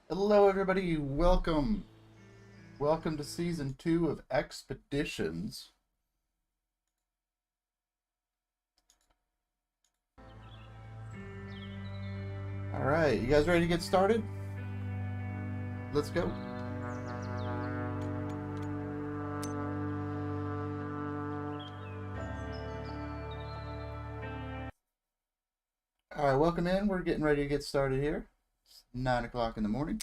Hello everybody, welcome to season 2 of Expeditions. Alright, you guys ready to get started? Let's go. Alright, welcome in. We're getting ready to get started here. It's 9 o'clock in the morning.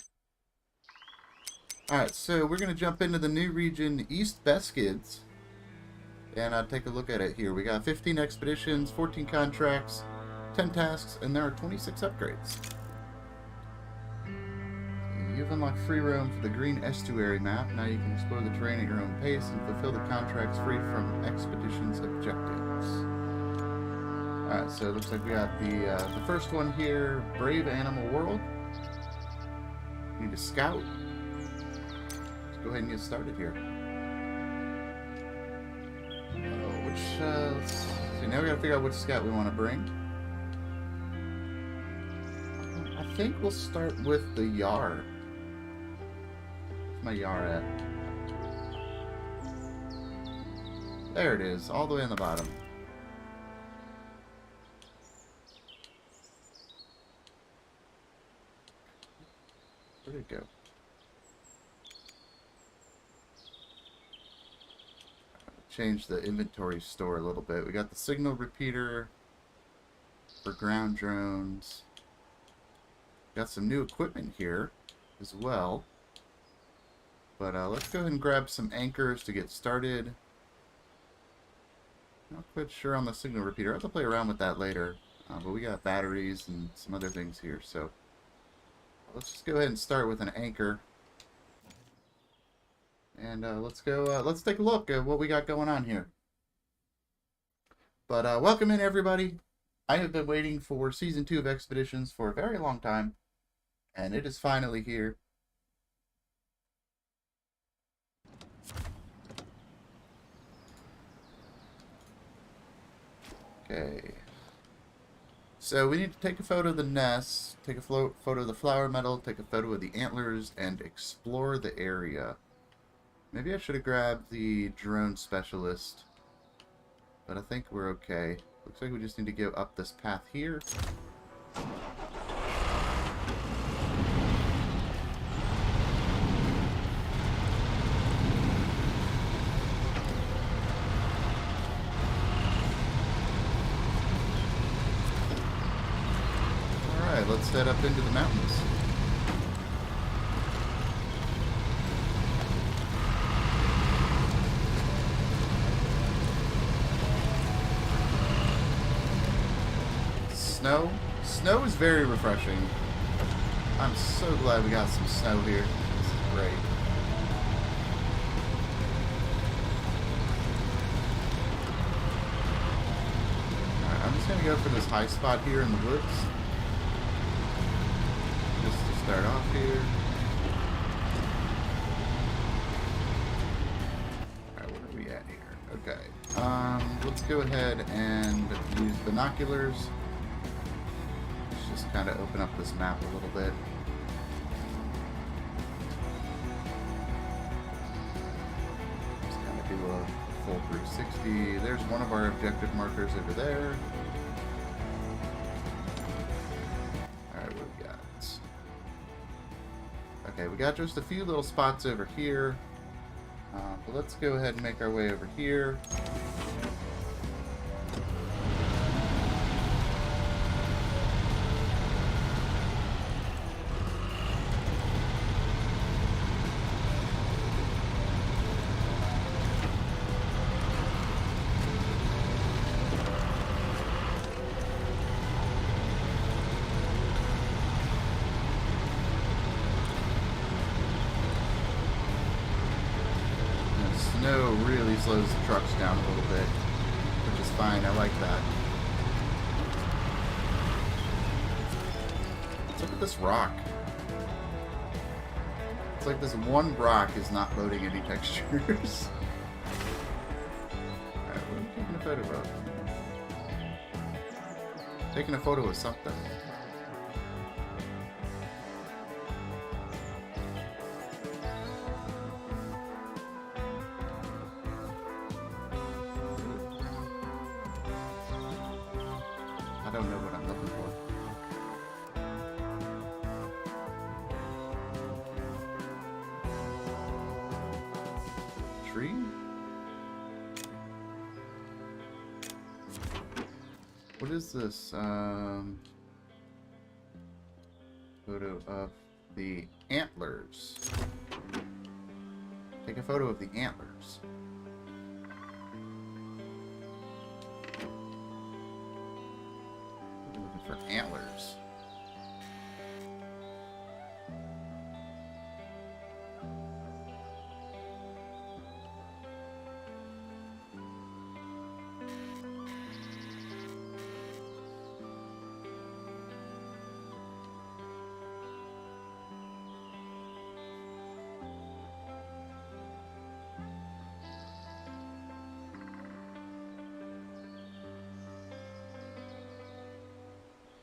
Alright, so we're going to jump into the new region, East Beskids. And take a look at it here. We got 15 expeditions, 14 contracts, 10 tasks, and there are 26 upgrades. You've unlocked free roam for the green estuary map. Now you can explore the terrain at your own pace and fulfill the contracts free from expeditions objectives. Alright, so it looks like we got the first one here, Brave Animal World. We need a scout. Let's go ahead and get started here. Let's see, now we gotta figure out which scout we want to bring. I think we'll start with the Yar. Where's my Yar at? There it is, all the way on the bottom. Where'd it go? Change the inventory store a little bit. We got the signal repeater for ground drones. Got some new equipment here as well. But let's go ahead and grab some anchors to get started. Not quite sure on the signal repeater. I'll have to play around with that later. But we got batteries and some other things here. So let's just go ahead and start with an anchor. And let's take a look at what we got going on here. But welcome in, everybody. I have been waiting for Season 2 of Expeditions for a very long time. And it is finally here. Okay. So we need to take a photo of the nest, take a photo of the flower metal, take a photo of the antlers, and explore the area. Maybe I should have grabbed the drone specialist, but I think we're okay. Looks like we just need to go up this path here. Alright, let's head up into the mountains. Snow is very refreshing. I'm so glad we got some snow here. This is great. Alright, I'm just gonna go for this high spot here in the woods. Just to start off here. Alright, where are we at here? Okay. Let's go ahead and use binoculars. Just kind of open up this map a little bit. Just kind of do a full 360. There's one of our objective markers over there. Alright, what we got? Okay, we got just a few little spots over here. But let's go ahead and make our way over here. Snow really slows the trucks down a little bit, which is fine. I like that. Let's look at this rock. It's like this one rock is not loading any textures. Alright, what are we taking a photo of? Taking a photo of something. don't know what I'm looking for. Tree? What is this? Photo of the antlers. Take a photo of the antlers. We're looking for antlers.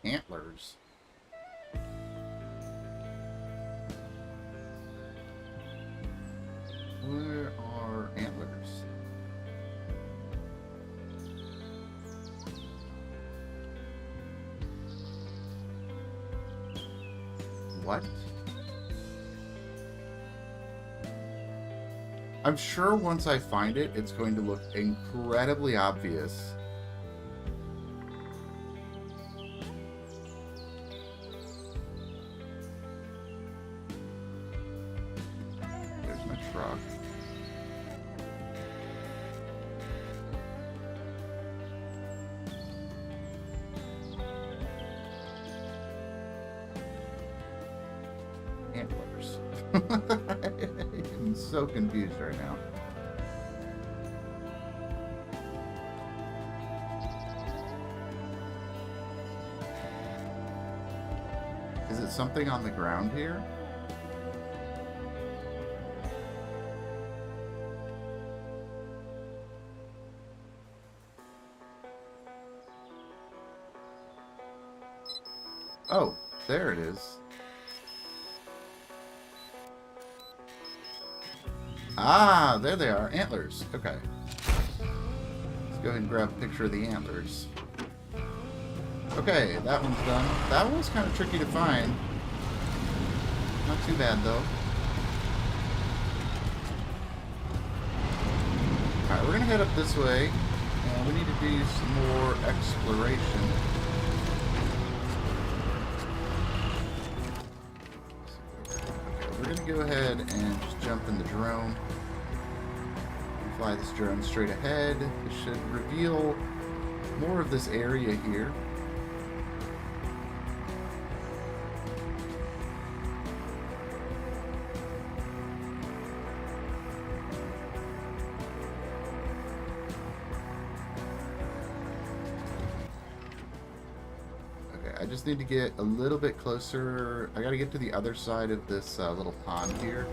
Antlers. Where are antlers? What? I'm sure once I find it, it's going to look incredibly obvious. Antlers. I'm so confused right now. Is it something on the ground here? Oh, there it is. Ah, there they are. Antlers. Okay. Let's go ahead and grab a picture of the antlers. Okay, that one's done. That one was kind of tricky to find. Not too bad, though. Alright, we're going to head up this way. And we need to do some more exploration. We're going to go ahead and just jump in the drone. Fly this drone straight ahead. It should reveal more of this area here. Okay, I just need to get a little bit closer. I gotta get to the other side of this little pond here.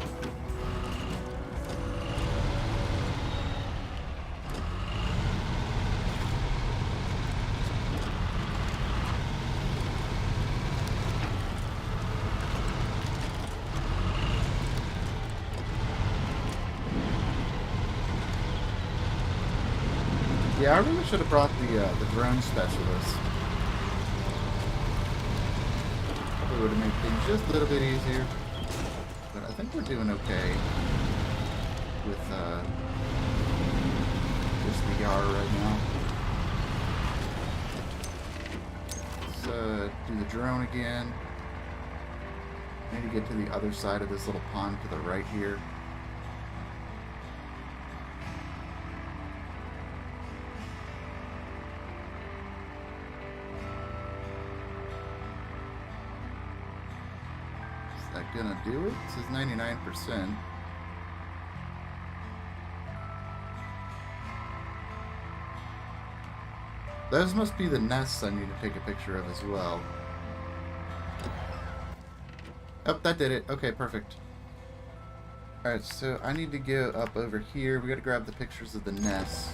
Yeah, I really should have brought the drone specialist. Probably would have made things just a little bit easier. But I think we're doing okay with just the yard right now. Let's do the drone again. I need to get to the other side of this little pond to the right here. Gonna do it? This is 99%. Those must be the nests I need to take a picture of as well. Oh, that did it. Okay, perfect. Alright, so I need to go up over here. We gotta grab the pictures of the nests.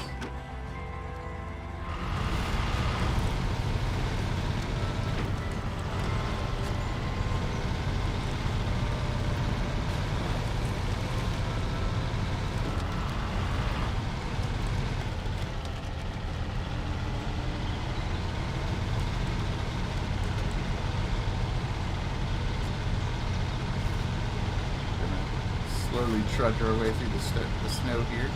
slowly trudge our way through the snow here.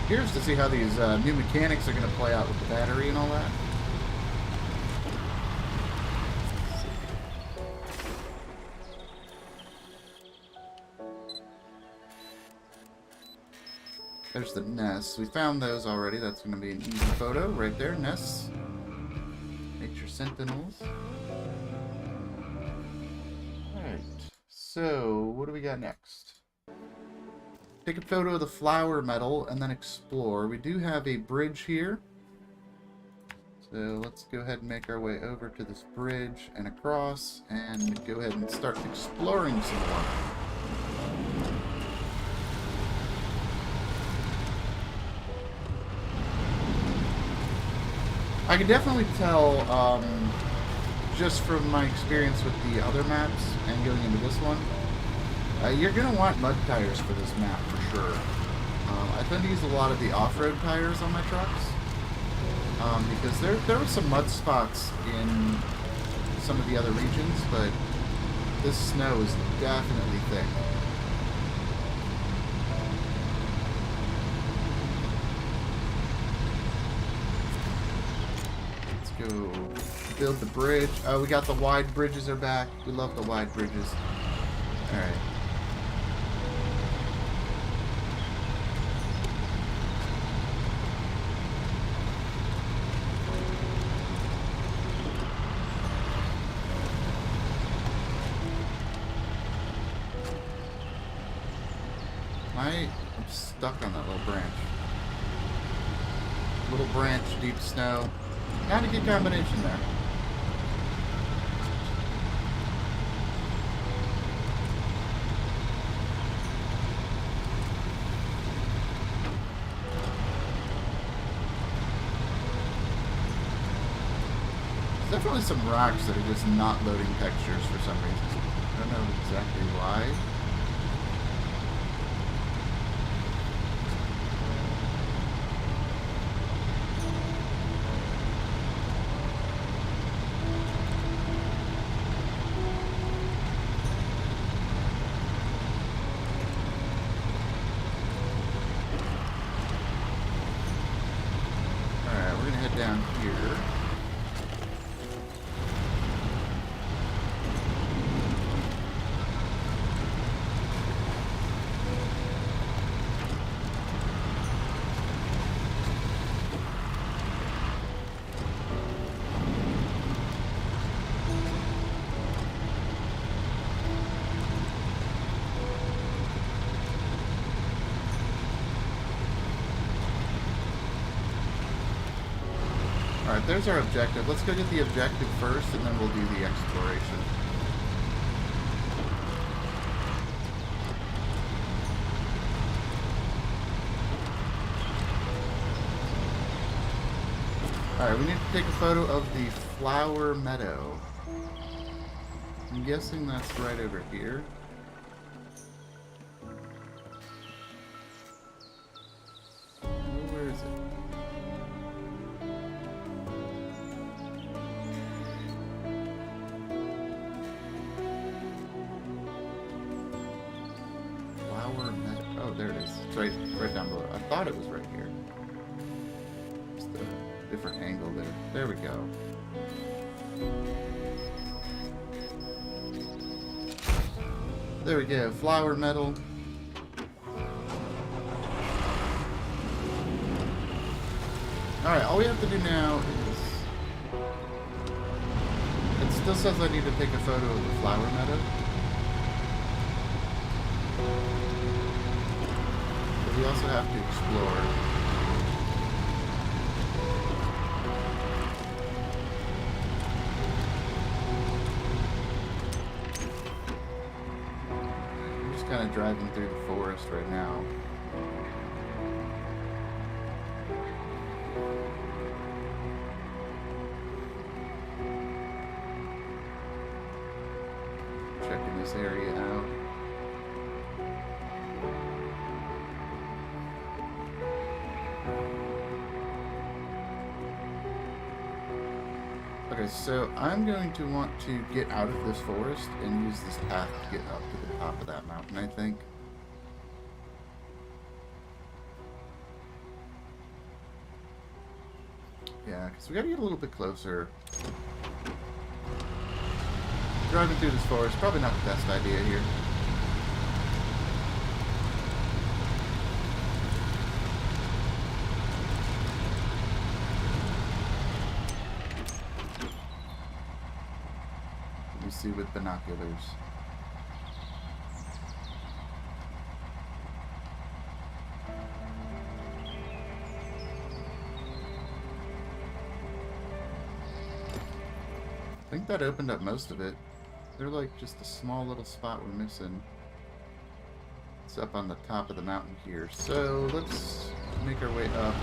Curious to see how these new mechanics are going to play out with the battery and all that. There's the nests. We found those already. That's going to be an easy photo right there. Nests. Nature Sentinels. Alright. So, what do we got next? Take a photo of the flower metal and then explore. We do have a bridge here. So let's go ahead and make our way over to this bridge and across and go ahead and start exploring some more. I can definitely tell, just from my experience with the other maps and going into this one, you're going to want mud tires for this map for sure. I tend to use a lot of the off-road tires on my trucks because there were some mud spots in some of the other regions, but this snow is definitely thick. Let's go build the bridge. Oh, we got the wide bridges are back. We love the wide bridges. Alright. I'm stuck on that little branch. Little branch, deep snow. Not a good combination there. There's definitely some rocks that are just not loading textures for some reason. I don't know exactly why. Down here. Alright, there's our objective. Let's go get the objective first, and then we'll do the exploration. Alright, we need to take a photo of the flower meadow. I'm guessing that's right over here. Where is it? Oh, there it is. It's right down below. I thought it was right here. Just a different angle there. There we go. There we go. Flower metal. Alright, all we have to do now is... It still says I need to take a photo of the flower meadow. We also have to explore. I'm just kind of driving through the forest right now. Checking this area out. Okay, so I'm going to want to get out of this forest and use this path to get up to the top of that mountain, I think. Yeah, because we gotta get a little bit closer. Driving through this forest, probably not the best idea here. Let me see with binoculars. I think that opened up most of it. They're like just a small little spot we're missing. It's up on the top of the mountain here. So let's make our way up.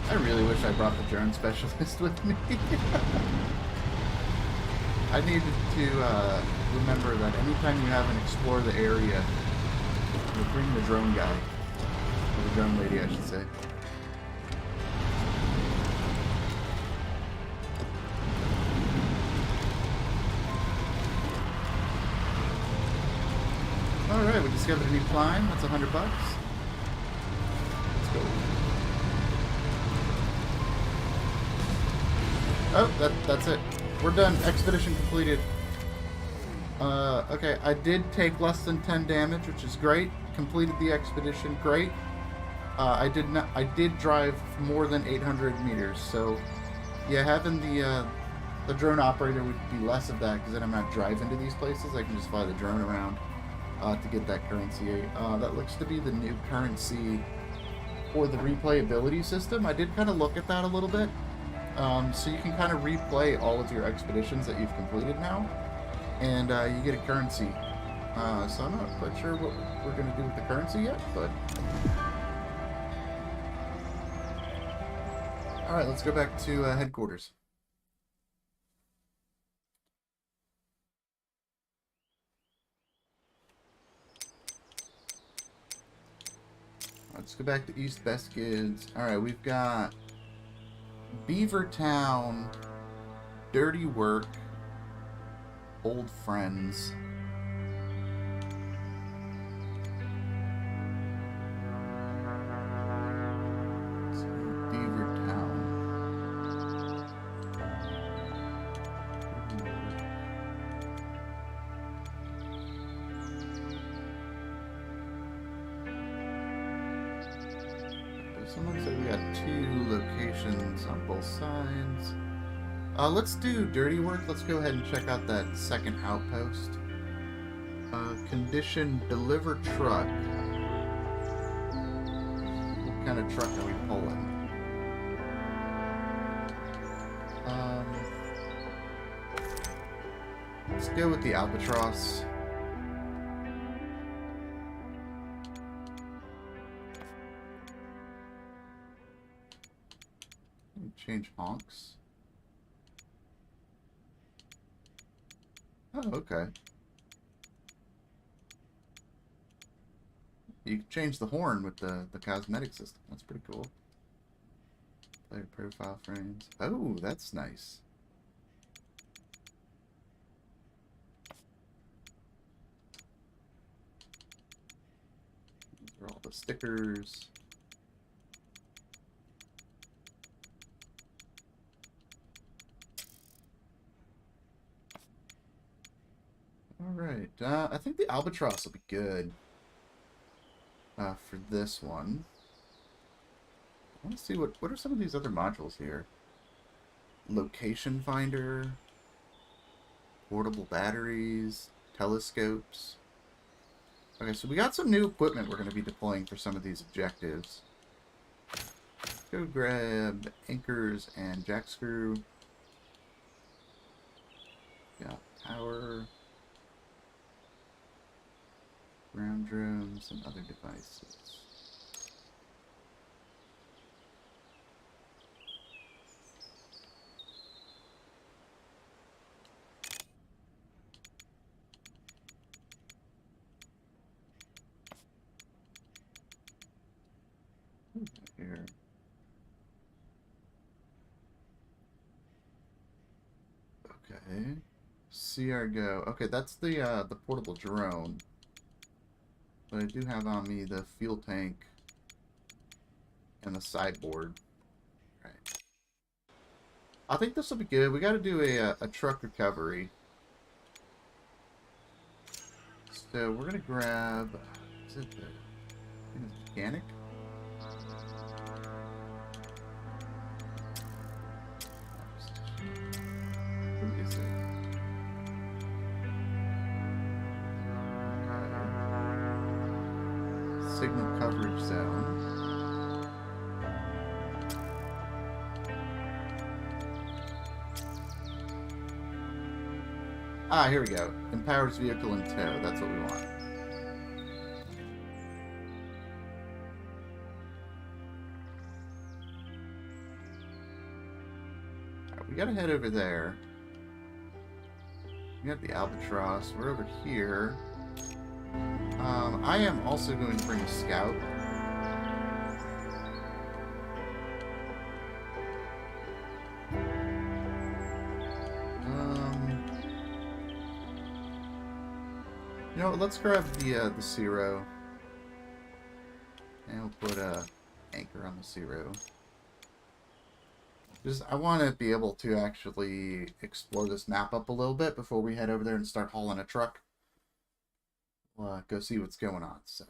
I really wish I brought the drone specialist with me. I needed to remember that anytime you have an explore the area, you bring the drone guy. Or the drone lady, I should say. Alright, we discovered a new climb. That's $100. Let's go. Oh, that's it. We're done. Expedition completed. Okay, I did take less than 10 damage, which is great. Completed the expedition, great. I did drive more than 800 meters, so yeah, having the drone operator would be less of that, because then I'm not driving to these places. I can just fly the drone around to get that currency. That looks to be the new currency for the replayability system. I did kind of look at that a little bit. So you can kind of replay all of your expeditions that you've completed now, and you get a currency. So I'm not quite sure what we're going to do with the currency yet, but... Alright, let's go back to headquarters. Let's go back to East Beskids. Alright, we've got Beaver Town, Dirty Work, Old Friends. So, Beaver Town. Someone said we got 2 locations on both sides. Let's do Dirty Work. Let's go ahead and check out that second outpost. Condition deliver truck. What kind of truck are we pulling? Let's go with the Albatross. Change honks. Oh, okay. You can change the horn with the cosmetic system. That's pretty cool. Player profile frames. Oh, that's nice. These are all the stickers. Alright, I think the Albatross will be good for this one. I want to see what are some of these other modules here. Location finder, portable batteries, telescopes. Okay, so we got some new equipment we're going to be deploying for some of these objectives. Let's go grab anchors and jack screw. Got power. Ground drone. items and other devices. Here. Okay. See our go. Okay, that's the portable drone. But I do have on me the fuel tank and the sideboard. Right. I think this will be good. We got to do a truck recovery. So we're gonna grab. Is it the mechanic? Who is it? Signal coverage zone. Ah, here we go. Empowers vehicle in tow. That's what we want. Alright, we gotta head over there. We got the Albatross. We're over here. I am also going to bring a scout. You know what, let's grab the Zero. And we'll put a anchor on the Zero. Just, I want to be able to actually explore this map up a little bit before we head over there and start hauling a truck. We'll go see what's going on, so.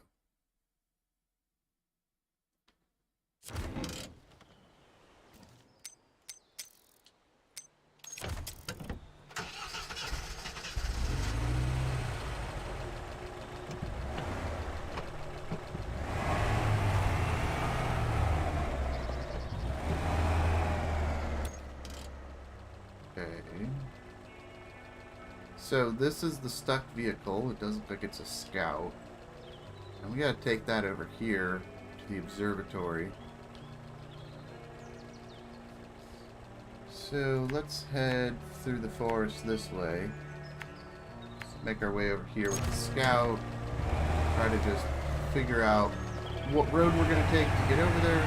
So this is the stuck vehicle. It doesn't look like it's a scout. And we gotta take that over here to the observatory. So let's head through the forest this way. Make our way over here with the scout. Try to just figure out what road we're gonna take to get over there.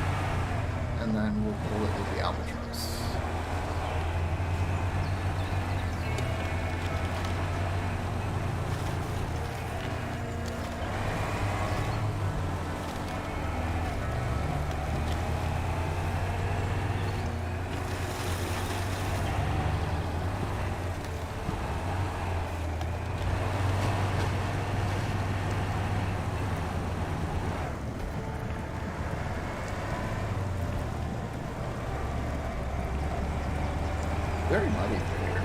And then we'll pull it with the Albatross. Very muddy through here.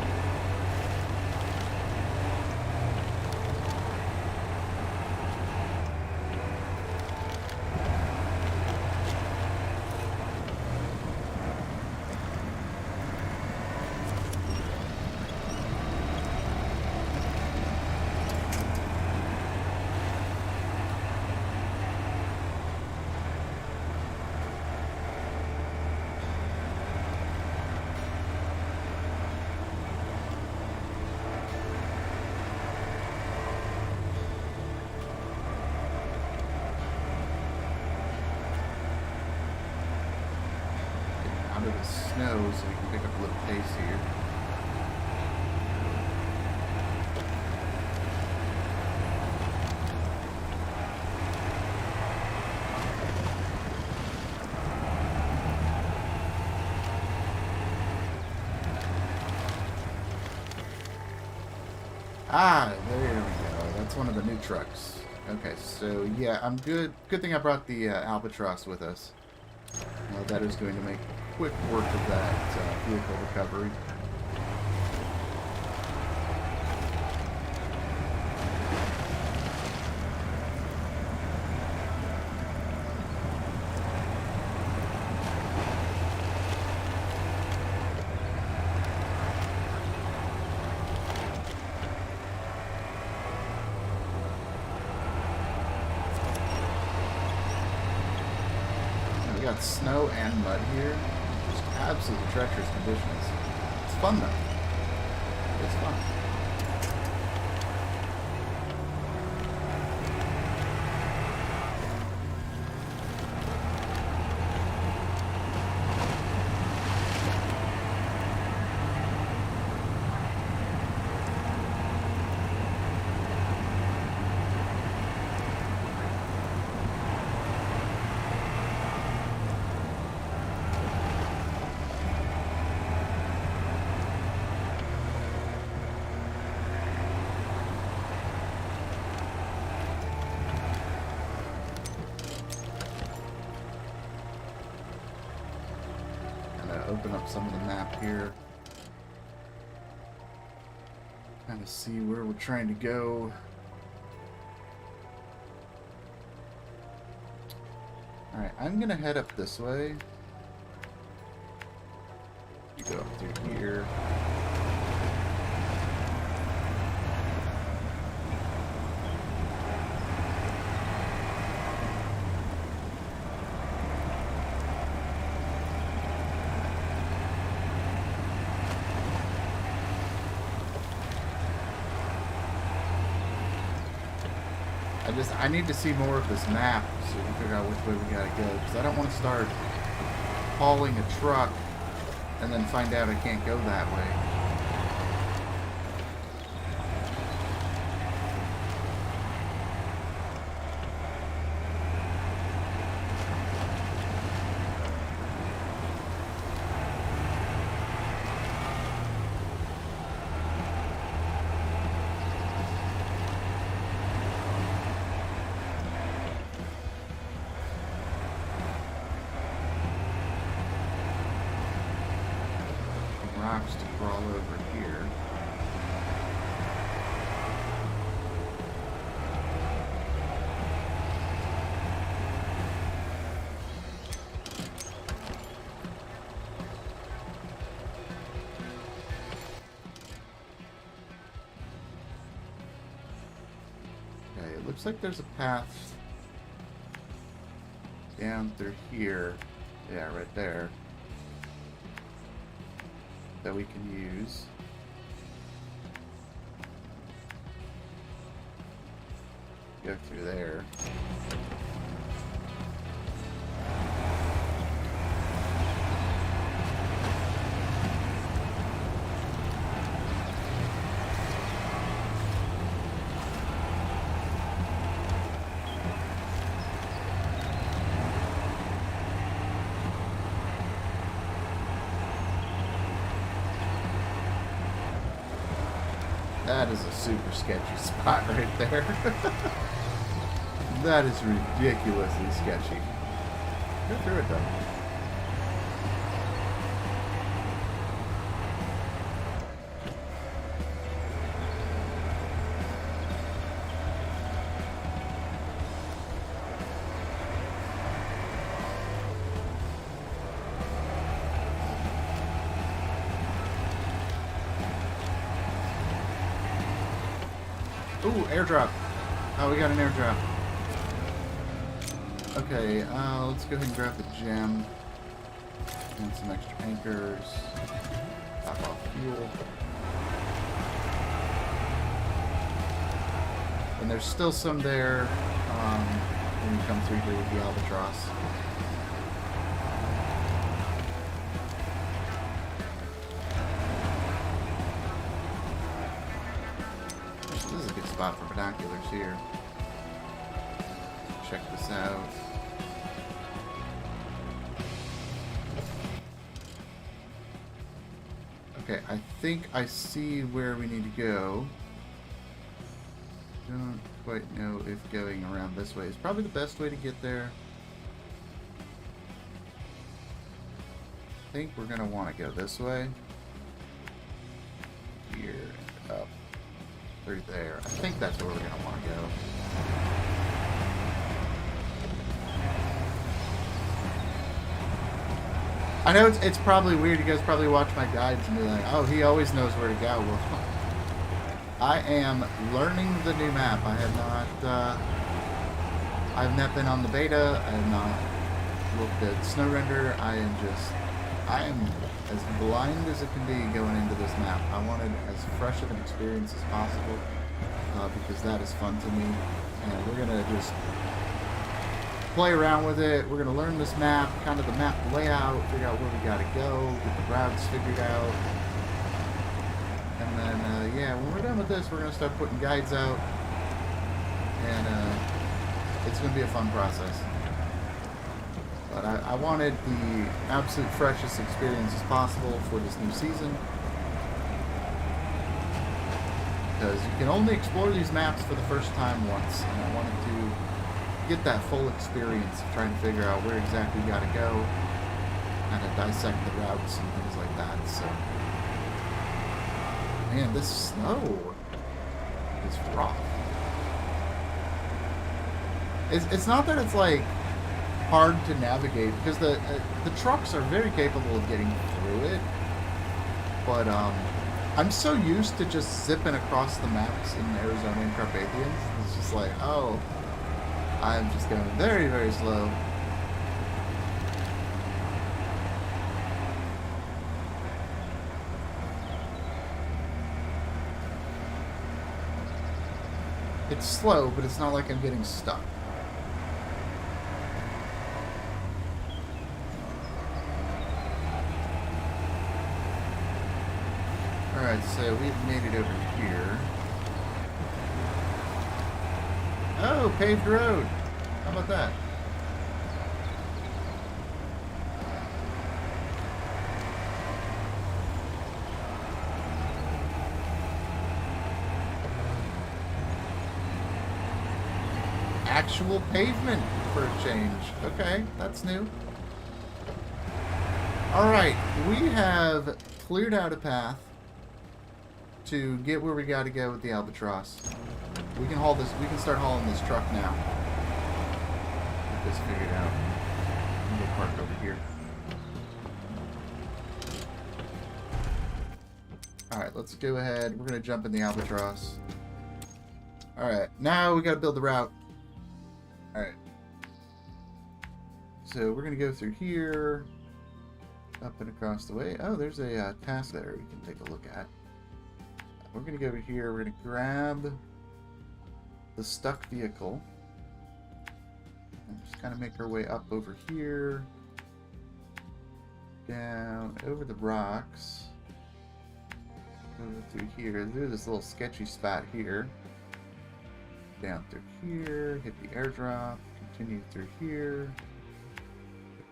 Out of the snow so we can pick up a little pace here. Ah, there we go. That's one of the new trucks. Okay, so yeah, I'm good. Good thing I brought the Albatross with us. That is going to make quick work of that vehicle recovery. We got snow and mud here. Just absolutely treacherous conditions. It's fun though. It's fun. Open up some of the map here. Kind of see where we're trying to go. Alright, I'm gonna head up this way. You go up through here. I need to see more of this map so we can figure out which way we gotta go. Because I don't want to start hauling a truck and then find out I can't go that way. Rocks to crawl over here. Okay, it looks like there's a path down through here. Yeah, right there. That we can use. Go through there. That is a super sketchy spot right there. That is ridiculously sketchy. Go through it though. Ooh, airdrop. Oh, we got an airdrop. Okay, let's go ahead and grab the gem. And some extra anchors. Top off fuel. And there's still some there when you come through here with the albatross. Spot for binoculars here. Check this out. Okay, I think I see where we need to go. Don't quite know if going around this way is probably the best way to get there. I think we're gonna want to go this way. Here and up. Through there. I think that's where we're going to want to go. I know it's probably weird. You guys probably watch my guides and be like, oh, he always knows where to go. Well, I am learning the new map. I have not been on the beta. I have not look good. Snow render, I am as blind as it can be going into this map. I wanted as fresh of an experience as possible because that is fun to me. And we're going to just play around with it. We're going to learn this map, kind of the map layout, figure out where we got to go, get the routes figured out. And then, yeah, when we're done with this, we're going to start putting guides out. And it's going to be a fun process. But I wanted the absolute freshest experience as possible for this new season. Because you can only explore these maps for the first time once. And I wanted to get that full experience of trying to figure out where exactly you got to go. Kind of dissect the routes and things like that. So, man, this snow is rough. It's not that it's like hard to navigate because the trucks are very capable of getting through it, but I'm so used to just zipping across the maps in Arizona and Carpathians. It's just like, oh, I'm just going very, very slow. It's slow, but it's not like I'm getting stuck. Alright, so we've made it over here. Oh, paved road. How about that? Actual pavement for a change. Okay, that's new. Alright, we have cleared out a path to get where we gotta go with the Albatross. We can haul this, we can start hauling this truck now. Get this figured out. I'm gonna park over here. Alright, let's go ahead. We're gonna jump in the Albatross. Alright, now we gotta build the route. Alright. So we're gonna go through here. Up and across the way. Oh, there's a task there we can take a look at. We're going to go over here. We're going to grab the stuck vehicle. And just kind of make our way up over here. Down over the rocks. Over through here. There's this little sketchy spot here. Down through here. Hit the airdrop. Continue through here.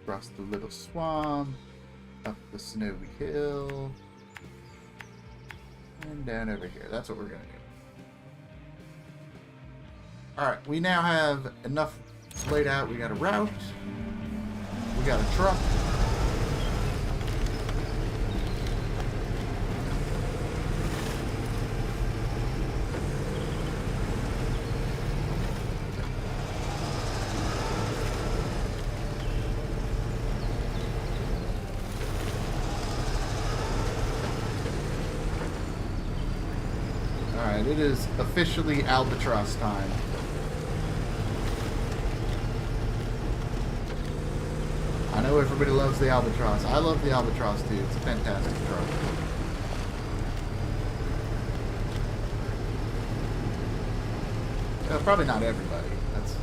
Across the little swamp. Up the snowy hill. And down over here. That's what we're going to do. Alright, we now have enough laid out. We got a route. We got a truck. Alright, it is officially Albatross time. I know everybody loves the Albatross. I love the Albatross too. It's a fantastic truck. Probably not everybody. That's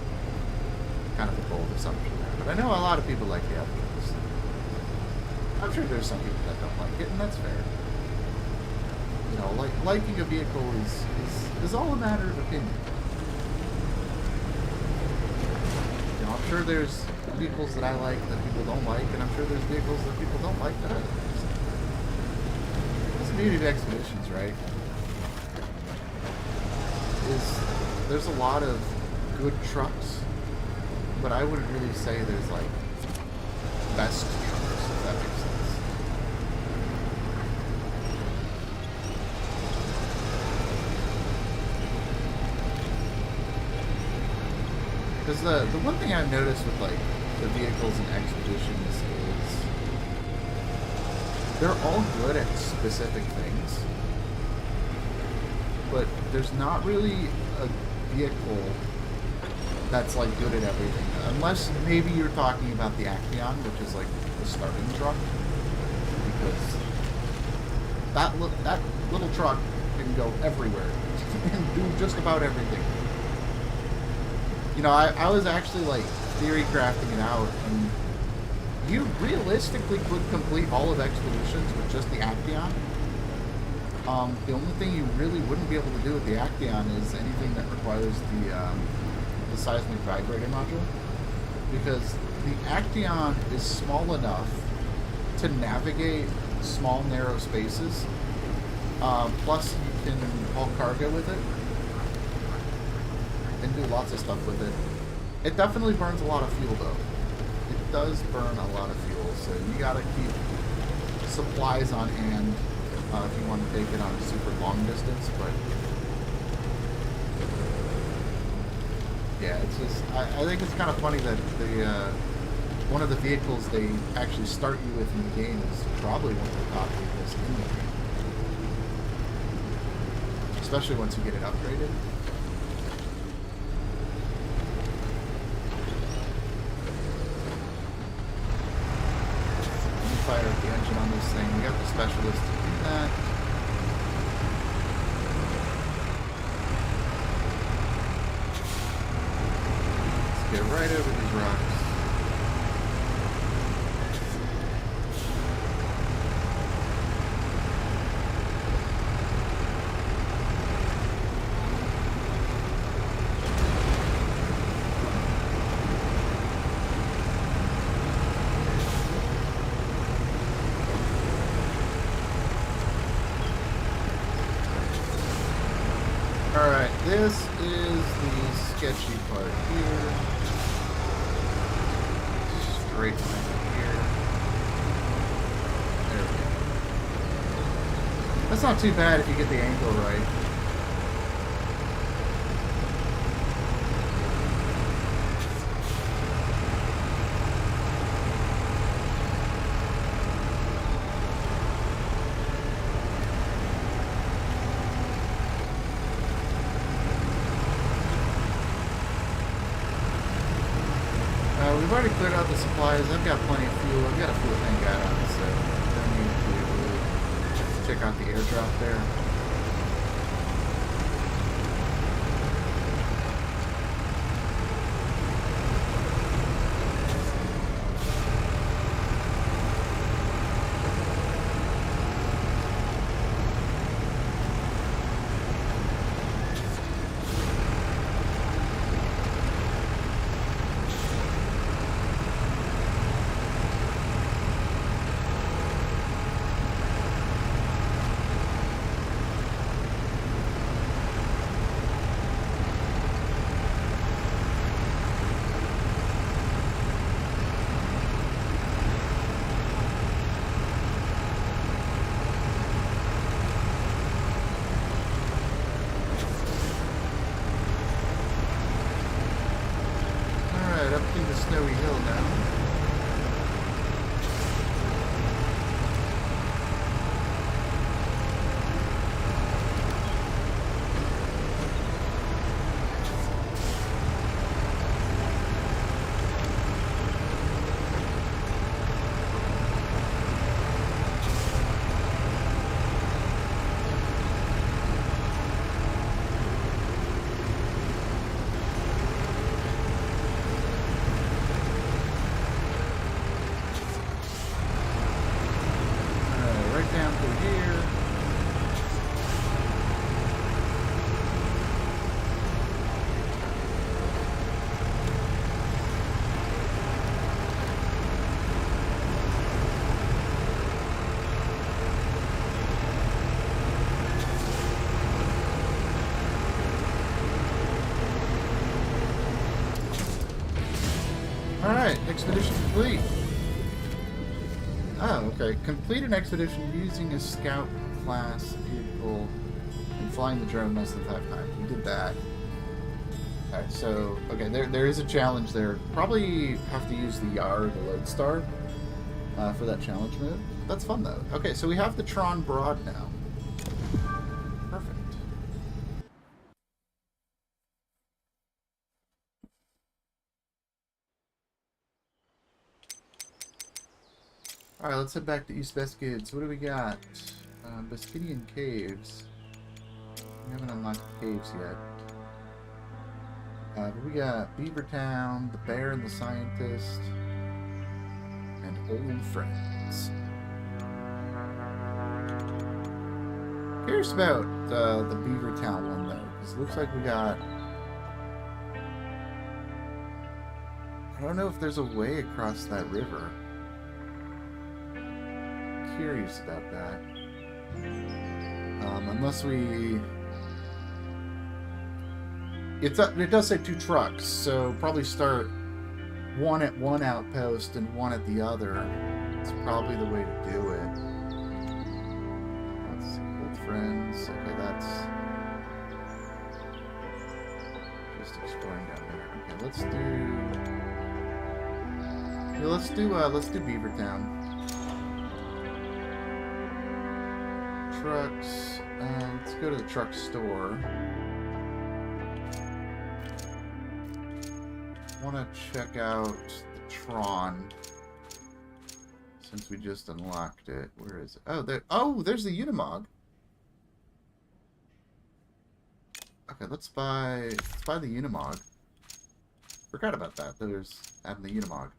kind of a bold assumption there. But I know a lot of people like the Albatross. I'm sure there's some people that don't like it, and that's fair. You know, liking a vehicle is all a matter of opinion. You know, I'm sure there's vehicles that I like that people don't like, and I'm sure there's vehicles that people don't like that I like. That's the beauty of Expeditions, right? There's a lot of good trucks, but I wouldn't really say there's like best trucks, if that makes sense. Because the one thing I've noticed with like the vehicles in Expeditions is they're all good at specific things, but there's not really a vehicle that's like good at everything. Unless maybe you're talking about the Action, which is like the starting truck, because that little truck can go everywhere and do just about everything. You know, I was actually like theory crafting it out, and you realistically could complete all of Expeditions with just the Action. The only thing you really wouldn't be able to do with the Action is anything that requires the seismic vibrator module, because the Action is small enough to navigate small narrow spaces. Plus you can haul cargo with it and do lots of stuff with it. It definitely burns a lot of fuel though. It does burn a lot of fuel, so you gotta keep supplies on hand if you want to take it on a super long distance. But yeah, it's just I think it's kind of funny that the one of the vehicles they actually start you with in the game is probably one of the top vehicles in the game, especially once you get it upgraded. Fire up the engine on this thing. We got the specialist to do that. Let's get right over these rocks. Alright, this is the sketchy part here. Straight line here. There we go. That's not too bad if you get the angle right. We've already cleared out the supplies. I've got plenty of fuel. I've got a fuel tank out on it, so don't need to check out the airdrop there. Snowy hill now. Down through here. All right, expedition complete. Oh, okay. Complete an expedition using a scout class vehicle and flying the drone less than 5 times. We did that. Alright, so, okay, there is a challenge there. Probably have to use the Yar or the Lodestar for that challenge move. That's fun, though. Okay, so we have the Tron Broad now. Perfect. Alright, let's head back to East Beskids. What do we got? Beskidian caves. We haven't unlocked the caves yet. But we got Beaver Town, the bear and the scientist, and old friends. Curious about the Beaver Town one though, because it looks like we got. I don't know if there's a way across that river. Curious about that. Unless we. It does say 2 trucks, so probably start one at one outpost and one at the other. It's probably the way to do it. Let's see, old friends. Okay, that's just exploring down there. Okay, let's do Beaver Town. Trucks. Let's go to the truck store. Want to check out the Tron since we just unlocked it. Where is it? Oh, there. Oh, there's the Unimog. Okay, let's buy the Unimog. Forgot about that. There's adding the Unimog.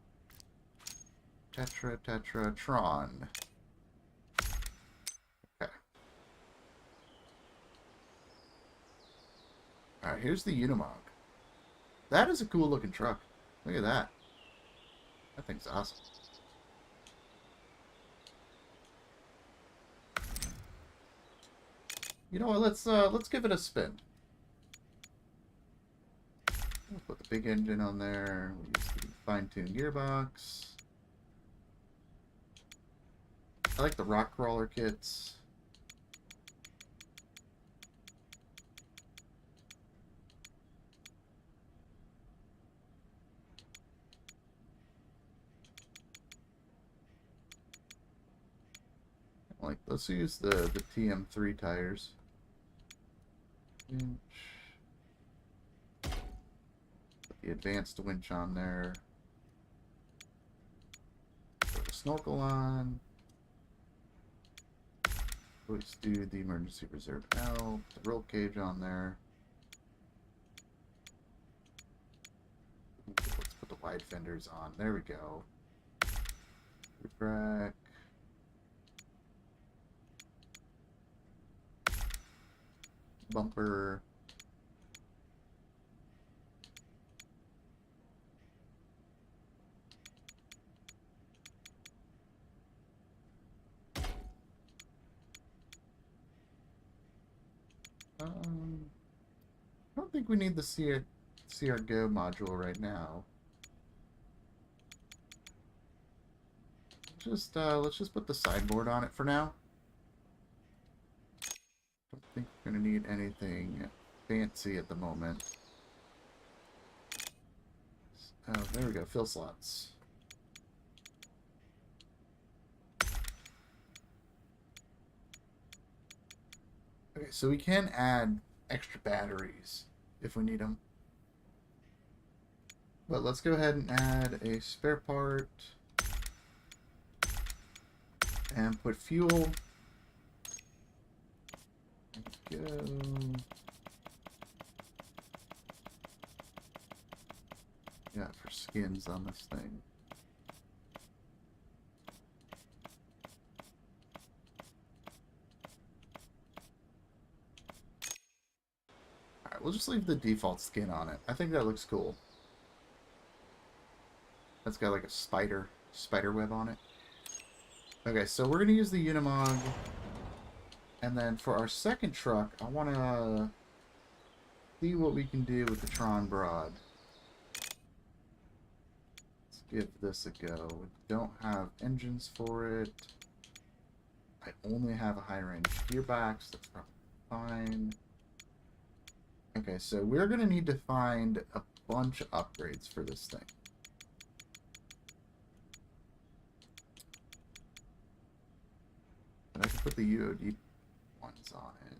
Tetra, Tron. Okay. Alright, here's the Unimog. That is a cool looking truck. Look at that. That thing's awesome. You know what? Let's give it a spin. We'll put the big engine on there. We'll use the fine-tuned gearbox. I like the rock crawler kits. Like, let's use the TM3 tires. Winch. Put the advanced winch on there. Put the snorkel on. Let's do the emergency reserve help. The roll cage on there. Let's put the wide fenders on. There we go. Roof rack. Bumper. I don't think we need the CR-Go module right now. Let's just put the sideboard on it for now. Don't think we're gonna need anything fancy at the moment. Oh, there we go. Fill slots. Okay, so we can add extra batteries if we need them. But let's go ahead and add a spare part and put fuel. Let's go. Yeah, for skins on this thing. Alright, we'll just leave the default skin on it. I think that looks cool. That's got like a spider web on it. Okay, so we're gonna use the Unimog. And then for our second truck, I wanna see what we can do with the Tron Broad. Let's give this a go. We don't have engines for it. I only have a high-range gearbox. That's probably fine. Okay, so we're gonna need to find a bunch of upgrades for this thing. And I can put the UOD ones on it.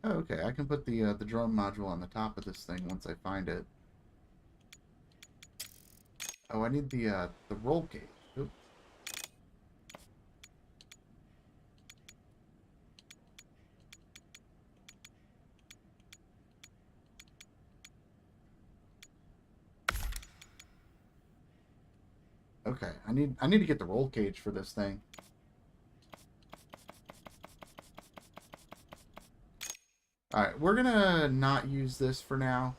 Oh, okay. I can put the drone module on the top of this thing once I find it. Oh, I need the roll gauge. Oop. Okay, I need to get the roll cage for this thing. Alright, we're gonna not use this for now.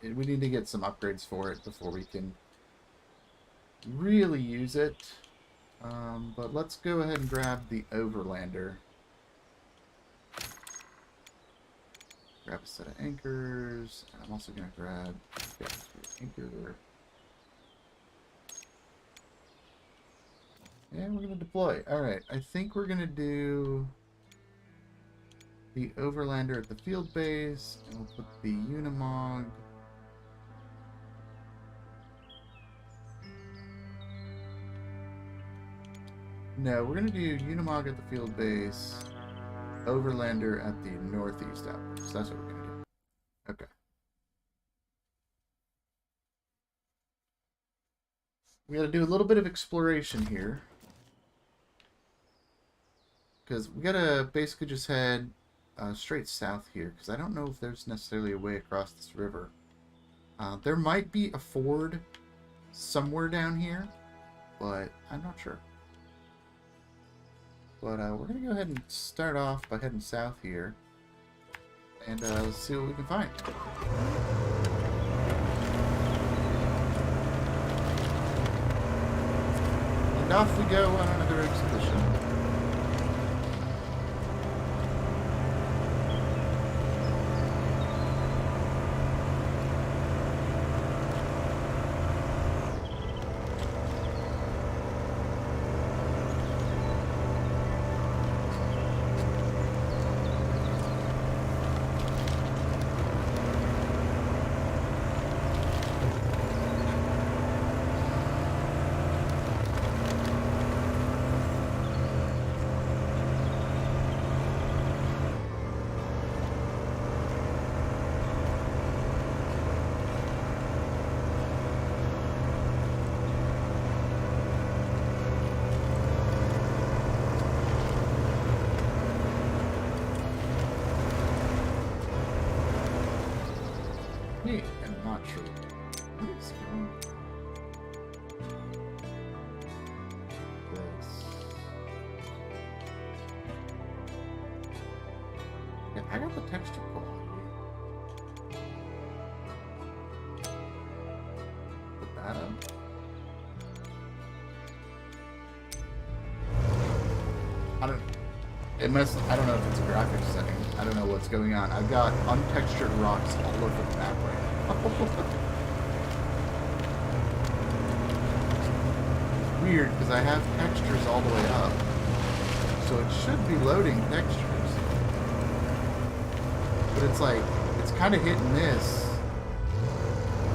We need to get some upgrades for it before we can really use it. But let's go ahead and grab the Overlander. Grab a set of anchors, and I'm also gonna grab anchor. And we're gonna deploy. Alright, I think we're gonna do the Overlander at the field base, and we'll put the Unimog. No, we're gonna do Unimog at the field base, Overlander at the northeast outpost. That's what we're gonna do. Okay. We gotta do a little bit of exploration here. Because we gotta basically just head straight south here, because I don't know if there's necessarily a way across this river. There might be a ford somewhere down here, but I'm not sure. But we're going to go ahead and start off by heading south here, and let's see what we can find. And off we go on another expedition. Me and not true. What is going this? Yeah, I got the texture quality. Put that up. I don't know if it's a graphics setting. I don't know what's going on. I've got untextured rocks all over the map right now. It's weird because I have textures all the way up. So it should be loading textures. But it's like, it's kind of hit and miss.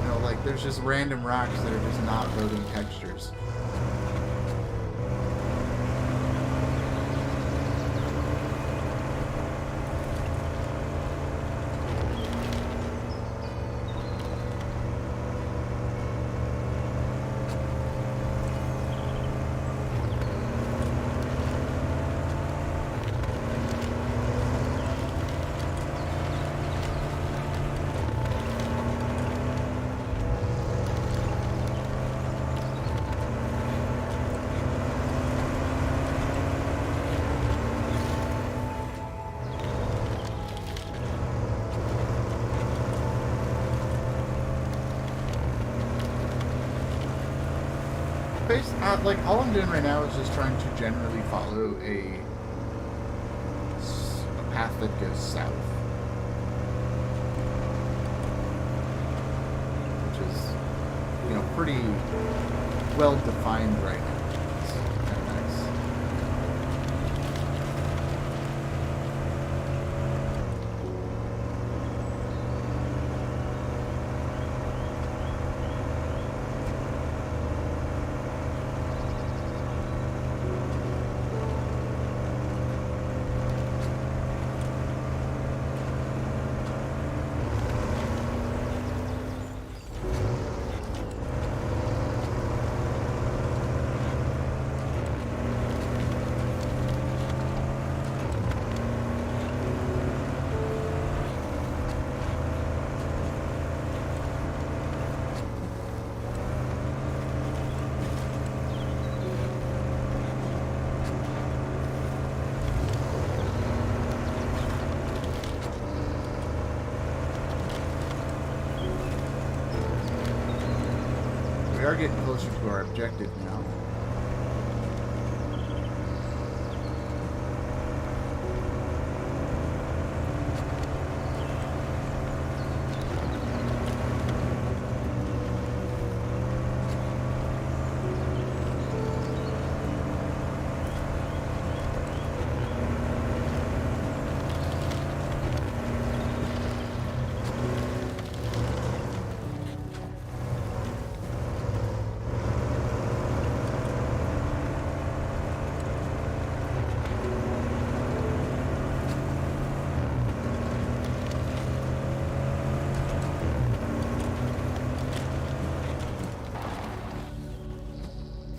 You know, like there's just random rocks that are just not loading textures. Like, all I'm doing right now is just trying to generally follow a path that goes south. Which is, you know, pretty well defined right now. It's kind of nice. are getting closer to our objective now.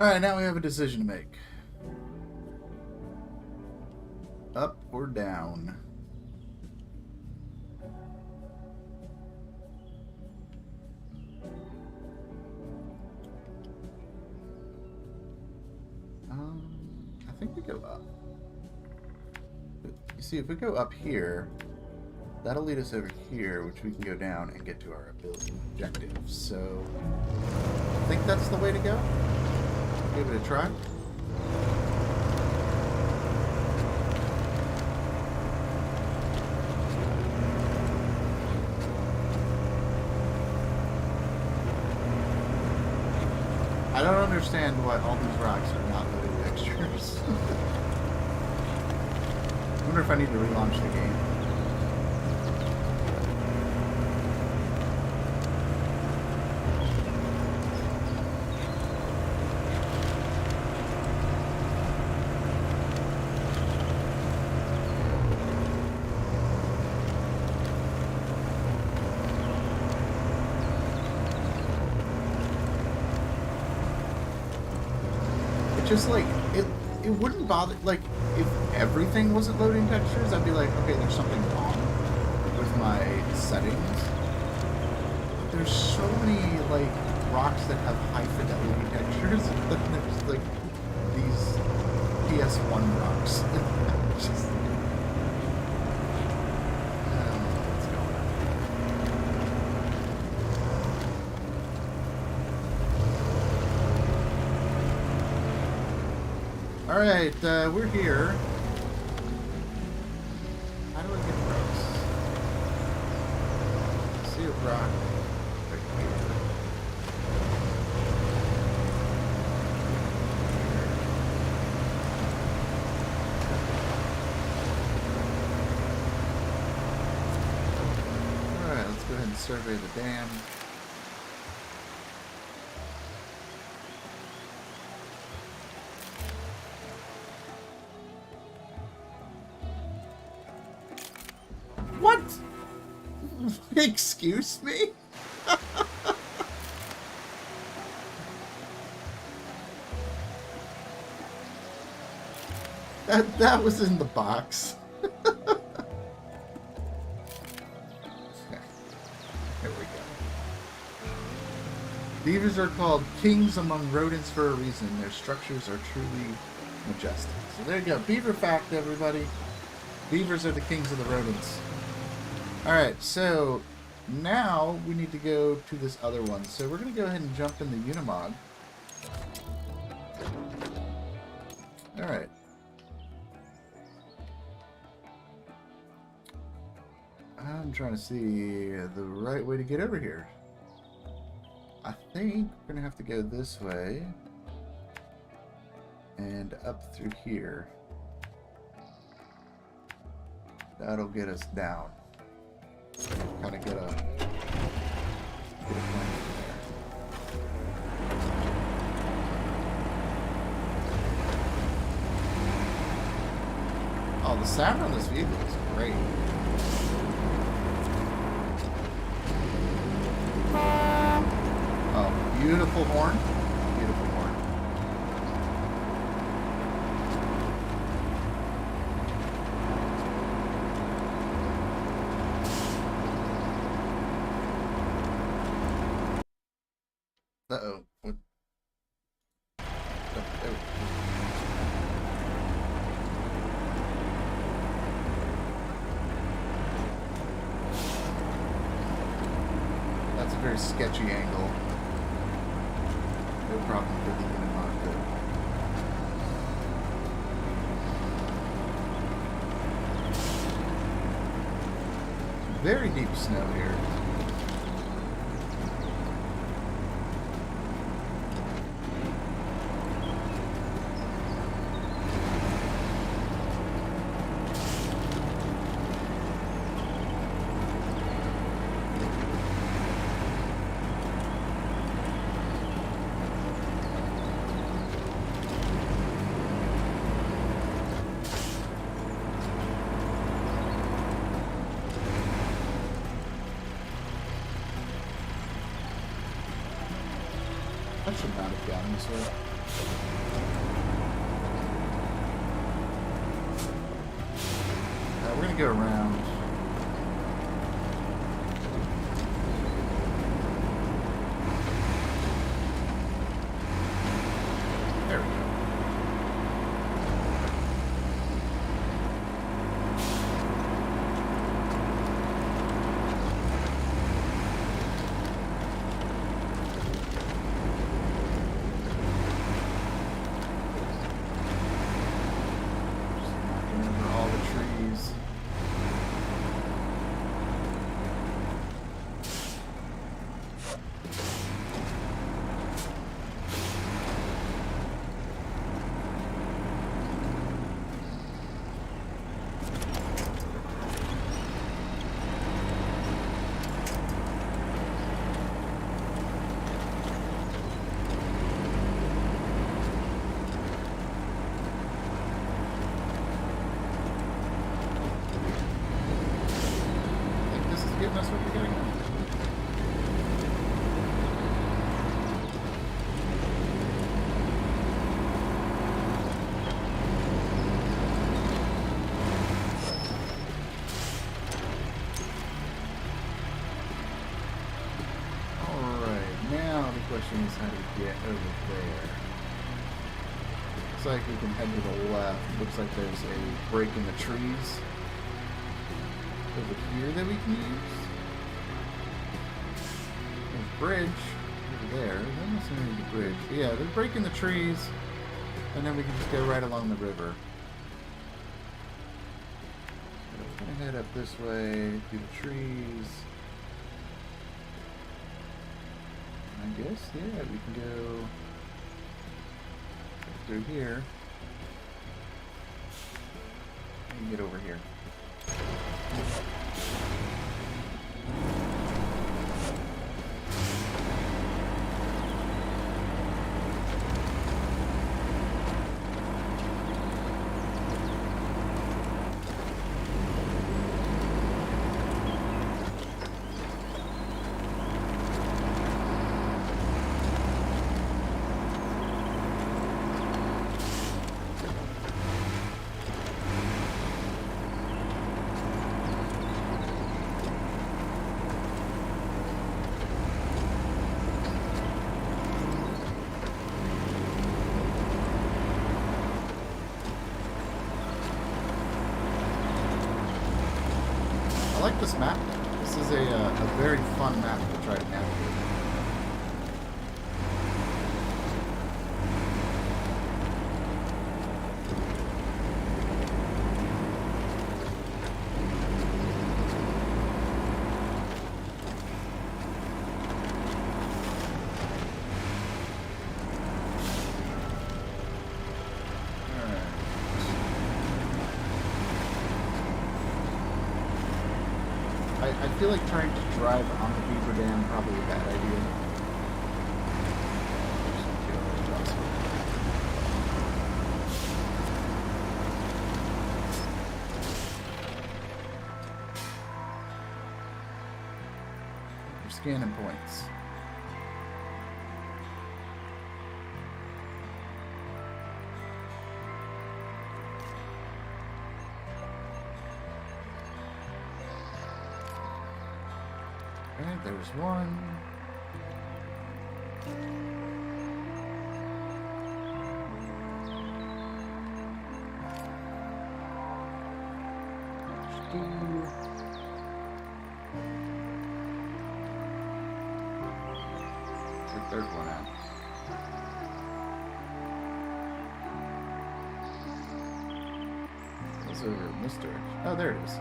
Alright, now we have a decision to make. Up or down? I think we go up. You see, if we go up here, that'll lead us over here, which we can go down and get to our objective. So, I think that's the way to go. Give it a try. I don't understand why all these rocks are not loading textures. I wonder if I need to relaunch the game. Just like it wouldn't bother, like if everything wasn't loading textures, I'd be like, okay, there's something wrong with my settings. But there's so many like rocks that have high fidelity textures that there's like these PS1 rocks. Just, what's going on? Alright, we're here. How do I get across? See a rock right here. Alright, let's go ahead and survey the dam. What? Excuse me? That was in the box. There we go. Beavers are called kings among rodents for a reason. Their structures are truly majestic. So there you go. Beaver fact, everybody. Beavers are the kings of the rodents. Alright, so now we need to go to this other one. So we're going to go ahead and jump in the Unimog. Alright. I'm trying to see the right way to get over here. I think we're going to have to go this way and up through here. That'll get us down. Kind of get a plan from there. Oh, the sound on this vehicle is great. Oh, beautiful horn. Beautiful horn. Uh-oh. What? Oh, there we go. That's a very sketchy angle. problem for the Inamaka. Very deep snow here. I should not have gotten this way. We're gonna go around. There we go. That's what we're getting at. Alright, now the question is how to get over there. Looks like we can head to the left. Looks like there's a break in the trees over here that we can use. There's a bridge over there. That must be the bridge. But yeah, they're breaking the trees, and then we can just go right along the river. So we're gonna head up this way through the trees. I guess, yeah, we can go through here and get over here. I like this map. This is a very fun map to try to navigate. I feel like trying to drive on the Beaver Dam probably a bad idea. We're scanning points. Alright, there's one. There's two. Where's the third one at? over in this direction. Oh, there it is.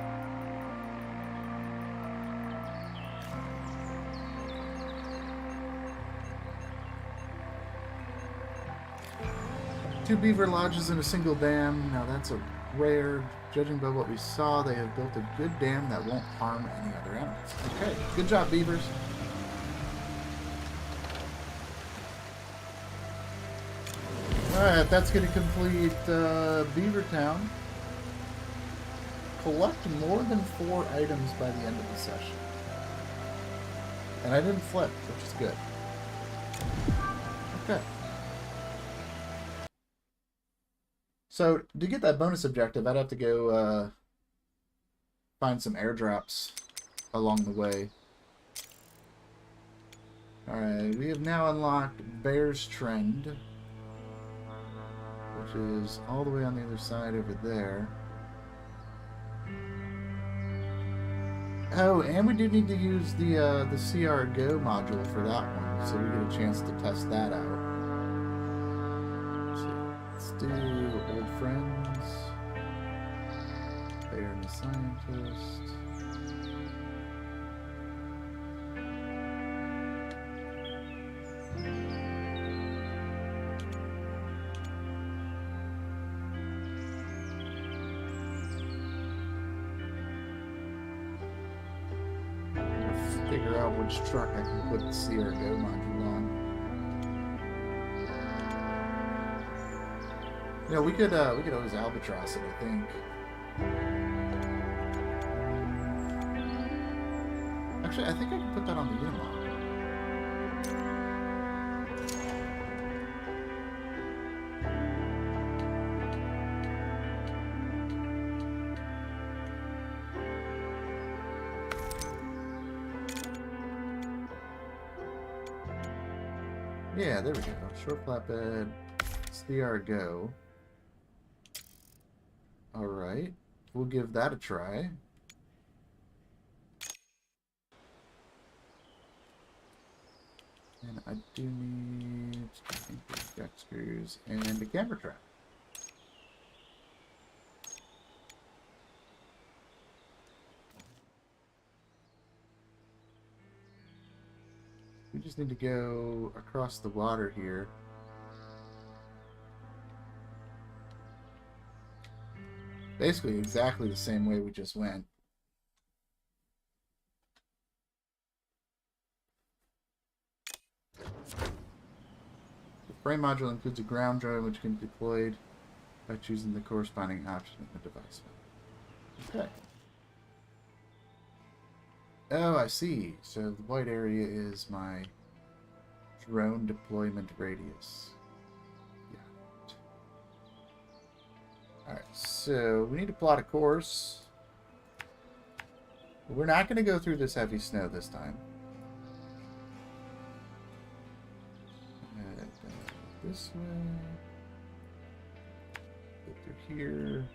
Two beaver lodges in a single dam. Now that's a rare. Judging by what we saw, they have built a good dam that won't harm any other animals. Okay, good job, beavers. Alright, that's going to complete Beaver Town. Collect more than 4 items by the end of the session. And I didn't flip, which is good. Okay. So, to get that bonus objective, I'd have to go find some airdrops along the way. Alright, we have now unlocked Bear's Trend, which is all the way on the other side over there. Oh, and we do need to use the CR Go module for that one, so we get a chance to test that out. Let's do Old Friends, Bear and the Scientist. Figure out which truck I can put the CR Go module on. You know, we could always albatross it, I think. Actually, I think I can put that on the Unimog. Yeah, there we go. Short flatbed, CR Go. Alright, we'll give that a try. And I do need jack screws and a camber trap. We just need to go across the water here. Basically exactly the same way we just went. The frame module includes a ground drone which can be deployed by choosing the corresponding option in the device. Okay. Oh, I see. So the white area is my drone deployment radius. Yeah. Alright, so we need to plot a course. We're not going to go through this heavy snow this time. This way. Go through here.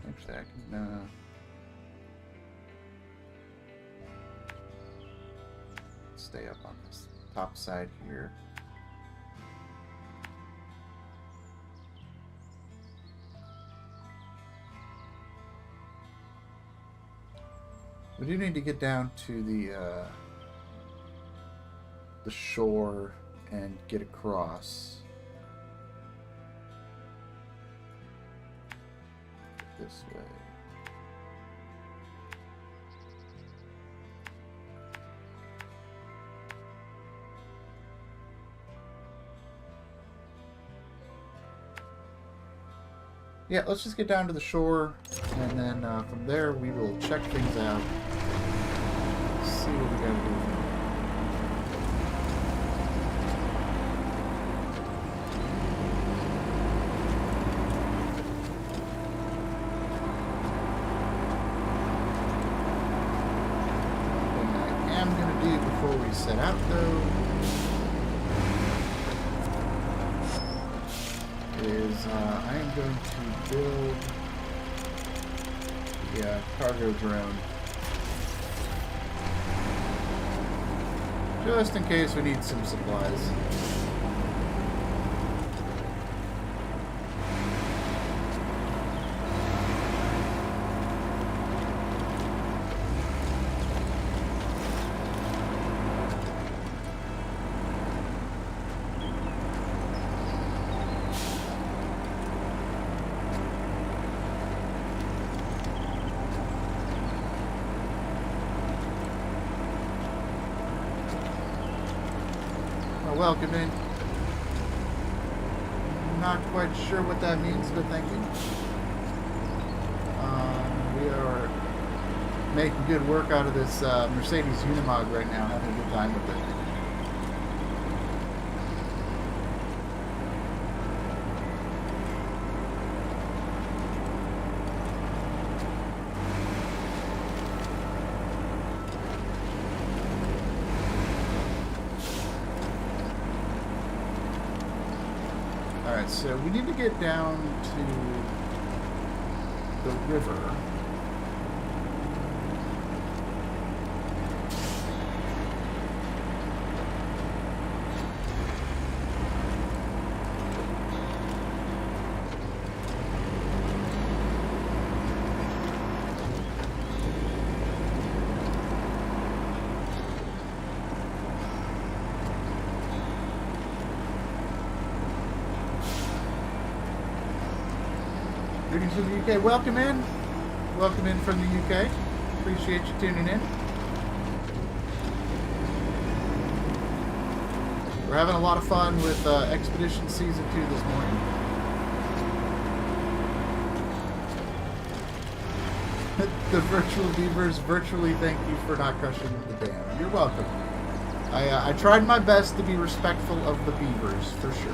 Actually, I can, stay up on this top side here. We do need to get down to the shore and get across. This way. Yeah, let's just get down to the shore, and then from there we will check things out. See what we gotta do. Before we set out, though, is I am going to build the cargo drone. Just in case we need some supplies. Welcome in. Not quite sure what that means, but thank you. We are making good work out of this Mercedes Unimog right now, having a good time with it. Alright, so we need to get down to the river. Greetings from the UK. Welcome in. Welcome in from the UK. Appreciate you tuning in. We're having a lot of fun with Expedition Season 2 this morning. The virtual beavers virtually thank you for not crushing the dam. You're welcome. I tried my best to be respectful of the beavers, for sure.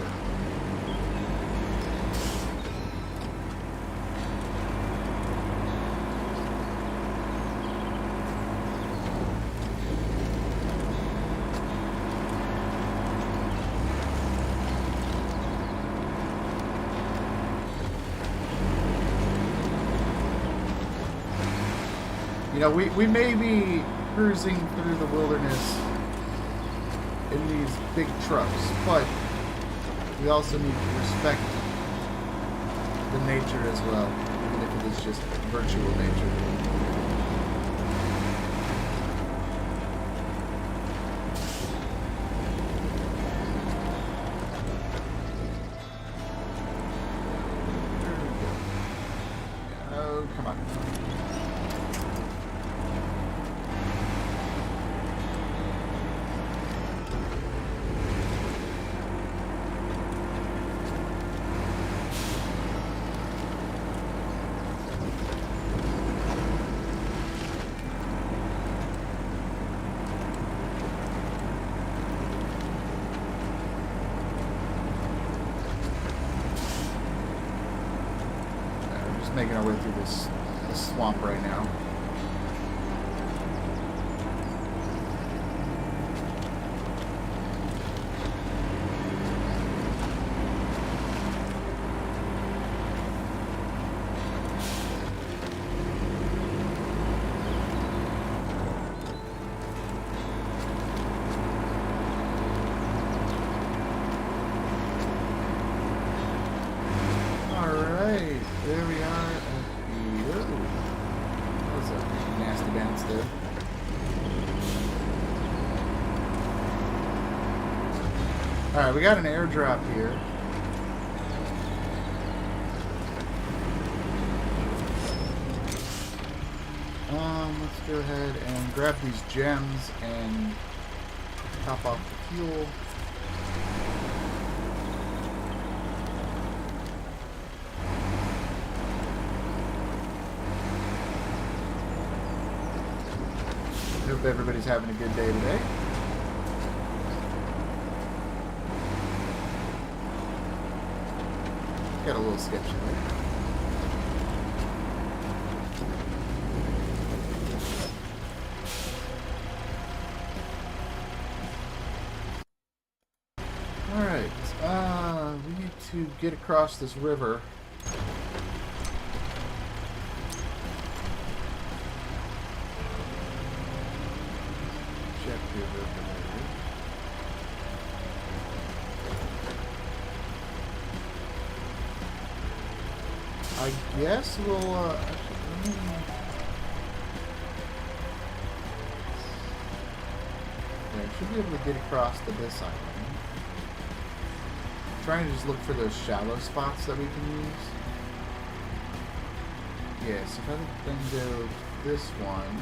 You know, we may be cruising through the wilderness in these big trucks, but we also need to respect the nature as well, even if it is just virtual nature. Oh, come on. Making our way through this swamp right now. There we are at the... Oh, that was a nasty bounce there. Alright, we got an airdrop here. Let's go ahead and grab these gems and top off the fuel. Hope everybody's having a good day today. Got a little sketchy there. Alright, we need to get across this river. Check the river there. I guess we'll, yeah, I should be able to get across to this island. I'm trying to just look for those shallow spots that we can use. Yes, if I then go this one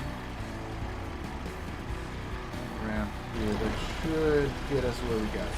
around here, that should get us where we got it.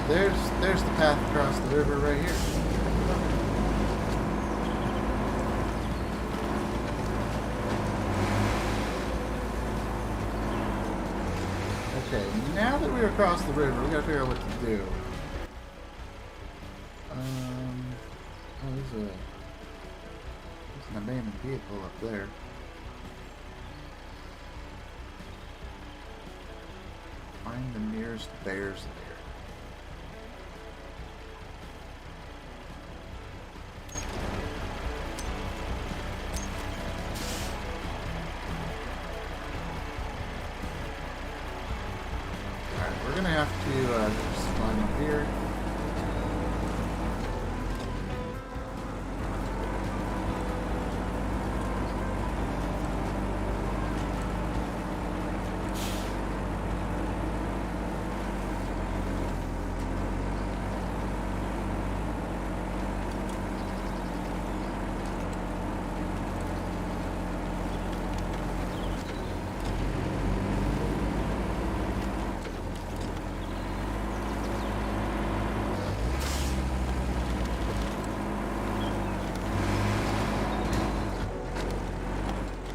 There's the path across the river right here. Okay, now that we're across the river, we gotta figure out what to do. Oh, there's an abandoned vehicle up there. Find the nearest bears there. We're gonna have to just climb up here.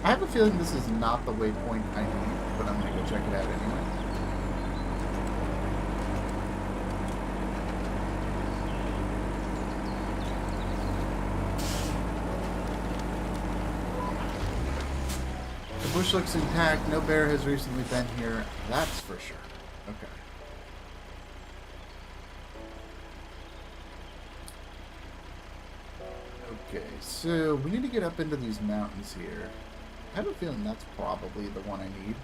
I have a feeling this is not the waypoint I need, but I'm going to go check it out anyway. The bush looks intact. No bear has recently been here. That's for sure. Okay. Okay, so we need to get up into these mountains here. I have a feeling that's probably the one I need.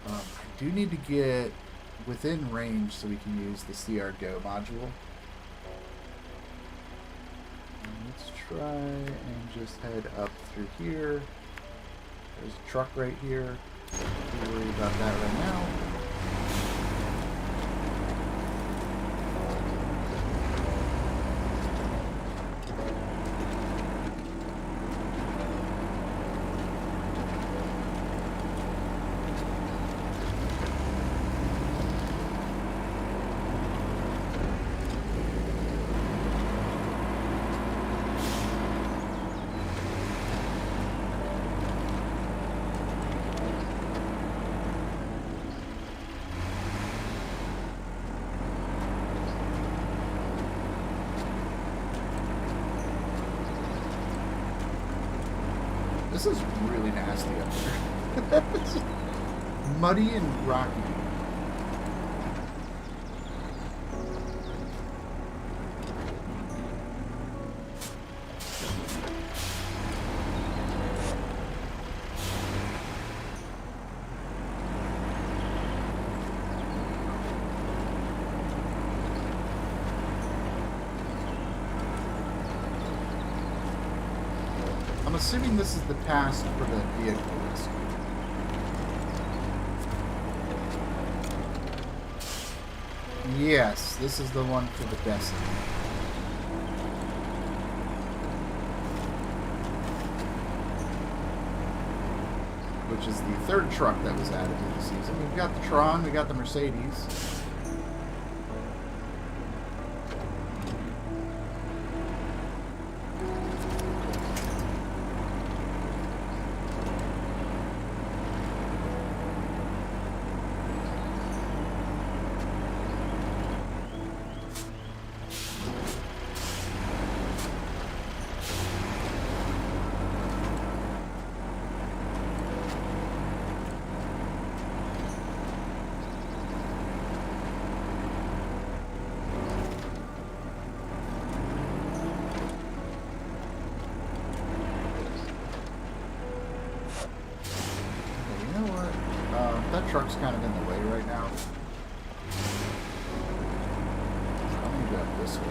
I do need to get within range so we can use the CR Go module. Let's try and just head up through here. There's a truck right here. Don't worry about that right now. This is really nasty up there. It's just muddy and rocky. I'm assuming this is the task for the vehicle rescue. Yes, this is the one for the Destin. Which is the third truck that was added to the season. We've got the Tron, we got the Mercedes. truck's kind of in the way right now. I'm gonna go this way.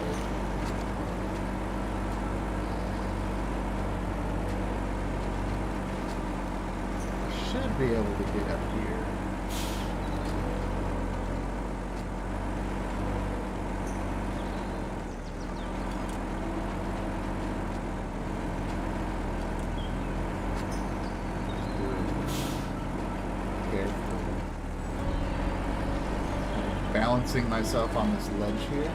I should be able to get up here. Balancing myself on this ledge here.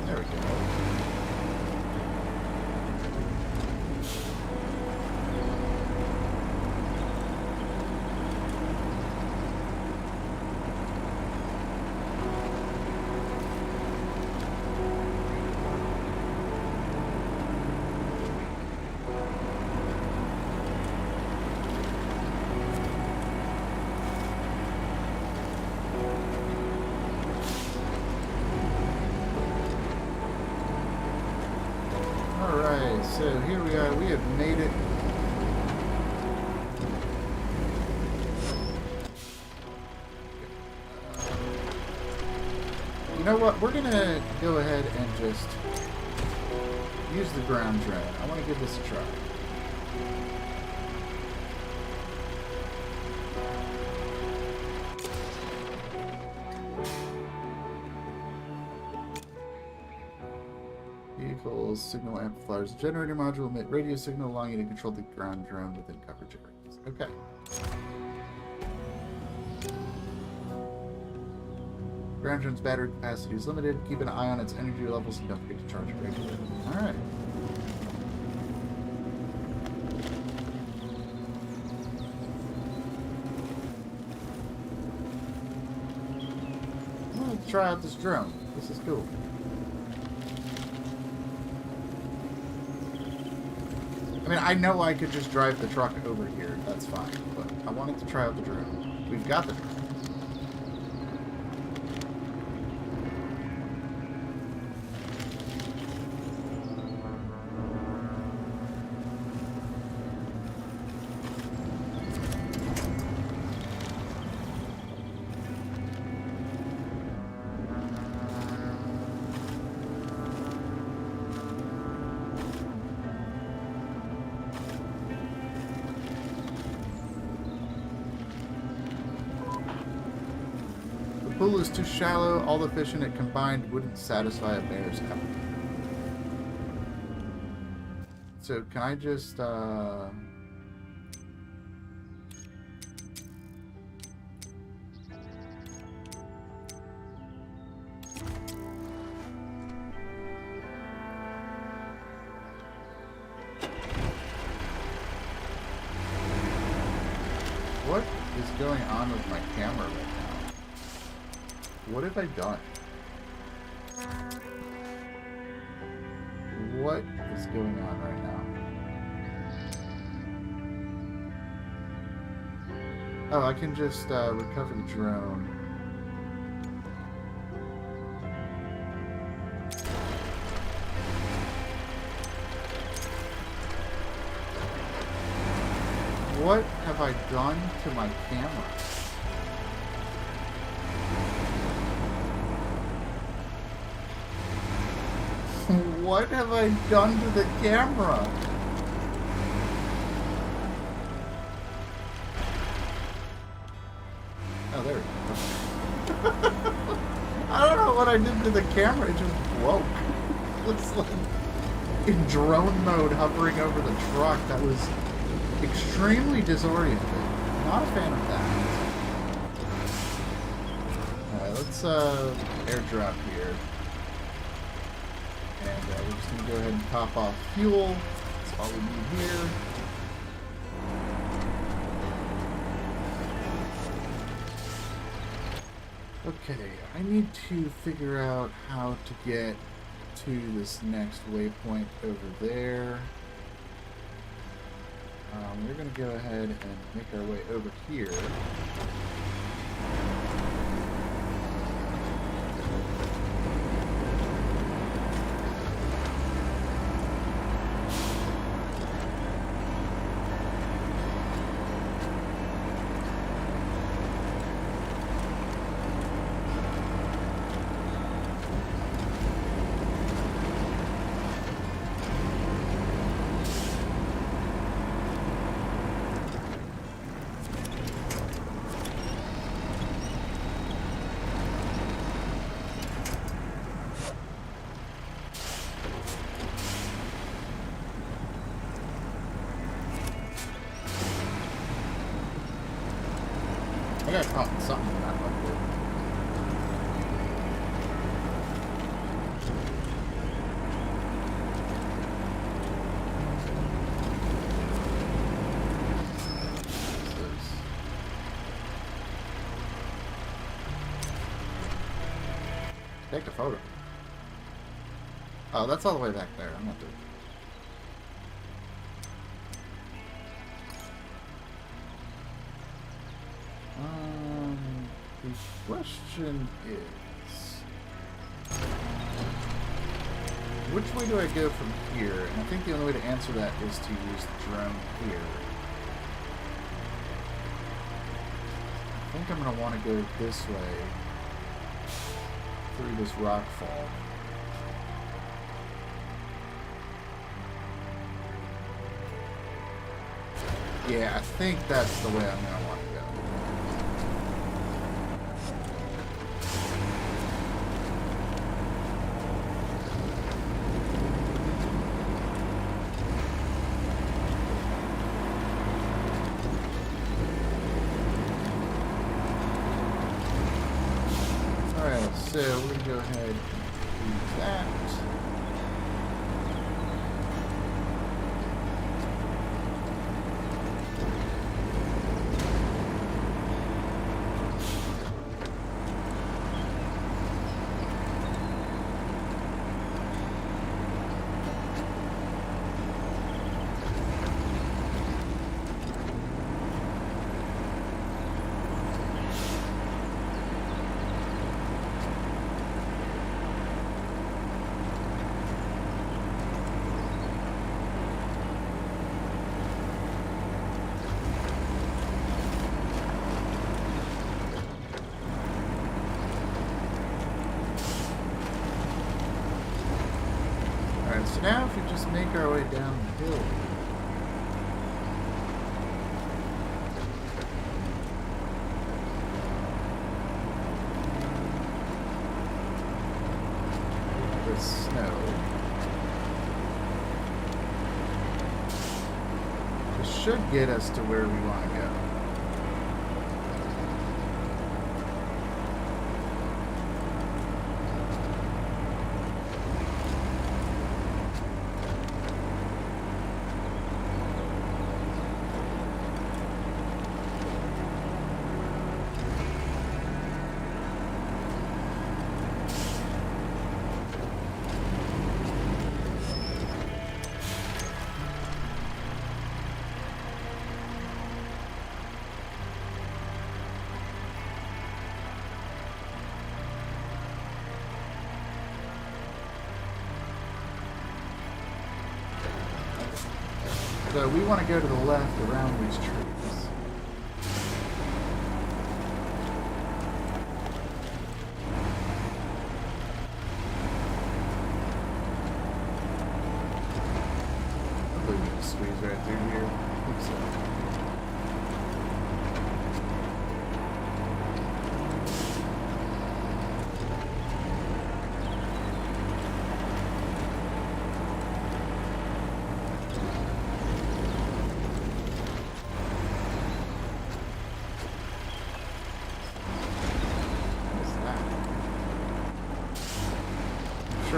There we go. So here we are, we have made it. You know what, we're gonna go ahead and just use the ground drone. I want to give this a try. Vehicles, signal amplifiers, generator module, emit radio signal, allowing you to control the ground drone within coverage areas. Okay. Ground drone's battery capacity is limited. Keep an eye on its energy levels and don't forget to charge it regularly. Alright. Let's try out this drone. This is cool. I mean, I know I could just drive the truck over here. That's fine. But I wanted to try out the drone. We've got the drone. The pool is too shallow. All the fish in it combined wouldn't satisfy a bear's appetite. So can I just what is going on with my camera right now? What have I done? What is going on right now? Oh, I can just recover the drone. What have I done to my camera? What have I done to the camera? Oh, there we go. I don't know what I did to the camera. It just broke. Looks like in drone mode hovering over the truck. That was extremely disorienting. Not a fan of that. Alright, let's airdrop here. And we're just going to go ahead and top off fuel. That's all we need here. Okay, I need to figure out how to get to this next waypoint over there. We're going to go ahead and make our way over here. I got caught in something that looked good. Take the photo. Oh, that's all the way back there. I'm not doing it. The question is, which way do I go from here? And I think the only way to answer that is to use the drone here. I think I'm going to want to go this way through this rock fall. Yeah, I think that's the way I'm going to want to go. Alright, so we're going to go ahead and do that. So now if we just make our way down the hill. With snow. This should get us to where we want to go. So we want to go to the left around these trees. Hopefully we can squeeze right through here. I think so.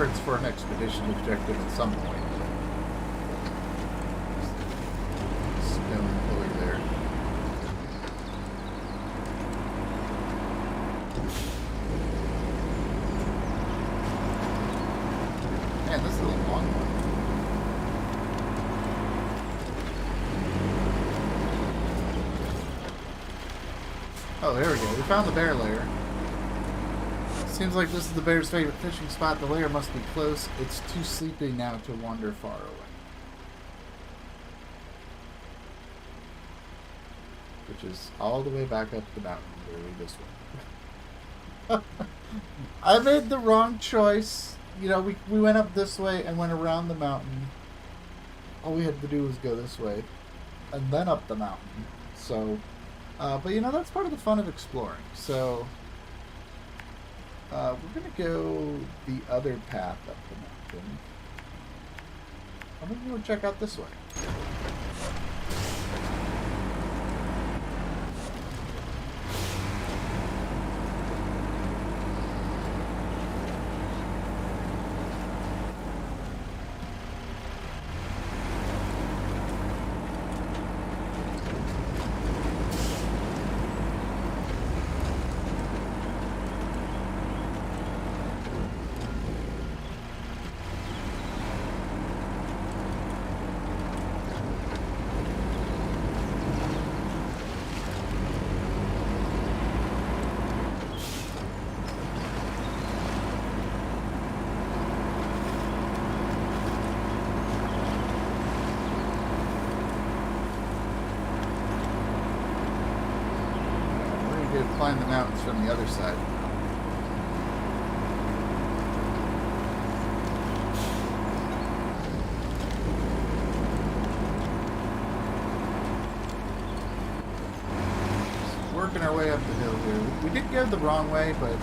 It's for an expedition objective at some point. Stone pillar there. Man, this is a long one. Oh, there we go. We found the bear lair. Seems like this is the bear's favorite fishing spot. The lair must be close. It's too sleepy now to wander far away. Which is all the way back up the mountain, literally this way. I made the wrong choice. You know, we went up this way and went around the mountain. All we had to do was go this way and then up the mountain. So, but you know, that's part of the fun of exploring. So, we're going to go the other path up the mountain. I'm going to go check out this way. could climb the mountains from the other side. Just working our way up the hill here. We did go the wrong way, but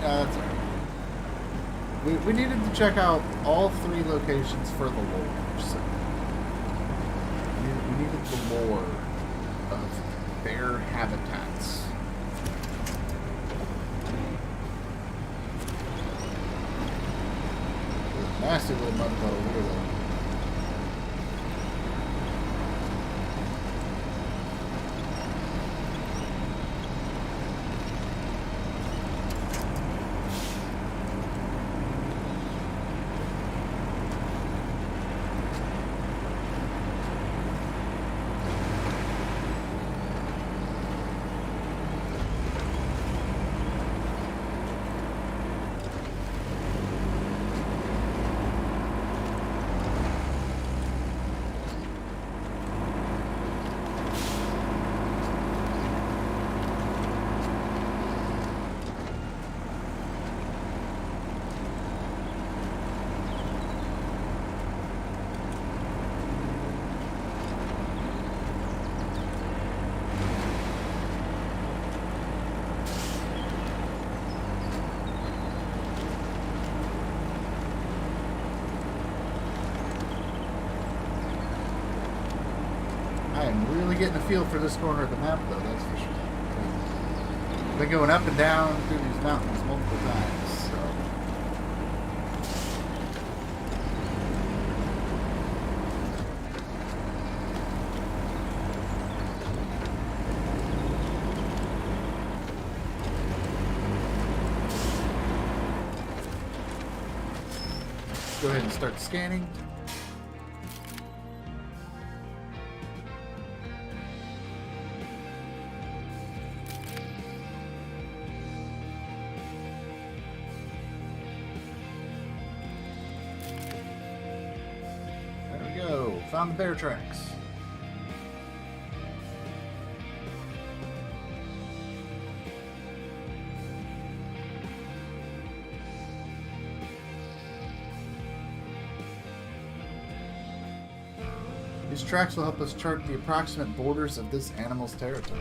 that's all right. We needed to check out all 3 locations for the lore, so we needed the lore of bear habitats. There's a massive little mud puddle here, though. I am really getting a feel for this corner of the map, though, that's for sure. I've been going up and down through these mountains multiple times, so. Let's go ahead and start scanning. Found the bear tracks. These tracks will help us chart the approximate borders of this animal's territory.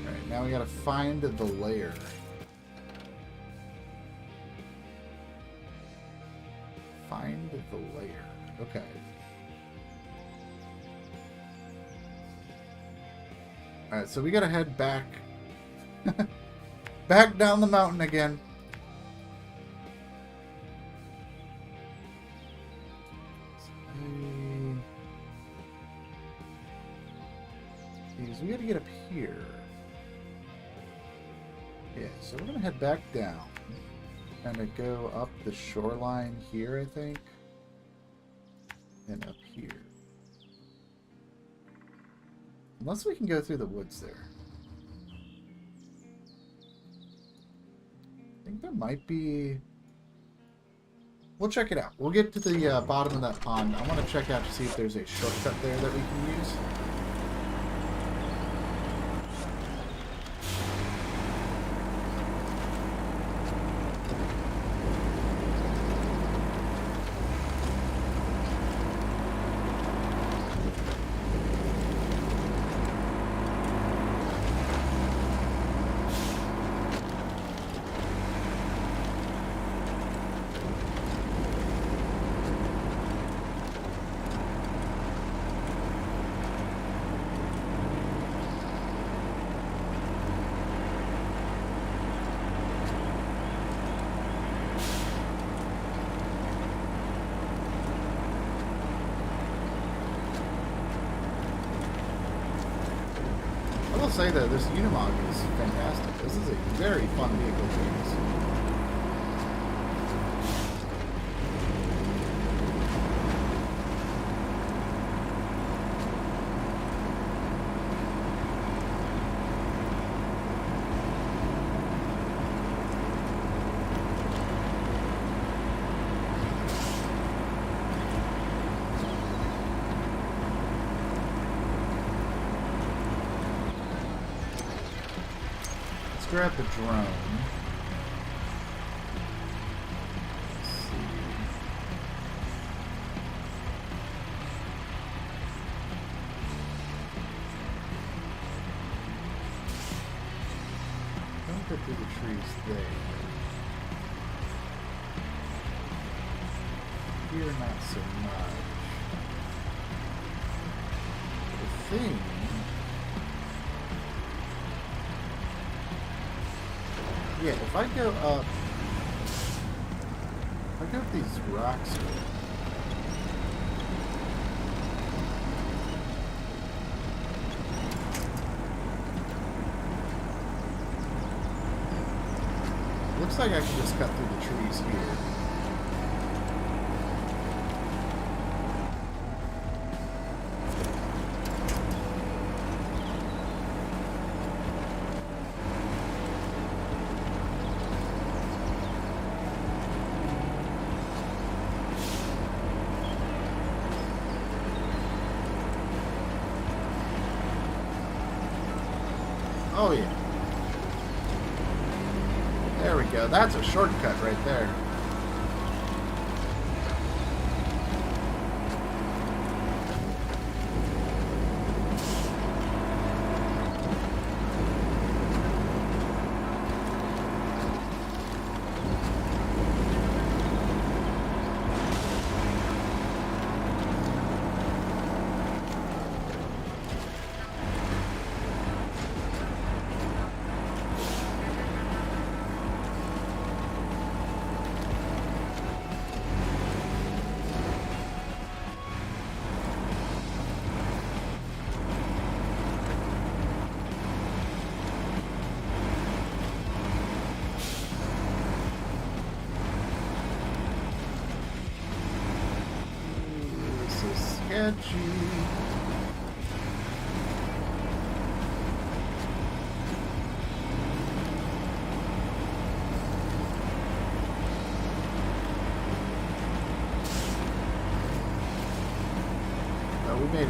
Alright, now we gotta find the lair. Find the lair. Okay. Alright, so we gotta head back. Back down the mountain again. We gotta get up here. Yeah, so we're gonna head back down. Kind of go up the shoreline here, I think. And up here. Unless we can go through the woods there. I think there might be... We'll check it out. We'll get to the bottom of that pond. I want to check out to see if there's a shortcut there that we can use. I will say though, this Unimog is fantastic. This is a very fun vehicle to use. grab the drone. Let's see. Don't go through the trees there. Here, not so much. The thing. Yeah, if I go up, these rocks here. Looks like I can just cut through the trees here. Oh yeah. There we go. That's a shortcut right there. Sketchy. Oh, we made it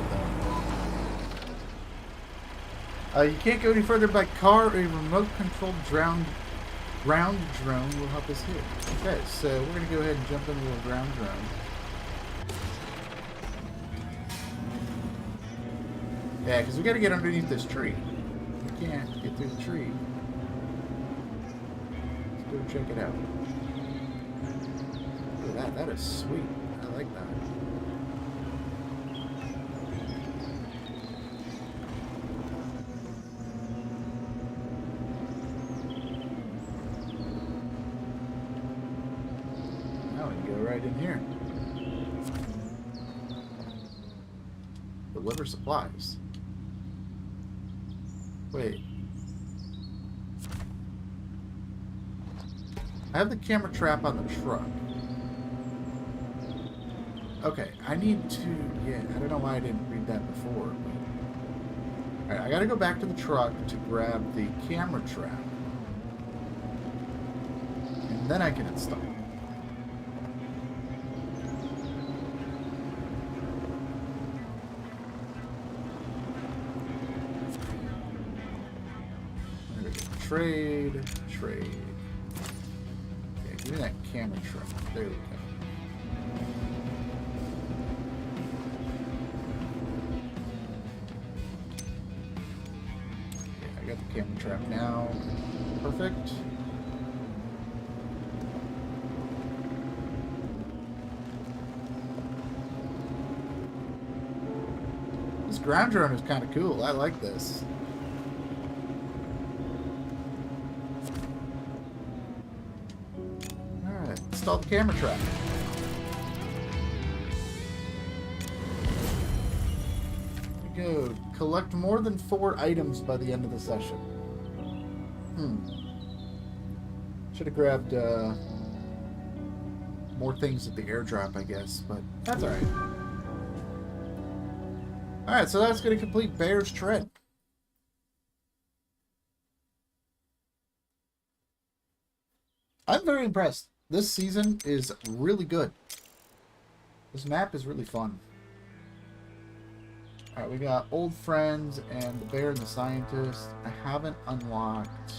though. You can't go any further by car. A remote-controlled ground drone will help us here. Okay, so we're gonna go ahead and jump into the ground drone. Yeah, because we got to get underneath this tree. We can't get through the tree. Let's go check it out. Look at that. That is sweet. I like that. Now we can go right in here. Deliver supplies. Wait. I have the camera trap on the truck. Okay, I need to... Yeah, I don't know why I didn't read that before. But... Alright, I gotta go back to the truck to grab the camera trap. And then I can install it. Trade. Yeah, give me that camera truck. There we go. Yeah, I got the camera trap now. Perfect. This ground drone is kind of cool. I like this. Install the camera trap. There we go. Collect more than 4 items by the end of the session. Should have grabbed more things at the airdrop, I guess, but that's alright. Alright, so that's going to complete Bear's Tread. I'm very impressed. This season is really good. This map is really fun. Alright, we got Old Friends and the Bear and the Scientist. I haven't unlocked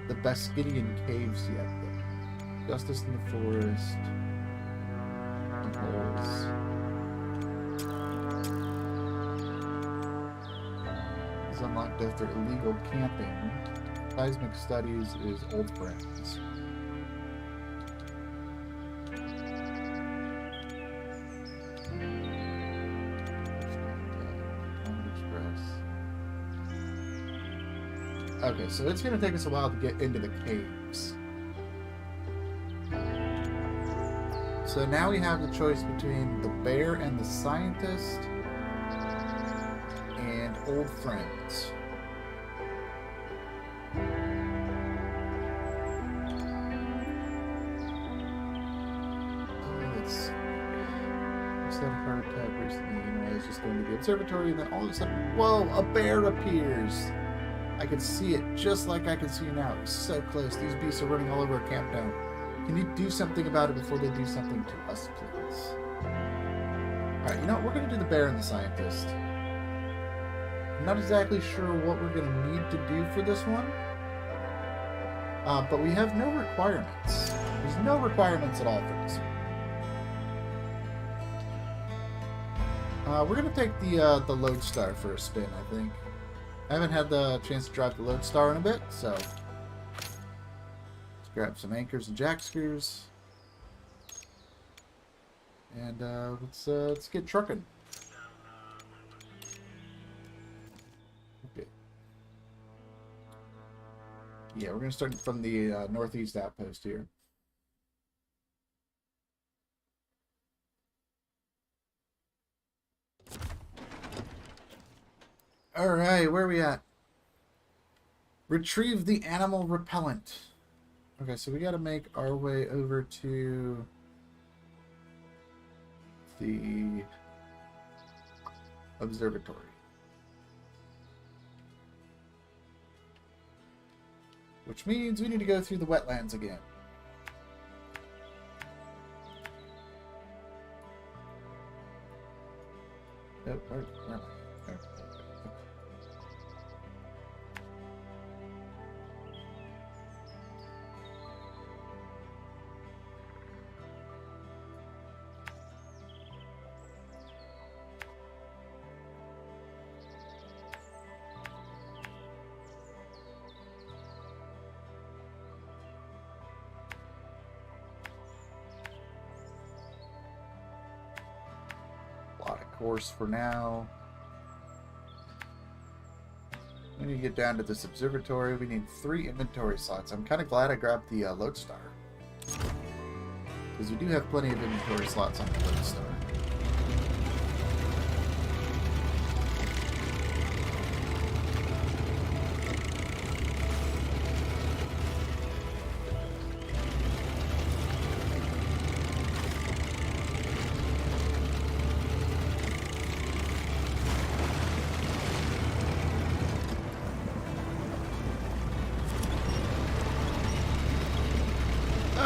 the Beskidian caves yet, though. Justice in the Forest. Holes. Is unlocked after illegal camping. Seismic Studies is Old Friends. Okay, so it's going to take us a while to get into the caves. So now we have the choice between the bear and the scientist and old friends. Had a heart attack recently, and I was just going to the observatory, and then all of a sudden, whoa, a bear appears! I could see it just like I can see it now. It was so close. These beasts are running all over our camp now. Can you do something about it before they do something to us, please? Alright, you know what? We're going to do the bear and the scientist. I'm not exactly sure what we're going to need to do for this one. But we have no requirements. There's no requirements at all for this one. We're going to take the Lodestar for a spin, I think. I haven't had the chance to drive the Lodestar in a bit, so... Let's grab some anchors and jack screws. And let's get trucking. Okay. Yeah, we're going to start from the northeast outpost here. Alright, where are we at? Retrieve the animal repellent. Okay, so we gotta make our way over to the observatory. Which means we need to go through the wetlands again. Oh, where am I? There. Course for now. We need to get down to this observatory. We need 3 inventory slots. I'm kind of glad I grabbed the Lodestar, because we do have plenty of inventory slots on the Lodestar.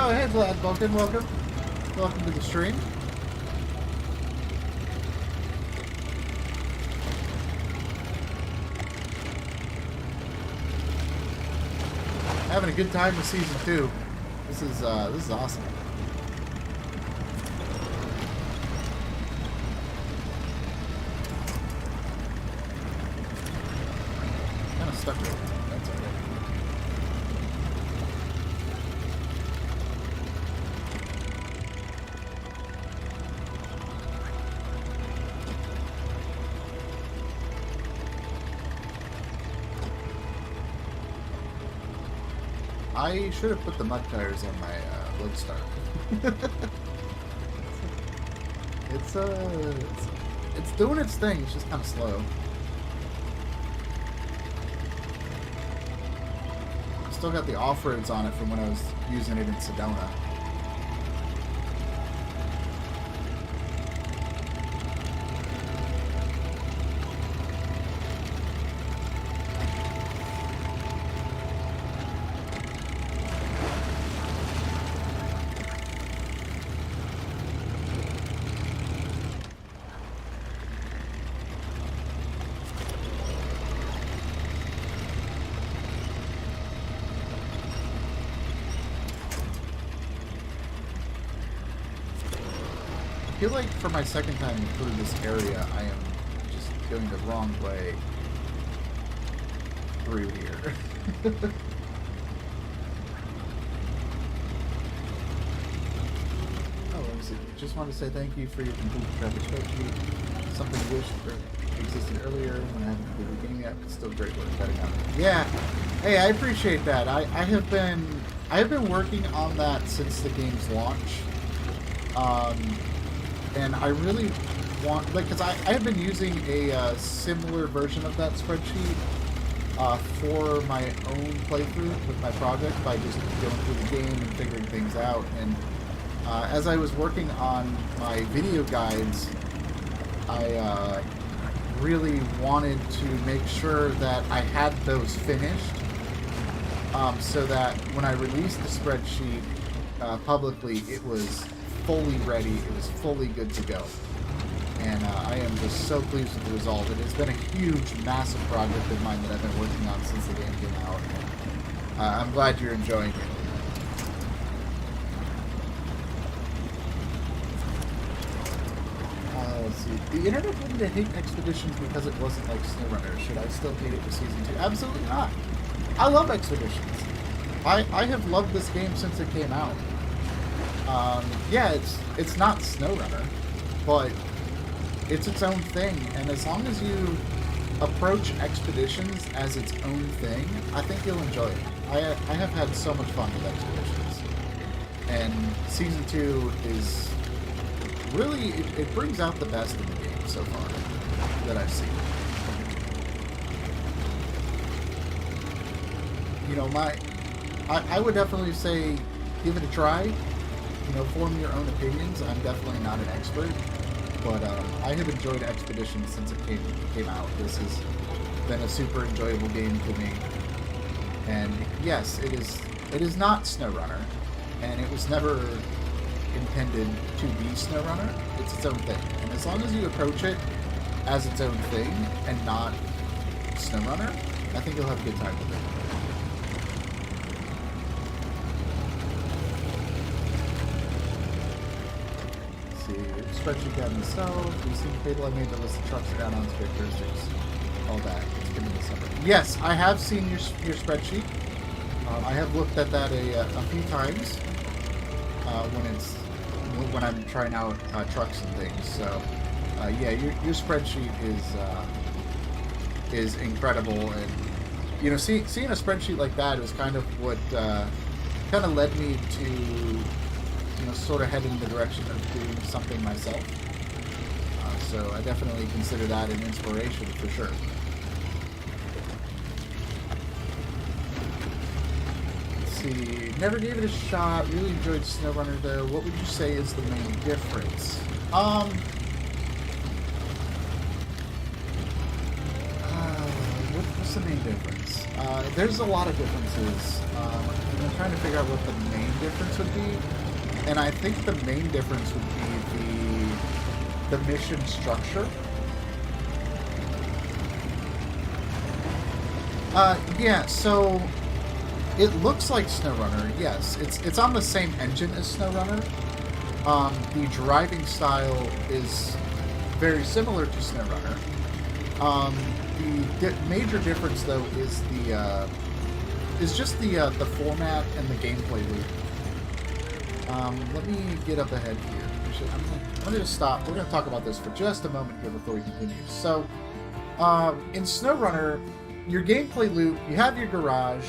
Oh, hey Vlad, Vulcan, welcome. Welcome to the stream. Having a good time with season 2. This is awesome. Kind of stuck with it. That's okay. I should have put the mud tires on my Lodestar. It's doing its thing. It's just kind of slow. Still got the off-roads on it from when I was using it in Sedona. feel like for my second time through this area, I am just going the wrong way through here. Oh, let me see. Just want to say thank you for your complete traffic spreadsheet. Something wished existed earlier when I haven't completed the game yet, but still great work cutting out. Yeah. Hey, I appreciate that. I have been working on that since the game's launch. And I really want, like, because I have been using a similar version of that spreadsheet for my own playthrough with my project by just going through the game and figuring things out. And as I was working on my video guides, I really wanted to make sure that I had those finished so that when I released the spreadsheet publicly, it was fully ready, it was fully good to go. And I am just so pleased with the result. It has been a huge, massive project of mine that I've been working on since the game came out. I'm glad you're enjoying it. Let's see. The internet told me to hate Expeditions because it wasn't like SnowRunner. Should I still hate it for Season 2? Absolutely not. I love Expeditions. I have loved this game since it came out. Yeah, it's not SnowRunner, but it's its own thing, and as long as you approach Expeditions as its own thing, I think you'll enjoy it. I have had so much fun with Expeditions, and Season 2 is really, it brings out the best in the game so far that I've seen. You know, I would definitely say give it a try. You know, form your own opinions. I'm definitely not an expert, but I have enjoyed Expeditions since it came out. This has been a super enjoyable game to me. And yes, it is not SnowRunner, and it was never intended to be SnowRunner. It's its own thing, and as long as you approach it as its own thing and not SnowRunner, I think you'll have a good time with it. Spreadsheet got myself. We see the table I made the list of trucks and add-ons, characteristics, all that. It's given me something. Yes, I have seen your spreadsheet. I have looked at that a few times when I'm trying out trucks and things. So yeah, your spreadsheet is incredible, and you know, seeing a spreadsheet like that was kind of what kind of led me to, you know, sort of head in the direction of doing something myself. So I definitely consider that an inspiration for sure. Let's see. Never gave it a shot. Really enjoyed SnowRunner though. What would you say is the main difference? What's the main difference? There's a lot of differences. I'm trying to figure out what the main difference would be. And I think the main difference would be the mission structure. Yeah, so it looks like SnowRunner, yes. It's on the same engine as SnowRunner. The driving style is very similar to SnowRunner. The major difference, though, is just the format and the gameplay loop. Let me get up ahead here. Actually, I'm going to stop. We're going to talk about this for just a moment here before we continue. So, in SnowRunner, your gameplay loop, you have your garage,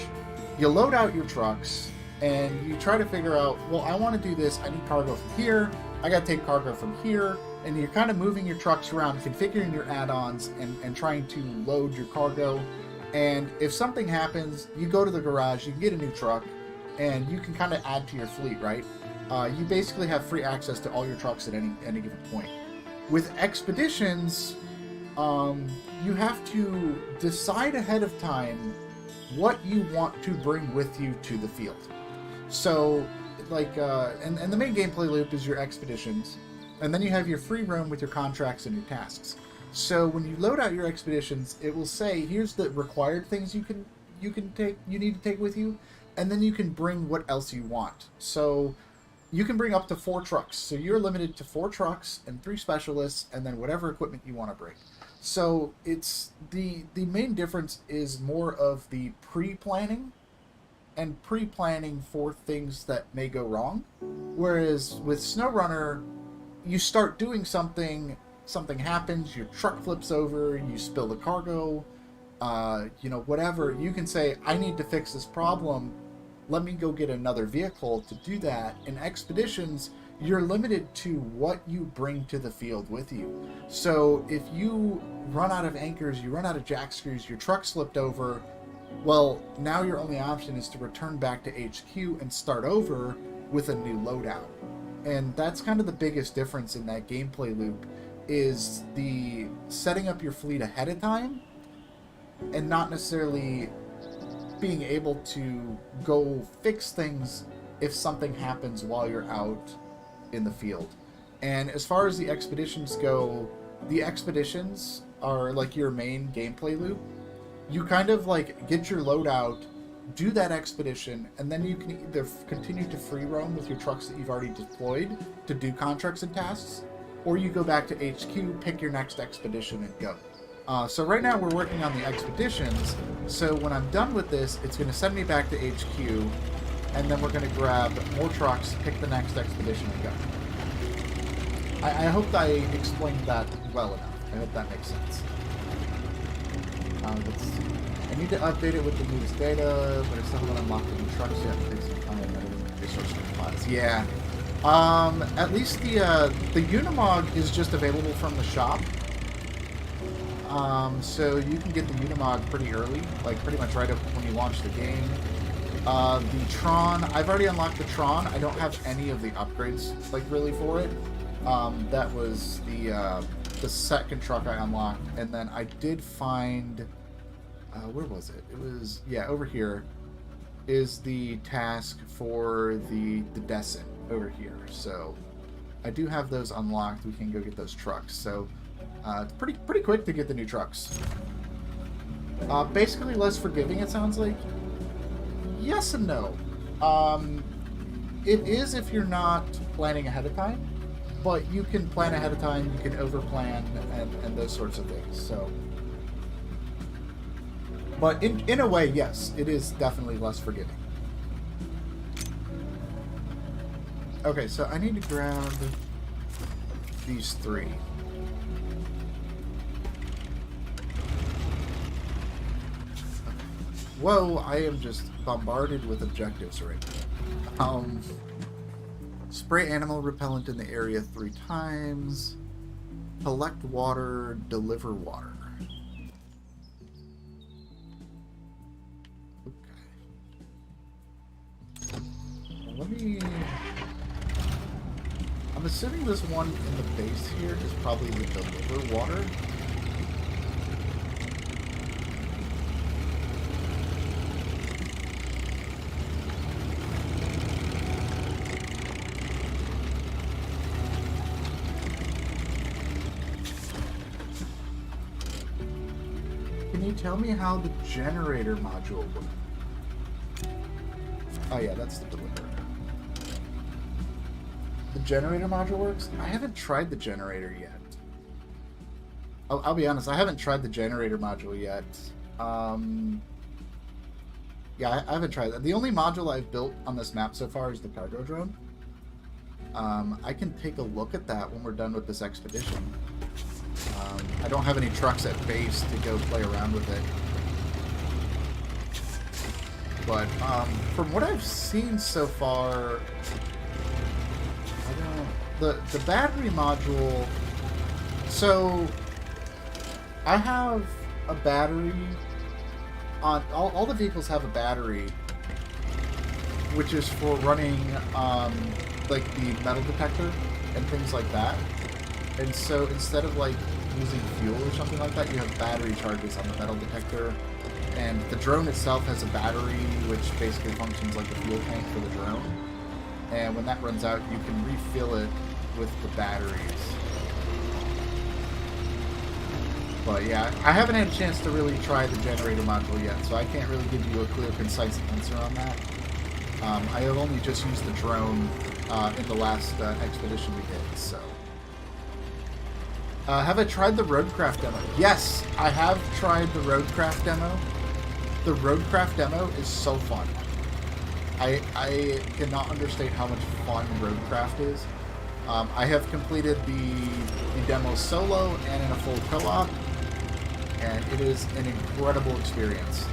you load out your trucks, and you try to figure out, well, I want to do this. I need cargo from here. I got to take cargo from here. And you're kind of moving your trucks around, configuring your add-ons, and trying to load your cargo. And if something happens, you go to the garage, you can get a new truck, and you can kind of add to your fleet, right? You basically have free access to all your trucks at any given point. With Expeditions, you have to decide ahead of time what you want to bring with you to the field. So, like, and the main gameplay loop is your Expeditions, and then you have your free roam with your contracts and your tasks. So when you load out your Expeditions, it will say, here's the required things you need to take with you, and then you can bring what else you want. So You can bring up to 4 trucks. So you're limited to 4 trucks and 3 specialists, and then whatever equipment you want to bring. So it's the main difference is more of the pre-planning and pre-planning for things that may go wrong. Whereas with SnowRunner, you start doing something happens, your truck flips over, you spill the cargo, whatever. You can say, I need to fix this problem. Let me go get another vehicle to do that. In Expeditions, you're limited to what you bring to the field with you. So if you run out of anchors, you run out of jack screws, your truck slipped over, well, now your only option is to return back to HQ and start over with a new loadout. And that's kind of the biggest difference in that gameplay loop, is the setting up your fleet ahead of time and not necessarily being able to go fix things if something happens while you're out in the field. And as far as the expeditions go, the expeditions are like your main gameplay loop. You kind of like get your loadout, do that expedition, and then you can either continue to free roam with your trucks that you've already deployed to do contracts and tasks, or you go back to HQ, pick your next expedition, and go. So right now we're working on the expeditions, so when I'm done with this, it's going to send me back to HQ, and then we're going to grab more trucks, pick the next expedition, and go. I hope I explained that well enough. I hope that makes sense. Let's see. I need to update it with the newest data, but I still haven't unlocked the new trucks yet. Please find resource supplies. Yeah. At least the Unimog is just available from the shop. So you can get the Unimog pretty early, like pretty much right up when you launch the game. The Tron, I've already unlocked the Tron. I don't have any of the upgrades, like, really for it. That was the second truck I unlocked, and then I did find, where was it? It was, yeah, over here is the task for the Destin over here. So I do have those unlocked. We can go get those trucks. So it's pretty quick to get the new trucks. Basically less forgiving, it sounds like. Yes and no. It is if you're not planning ahead of time, but you can plan ahead of time, you can overplan, and those sorts of things. So, but in a way, yes, it is definitely less forgiving. Okay, so I need to grab these 3. Whoa, I am just bombarded with objectives right now. Spray animal repellent in the area 3 times. Collect water, deliver water. Okay. Let me... I'm assuming this one in the base here is probably the deliver water. Can you tell me how the generator module works? Oh yeah, that's the deliverer. The generator module works? I haven't tried the generator yet. I'll be honest, I haven't tried the generator module yet. Yeah, I haven't tried that. The only module I've built on this map so far is the cargo drone. I can take a look at that when we're done with this expedition. I don't have any trucks at base to go play around with it. But from what I've seen so far, I don't know. The battery module. So I have a battery on all the vehicles have a battery, which is for running like the metal detector and things like that. And so instead of like using fuel or something like that, you have battery charges on the metal detector. And the drone itself has a battery which basically functions like a fuel tank for the drone. And when that runs out, you can refill it with the batteries. But yeah, I haven't had a chance to really try the generator module yet, so I can't really give you a clear, concise answer on that. I have only just used the drone in the last expedition we did. So, have I tried the Roadcraft demo? Yes, I have tried the Roadcraft demo. The Roadcraft demo is so fun. I cannot understate how much fun Roadcraft is. I have completed the demo solo and in a full co-op, and it is an incredible experience.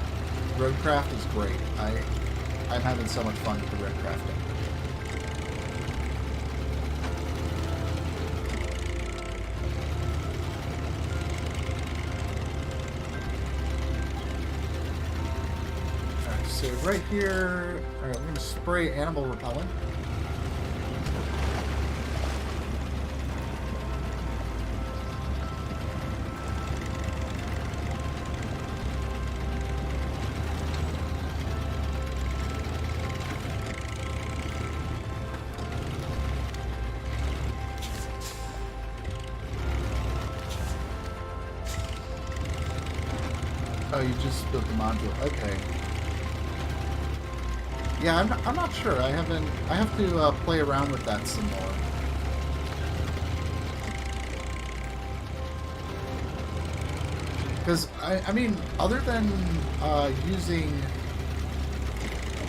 Roadcraft is great. I'm having so much fun with the Roadcraft demo. Alright, so right here, alright, we're going to spray animal repellent. Oh, you just built the module. Okay. Yeah, I'm not sure. I have to play around with that some more. Because, I mean, other than using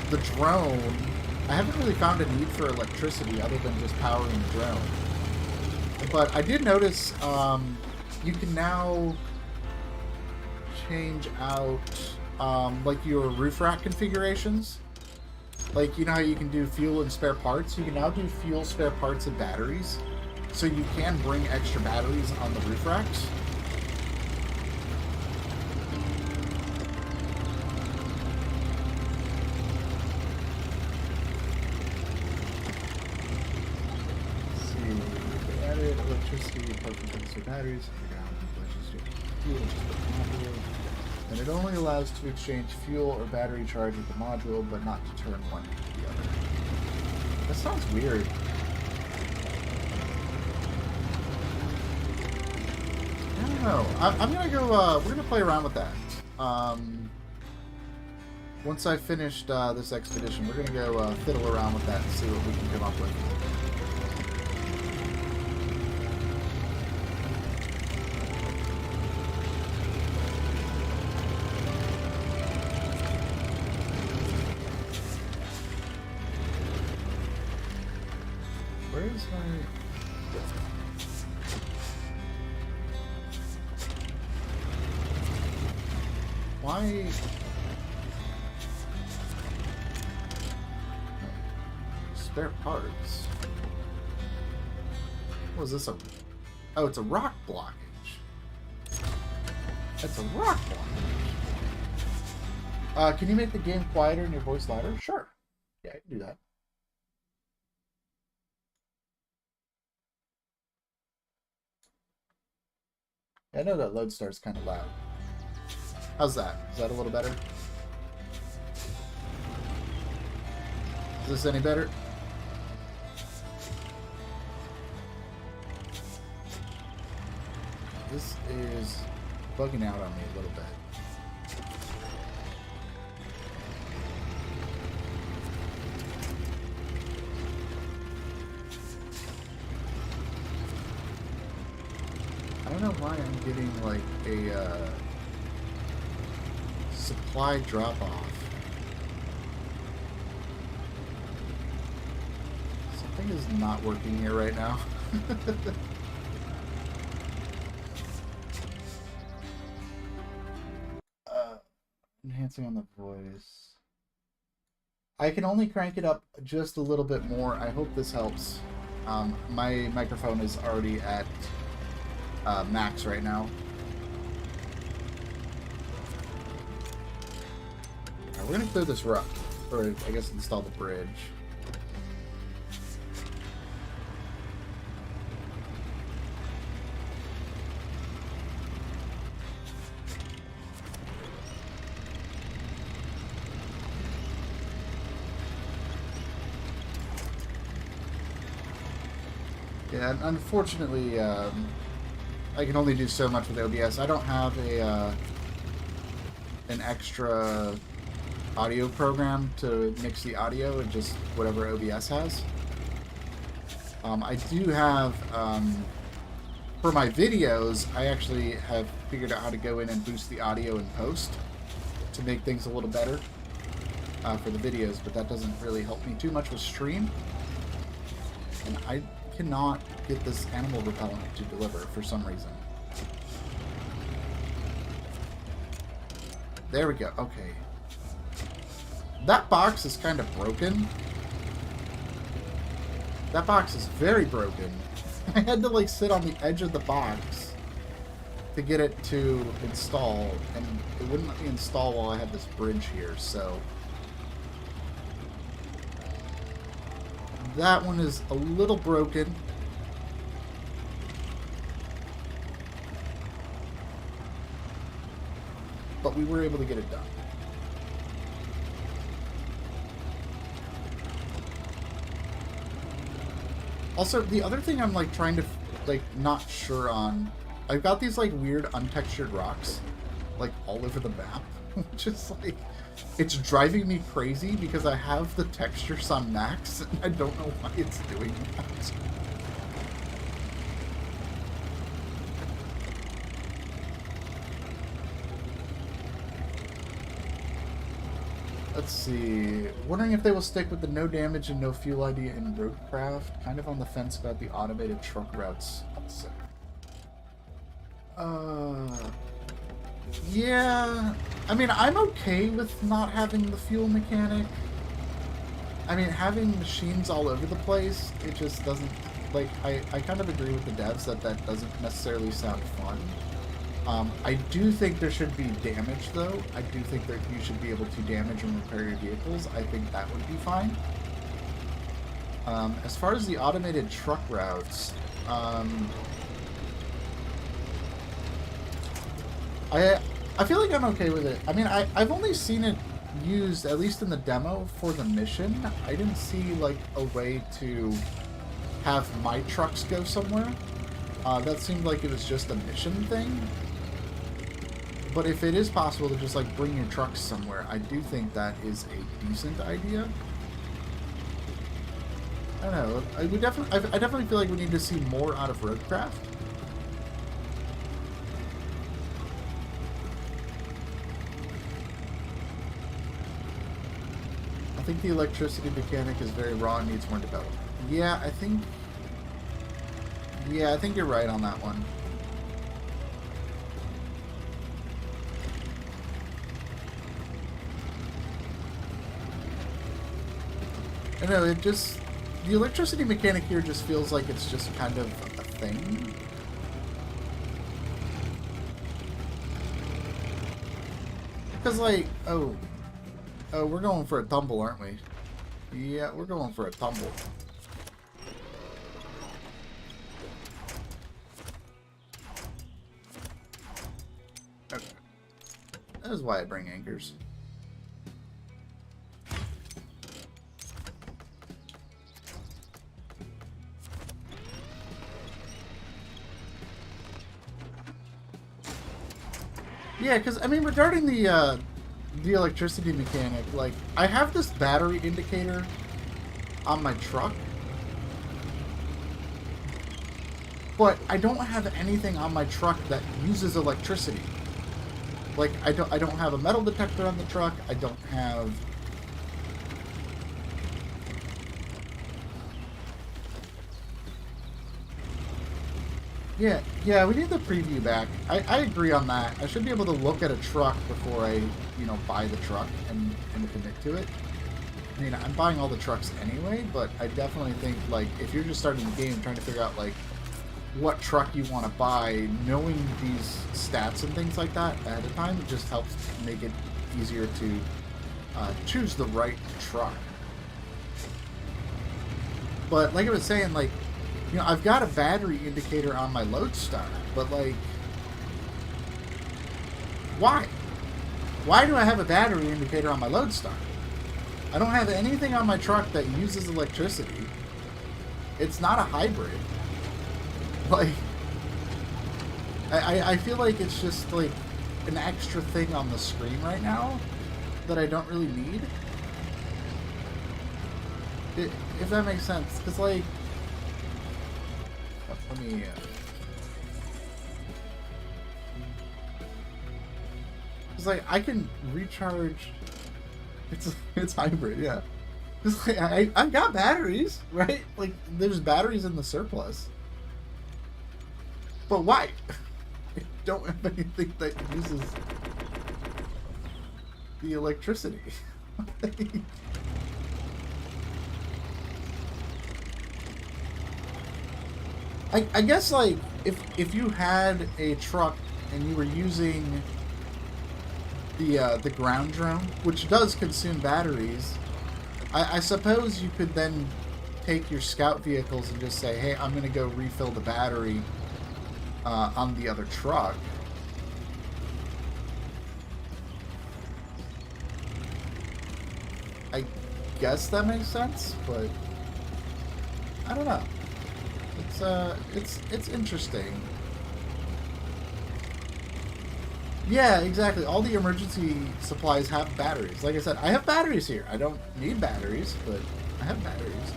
the drone, I haven't really found a need for electricity other than just powering the drone. But I did notice you can now change out like your roof rack configurations. Like, you know how you can do fuel and spare parts? You can now do fuel, spare parts, and batteries. So you can bring extra batteries on the roof racks. Let's see. They added electricity, apart from condenser batteries, fuel, and it only allows to exchange fuel or battery charge with the module, but not to turn one to the other. That sounds weird. I don't know. I'm gonna go. We're gonna play around with that. Once I finished this expedition, we're gonna go fiddle around with that and see what we can come up with. Where's my... Why... Spare parts? What is this? Oh, it's a rock blockage. That's a rock blockage. Can you make the game quieter and your voice louder? Sure. Yeah, I can do that. I know that Lodestar is kind of loud. How's that? Is that a little better? Is this any better? This is bugging out on me a little bit. I don't know why I'm getting like a supply drop-off. Something is not working here right now. Enhancing on the voice. I can only crank it up just a little bit more. I hope this helps. My microphone is already at max right now. Right, we're gonna clear this rock, or I guess install the bridge. Yeah, unfortunately, I can only do so much with OBS. I don't have a an extra audio program to mix the audio, and just whatever OBS has. I do have, for my videos, I actually have figured out how to go in and boost the audio in post to make things a little better for the videos, but that doesn't really help me too much with stream. And I cannot get this animal repellent to deliver for some reason. There we go. Okay. That box is kind of broken. That box is very broken. I had to like sit on the edge of the box to get it to install, and it wouldn't let me install while I had this bridge here, so that one is a little broken. But we were able to get it done. Also, the other thing I'm like trying to like not sure on, I've got these like weird untextured rocks like all over the map, which is like, it's driving me crazy because I have the textures on max and I don't know why it's doing that. Let's see. Wondering if they will stick with the no damage and no fuel idea in roadcraft. Kind of on the fence about the automated truck routes also. Yeah. I mean, I'm okay with not having the fuel mechanic. I mean, having machines all over the place, it just doesn't... Like, I kind of agree with the devs that that doesn't necessarily sound fun. I do think there should be damage, though. I do think that you should be able to damage and repair your vehicles. I think that would be fine. As far as the automated truck routes, I feel like I'm okay with it. I mean, I've only seen it used, at least in the demo, for the mission. I didn't see, like, a way to have my trucks go somewhere. That seemed like it was just a mission thing. But if it is possible to just like bring your trucks somewhere, I do think that is a decent idea. I don't know. I definitely feel like we need to see more out of roadcraft. I think the electricity mechanic is very raw and needs more development. Yeah, I think you're right on that one. I know, it just... The electricity mechanic here just feels like it's just kind of a thing. Because, like, oh, we're going for a tumble, aren't we? Yeah, we're going for a tumble. Okay. That is why I bring anchors. Yeah, because, I mean, regarding the electricity mechanic, like, I have this battery indicator on my truck, but I don't have anything on my truck that uses electricity. Like, I don't have a metal detector on the truck, I don't have... Yeah, we need the preview back. I agree on that. I should be able to look at a truck before I, buy the truck and commit to it. I mean, I'm buying all the trucks anyway, but I definitely think, like, if you're just starting the game trying to figure out, like, what truck you want to buy, knowing these stats and things like that ahead of time, it just helps make it easier to choose the right truck. But, like I was saying, like, I've got a battery indicator on my Lodestar, but, like, why? Why do I have a battery indicator on my Lodestar? I don't have anything on my truck that uses electricity. It's not a hybrid. Like, I feel like it's just, like, an extra thing on the screen right now that I don't really need. If that makes sense. Because, like, let me... it's like, I can recharge... It's hybrid, yeah. It's like, I got batteries, right? Like, there's batteries in the surplus. But why? I don't have anything that uses the electricity. I guess, like, if you had a truck and you were using the ground drone, which does consume batteries, I suppose you could then take your scout vehicles and just say, hey, I'm going to go refill the battery on the other truck. I guess that makes sense, but I don't know. It's interesting. Yeah, exactly. All the emergency supplies have batteries. Like I said, I have batteries here. I don't need batteries, but I have batteries.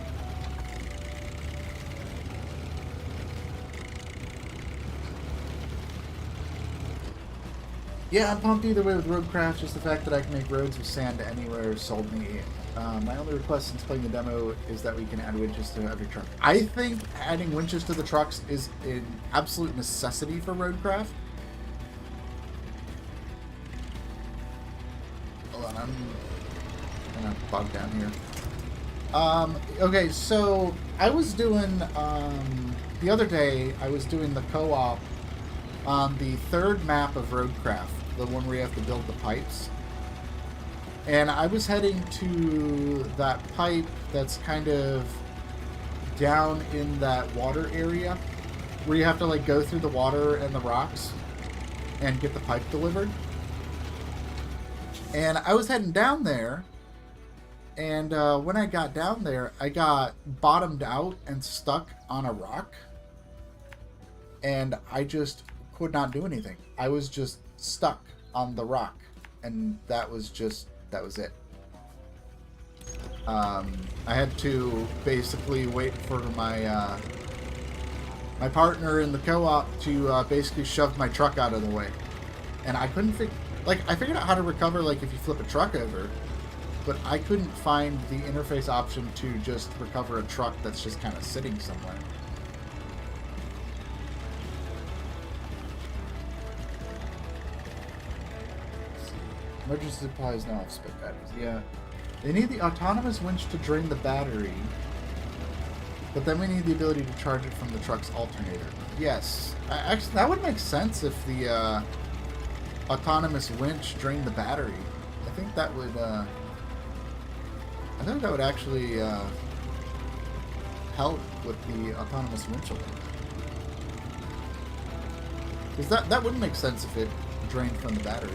Yeah, I'm pumped either way with Roadcraft. Just the fact that I can make roads with sand anywhere sold me. My only request since playing the demo is that we can add winches to every truck. I think adding winches to the trucks is an absolute necessity for Roadcraft. Hold on, I'm kind of bogged down here. Okay, so I was doing, the other day, I was doing the co-op on the third map of Roadcraft, the one where you have to build the pipes. And I was heading to that pipe that's kind of down in that water area, where you have to, like, go through the water and the rocks and get the pipe delivered. And I was heading down there, and when I got down there, I got bottomed out and stuck on a rock. And I just could not do anything. I was just stuck on the rock, and that was it. I had to basically wait for my my partner in the co-op to basically shove my truck out of the way, and I couldn't I figured out how to recover, like, if you flip a truck over, but I couldn't find the interface option to just recover a truck that's just kind of sitting somewhere. Emergency supplies now have spent batteries. Yeah. They need the autonomous winch to drain the battery, but then we need the ability to charge it from the truck's alternator. Yes. Actually, that would make sense if the autonomous winch drained the battery. I think that would, actually help with the autonomous winch a little. Because that wouldn't make sense if it drained from the battery.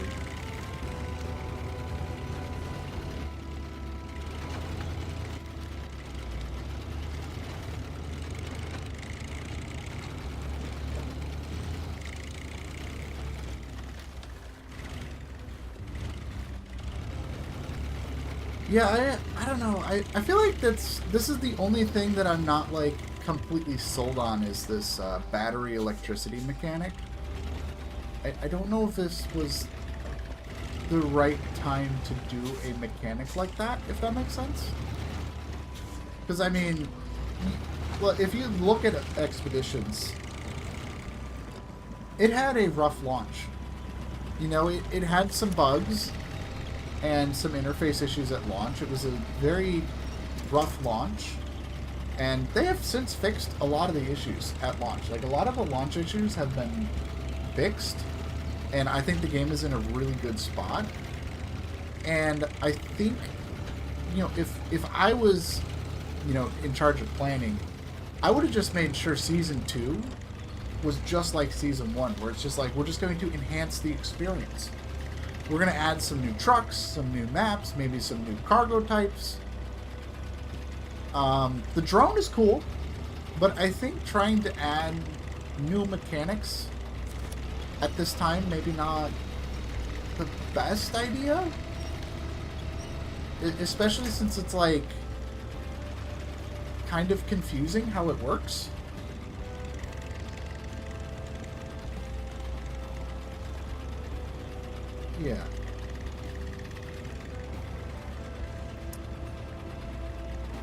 Yeah, I don't know. I feel like this is the only thing that I'm not, like, completely sold on, is this battery electricity mechanic. I don't know if this was the right time to do a mechanic like that, if that makes sense. Because, I mean, well, if you look at Expeditions, it had a rough launch. You know, it had some bugs and some interface issues at launch. It was a very rough launch, and they have since fixed a lot of the issues at launch. Like, a lot of the launch issues have been fixed, and I think the game is in a really good spot. And I think, you know, if I was, you know, in charge of planning, I would have just made sure Season 2 was just like Season 1, where it's just like, we're just going to enhance the experience. We're going to add some new trucks, some new maps, maybe some new cargo types. The drone is cool, but I think trying to add new mechanics at this time, maybe not the best idea. Especially since it's, like, kind of confusing how it works. Yeah.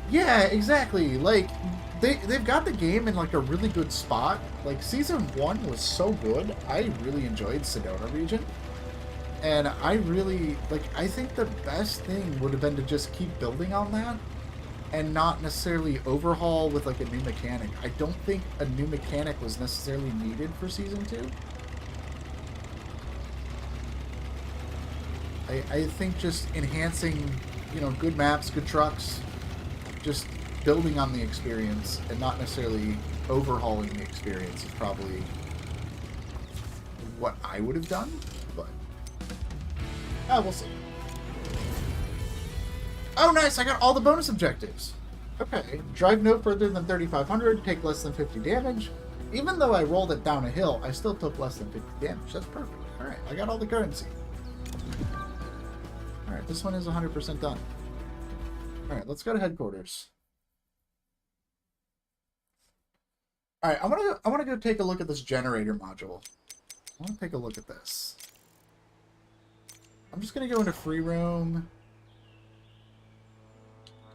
Yeah, exactly. Like, they've got the game in, like, a really good spot. Like, Season 1 was so good. I really enjoyed Sedona region. And I really, like, I think the best thing would have been to just keep building on that and not necessarily overhaul with, like, a new mechanic. I don't think a new mechanic was necessarily needed for Season 2. I think just enhancing, you know, good maps, good trucks, just building on the experience and not necessarily overhauling the experience is probably what I would have done, but we'll see. Oh, nice! I got all the bonus objectives. Okay, drive no further than 3,500, take less than 50 damage. Even though I rolled it down a hill, I still took less than 50 damage. That's perfect. Alright, I got all the currency. Alright, this one is 100% done. Alright, let's go to headquarters. Alright, I want to go take a look at this generator module. I want to take a look at this. I'm just going to go into free room.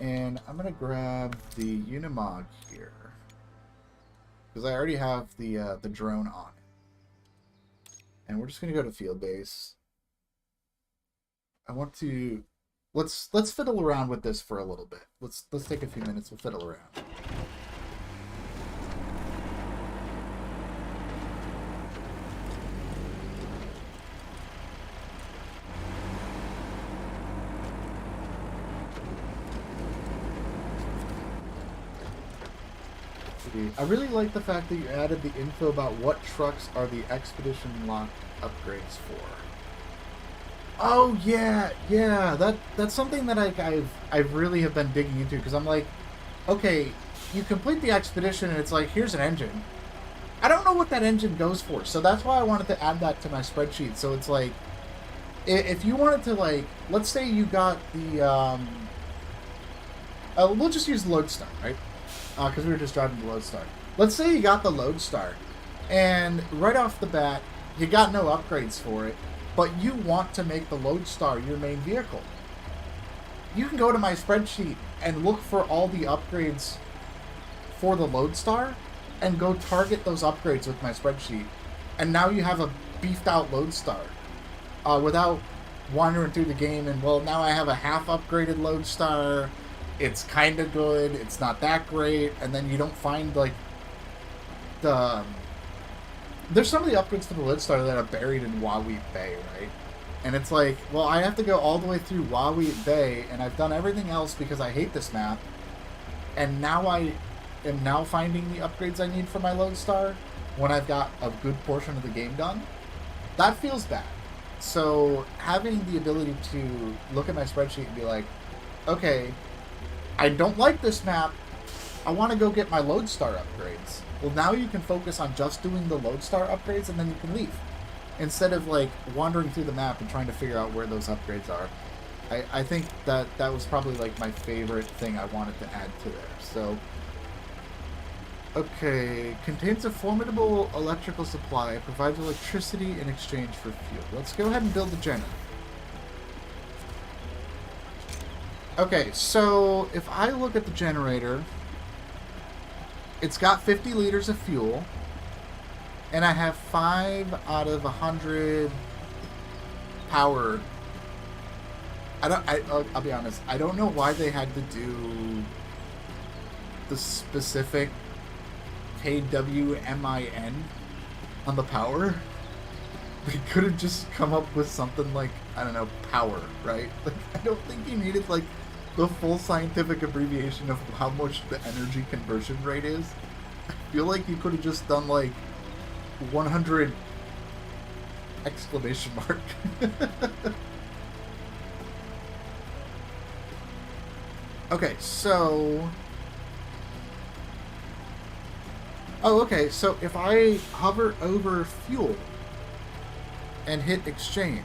And I'm going to grab the Unimog here. Because I already have the drone on it. And we're just going to go to field base. I want to... Let's fiddle around with this for a little bit. Let's take a few minutes. We'll fiddle around. I really like the fact that you added the info about what trucks are the Expedition locked upgrades for. Oh yeah, that's something that I've really have been digging into, because I'm like, okay, you complete the Expedition and it's like, here's an engine. I don't know what that engine goes for, so that's why I wanted to add that to my spreadsheet. So it's like, if you wanted to, like, let's say you got the we'll just use the Lodestar, right? Because we were just driving the Lodestar. Let's say you got the Lodestar, and right off the bat, you got no upgrades for it, but you want to make the Lodestar your main vehicle. You can go to my spreadsheet and look for all the upgrades for the Lodestar, and go target those upgrades with my spreadsheet. And now you have a beefed out Lodestar, without wandering through the game and, well, now I have a half upgraded Lodestar. It's kind of good, it's not that great, and then you don't find, like, there's some of the upgrades for the Lodestar that are buried in Wawheat Bay, right? And it's like, well, I have to go all the way through Wawheat Bay, and I've done everything else because I hate this map, and now I am now finding the upgrades I need for my Lodestar when I've got a good portion of the game done. That feels bad. So having the ability to look at my spreadsheet and be like, okay, I don't like this map, I want to go get my Lodestar upgrades. Well, now you can focus on just doing the Lodestar upgrades, and then you can leave. Instead of, like, wandering through the map and trying to figure out where those upgrades are. I think that was probably, like, my favorite thing I wanted to add to there. So, okay, contains a formidable electrical supply, provides electricity in exchange for fuel. Let's go ahead and build the generator. Okay, so if I look at the generator, it's got 50 liters of fuel, and I have 5 out of 100 power. I'll be honest, I don't know why they had to do the specific KWMIN on the power. They could have just come up with something like, I don't know, power, right? Like, I don't think you needed, like, the full scientific abbreviation of how much the energy conversion rate is. I feel like you could have just done, like, 100 exclamation mark. Okay, so... Oh, okay, so if I hover over fuel and hit exchange...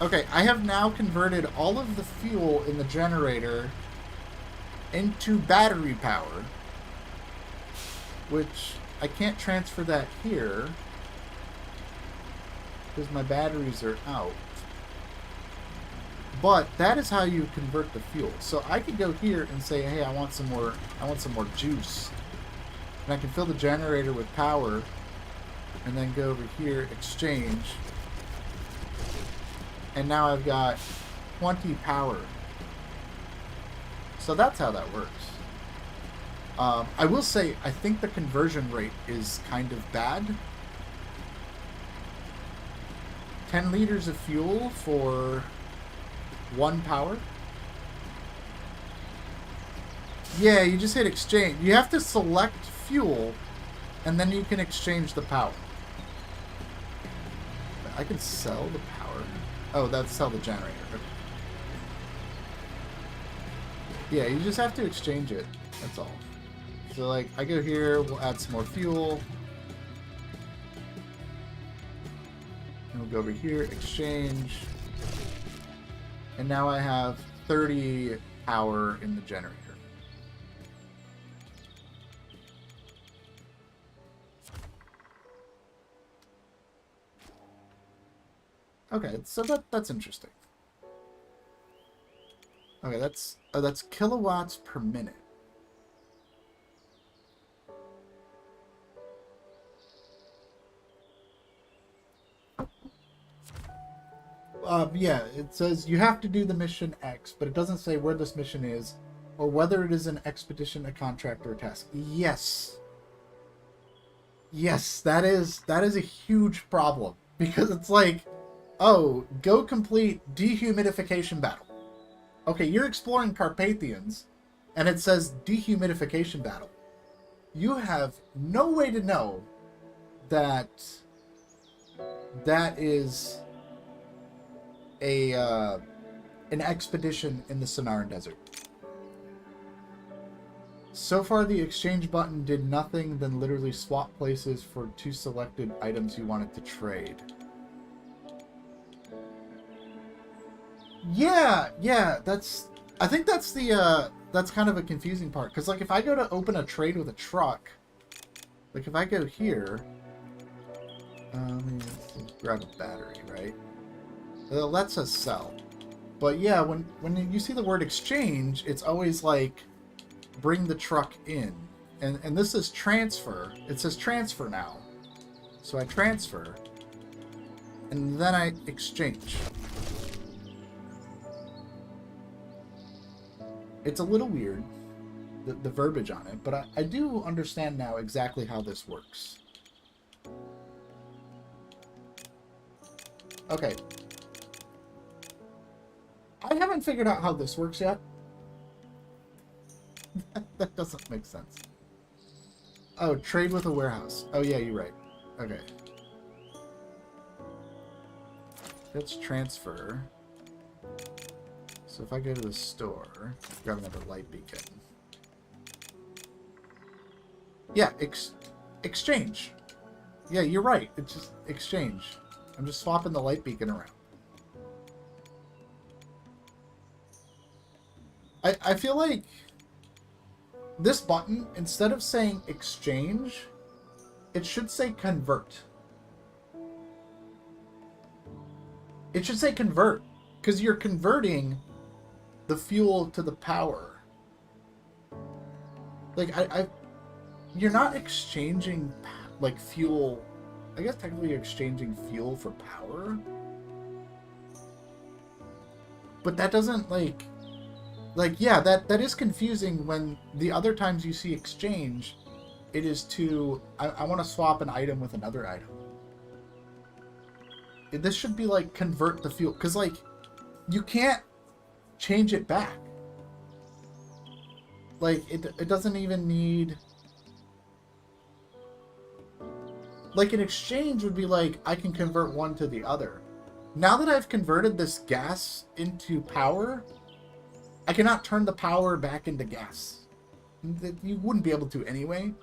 Okay, I have now converted all of the fuel in the generator into battery power, which I can't transfer that here because my batteries are out. But that is how you convert the fuel. So I could go here and say, hey, I want some more juice. And I can fill the generator with power and then go over here, exchange. And now I've got 20 power. So that's how that works. I will say, I think the conversion rate is kind of bad. 10 liters of fuel for 1 power. Yeah, you just hit exchange. You have to select fuel, and then you can exchange the power. I can sell the power. Oh, that's sell the generator. Okay. Yeah, you just have to exchange it. That's all. So, like, I go here, we'll add some more fuel. And we'll go over here, exchange. And now I have 30 power in the generator. Okay, so that's interesting. Okay, that's kilowatts per minute. Yeah, it says you have to do the mission X, but it doesn't say where this mission is, or whether it is an expedition, a contract, or a task. Yes. Yes, that is a huge problem. Because it's like, oh, go complete dehumidification battle. Okay, you're exploring Carpathians, and it says dehumidification battle. You have no way to know that that is an expedition in the Sonoran Desert. So far, the exchange button did nothing than literally swap places for 2 selected items you wanted to trade. Yeah, I think that's the that's kind of a confusing part, because like if I go to open a trade with a truck, like if I go here, let me grab a battery, right? It lets us sell. But yeah, when you see the word exchange, it's always like bring the truck in. And this is transfer. It says transfer now. So I transfer. And then I exchange. It's a little weird, the verbiage on it, but I do understand now exactly how this works. Okay. I haven't figured out how this works yet. That doesn't make sense. Oh, trade with a warehouse. Oh, yeah, you're right. Okay. Let's transfer. So if I go to the store, grab another light beacon. Yeah, exchange. Yeah, you're right. It's just exchange. I'm just swapping the light beacon around. I feel like this button, instead of saying exchange, it should say convert. It should say convert, because you're converting the fuel to the power. Like, you're not exchanging, like, fuel. I guess technically you're exchanging fuel for power. But that doesn't, like, yeah, that is confusing when the other times you see exchange, it is to, I want to swap an item with another item. This should be like convert the fuel, because like you can't change it back. Like it doesn't even need, like an exchange would be like I can convert one to the other. Now that I've converted this gas into power, I cannot turn the power back into gas. You wouldn't be able to anyway.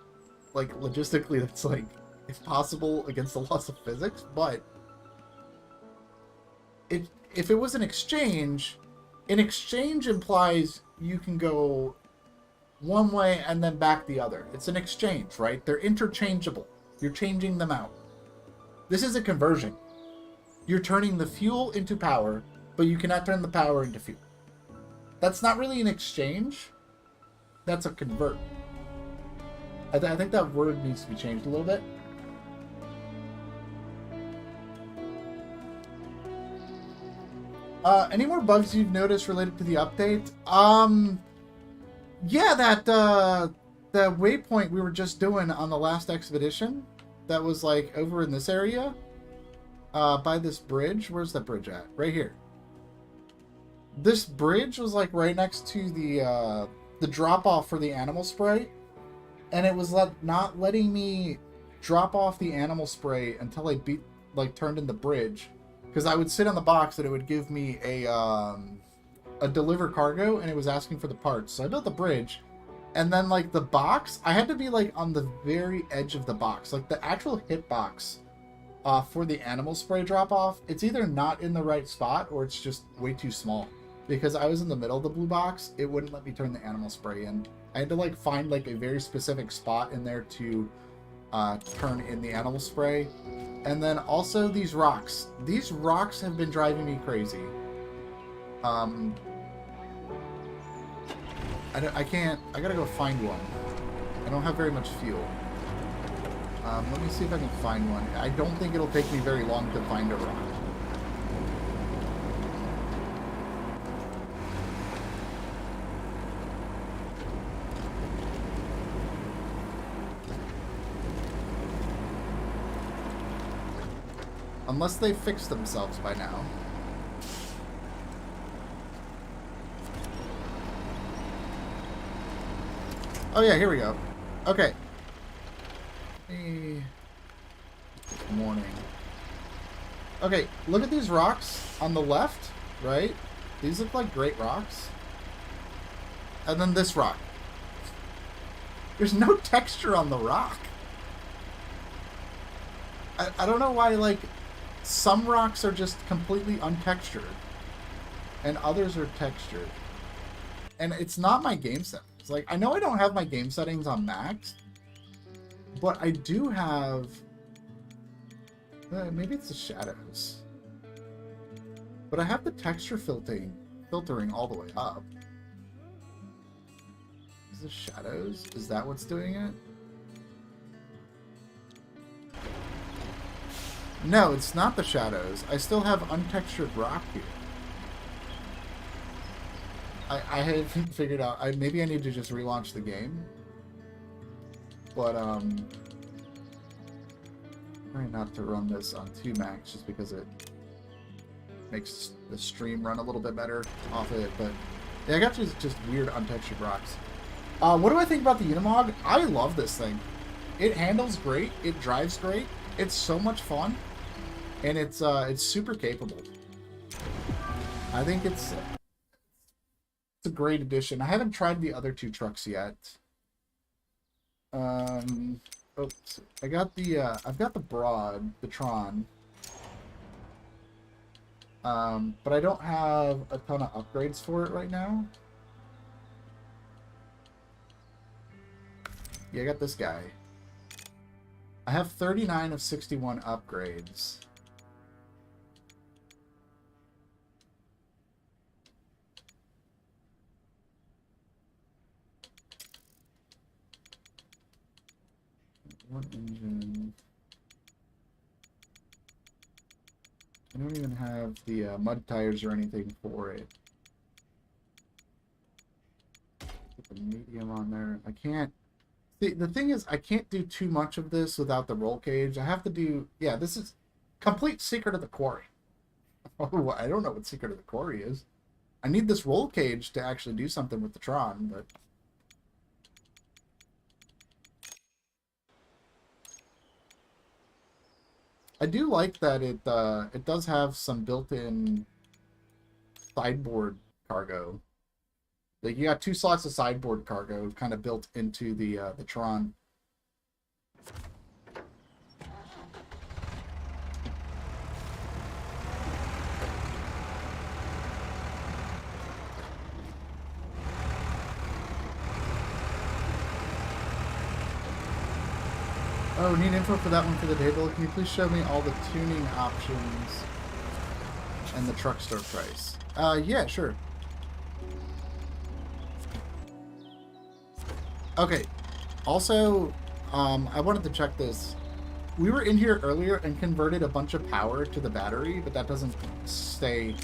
Like, logistically, that's, like, it's possible against the laws of physics, but if it was an exchange implies you can go one way and then back the other. It's an exchange, right? They're interchangeable. You're changing them out. This is a conversion. You're turning the fuel into power, but you cannot turn the power into fuel. That's not really an exchange. That's a convert. I think that word needs to be changed a little bit. Any more bugs you've noticed related to the update? Yeah, that the waypoint we were just doing on the last expedition, that was like over in this area, by this bridge. Where's that bridge at? Right here. This bridge was like right next to the drop off for the animal spray, and it was not letting me drop off the animal spray until I turned in the bridge, because I would sit on the box and it would give me a deliver cargo, and it was asking for the parts. So I built the bridge, and then like the box, I had to be like on the very edge of the box, like the actual hit box for the animal spray drop off. It's either not in the right spot or it's just way too small. Because I was in the middle of the blue box, it wouldn't let me turn the animal spray in. I had to like find like a very specific spot in there to turn in the animal spray. And then also these rocks. These rocks have been driving me crazy. I gotta go find one. I don't have very much fuel. Let me see if I can find one. I don't think it'll take me very long to find a rock. Unless they fixed themselves by now. Oh yeah, here we go. Okay. Good morning. Okay, look at these rocks on the left, right? These look like great rocks. And then this rock. There's no texture on the rock. I don't know why, like, some rocks are just completely untextured and others are textured. And it's not my game settings. Like, I know I don't have my game settings on max, but I do have... maybe it's the shadows. But I have the texture filtering all the way up. Is it shadows? Is that what's doing it? No, it's not the shadows. I still have untextured rock here. I haven't figured out. Maybe I need to just relaunch the game. But, try not to run this on 2 max just because it makes the stream run a little bit better off of it. But, yeah, I got just weird untextured rocks. What do I think about the Unimog? I love this thing. It handles great. It drives great. It's so much fun. And it's super capable. I think it's a great addition. I haven't tried the other 2 trucks yet. Oops. I've got the Broad, the Tron. But I don't have a ton of upgrades for it right now. Yeah, I got this guy. I have 39 of 61 upgrades. One engine. I don't even have the mud tires or anything for it. Put the medium on there. I can't. See, the thing is, I can't do too much of this without the roll cage. I have to do. Yeah, this is complete Secret of the Quarry. Oh, I don't know what Secret of the Quarry is. I need this roll cage to actually do something with the Tron, but. I do like that it does have some built-in sideboard cargo. Like, you got 2 slots of sideboard cargo kind of built into the Tron. Oh, need info for that one for the table. Can you please show me all the tuning options and the truck store price? Yeah, sure. Okay. Also, I wanted to check this. We were in here earlier and converted a bunch of power to the battery, but that doesn't stay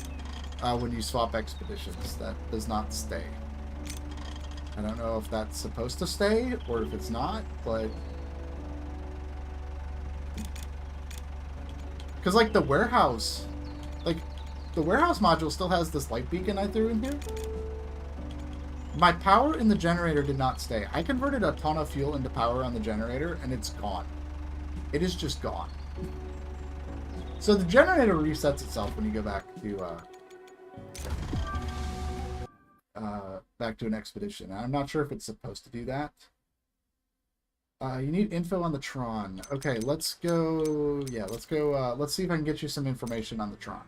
when you swap expeditions. That does not stay. I don't know if that's supposed to stay or if it's not, but... Because, like, the warehouse module still has this light beacon I threw in here. My power in the generator did not stay. I converted a ton of fuel into power on the generator, and it's gone. It is just gone. So the generator resets itself when you go back to an expedition. I'm not sure if it's supposed to do that. You need info on the Tron. Okay, let's go... Yeah, let's go... let's see if I can get you some information on the Tron.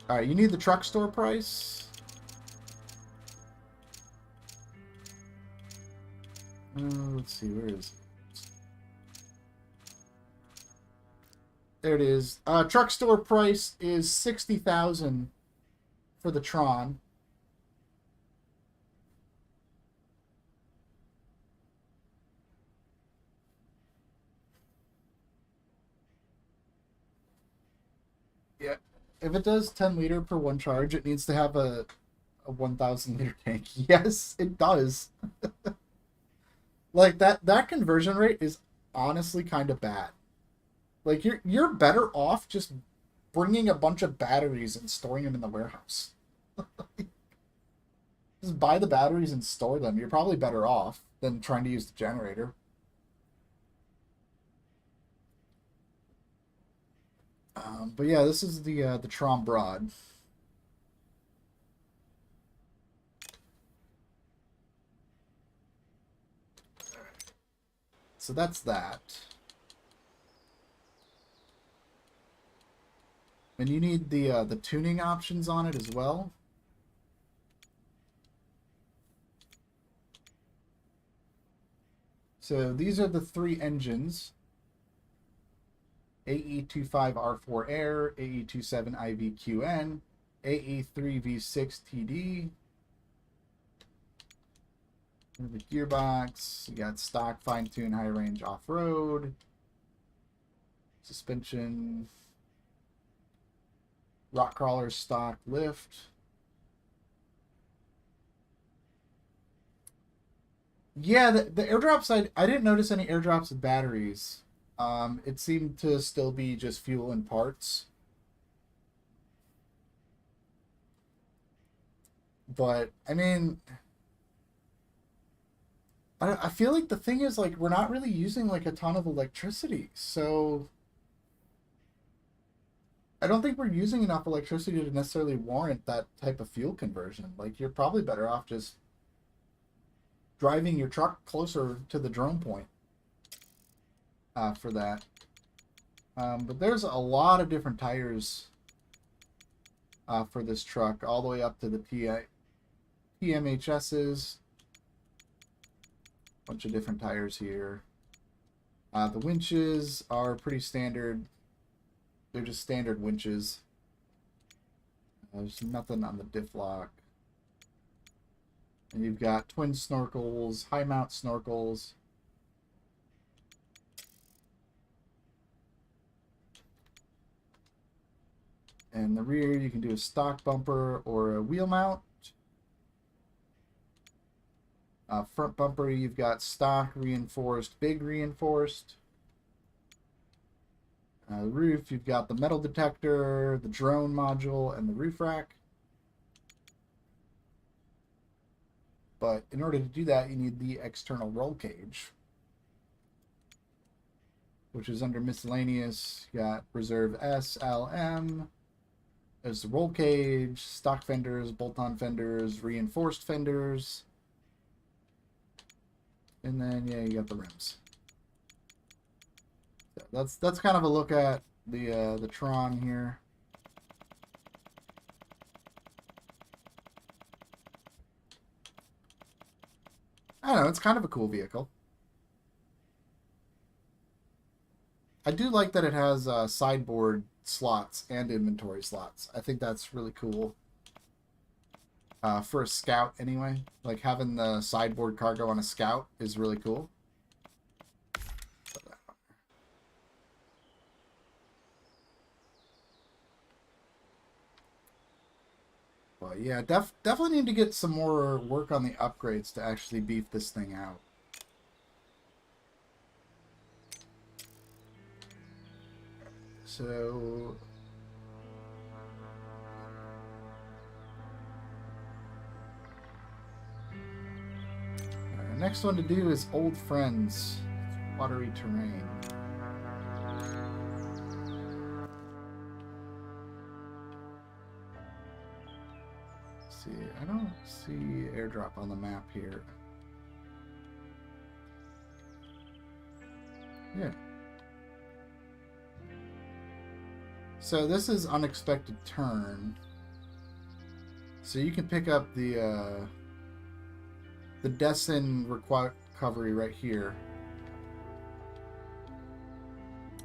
Alright, you need the truck store price. Let's see, where is it? There it is. Truck store price is $60,000 for the Tron. Yeah. If it does 10 liter per one charge, it needs to have a 1,000 liter tank. Yes, it does. Like, that conversion rate is honestly kind of bad. Like, you're better off just bringing a bunch of batteries and storing them in the warehouse. Just buy the batteries and store them. You're probably better off than trying to use the generator. But yeah, this is the Tron Broad. So that's that. And you need the tuning options on it as well. So these are the three engines. AE25R4 Air, AE27IVQN, AE3V6TD. The gearbox, you got stock, fine-tune, high-range off-road, suspension, rock crawler, stock, lift. Yeah, the airdrops, I didn't notice any airdrops with batteries. It seemed to still be just fuel and parts. But, I mean... I feel like the thing is, like, we're not really using, like, a ton of electricity, so... I don't think we're using enough electricity to necessarily warrant that type of fuel conversion. Like, you're probably better off just driving your truck closer to the drone point for that. But there's a lot of different tires for this truck, all the way up to the PMHSs. Bunch of different tires here. The winches are pretty standard. They're just standard winches. There's nothing on the diff lock. And you've got twin snorkels, high mount snorkels. And the rear, you can do a stock bumper or a wheel mount. Front bumper, you've got stock reinforced, big reinforced. Roof, you've got the metal detector, the drone module, and the roof rack. But in order to do that, you need the external roll cage, which is under miscellaneous. You got reserve S, L, M. There's the roll cage, stock fenders, bolt-on fenders, reinforced fenders. And then, yeah, you got the rims. So that's kind of a look at the Tron here. I don't know. it's kind of a cool vehicle. I do like that it has sideboard slots and inventory slots. I think that's really cool. For a scout, anyway. Like, having the sideboard cargo on a scout is really cool. But yeah, definitely need to get some more work on the upgrades to actually beef this thing out. So... next one to do is Old Friends. Watery terrain. Let's see, I don't see airdrop on the map here. Yeah. So this is Unexpected Turn. So you can pick up the Destin recovery right here.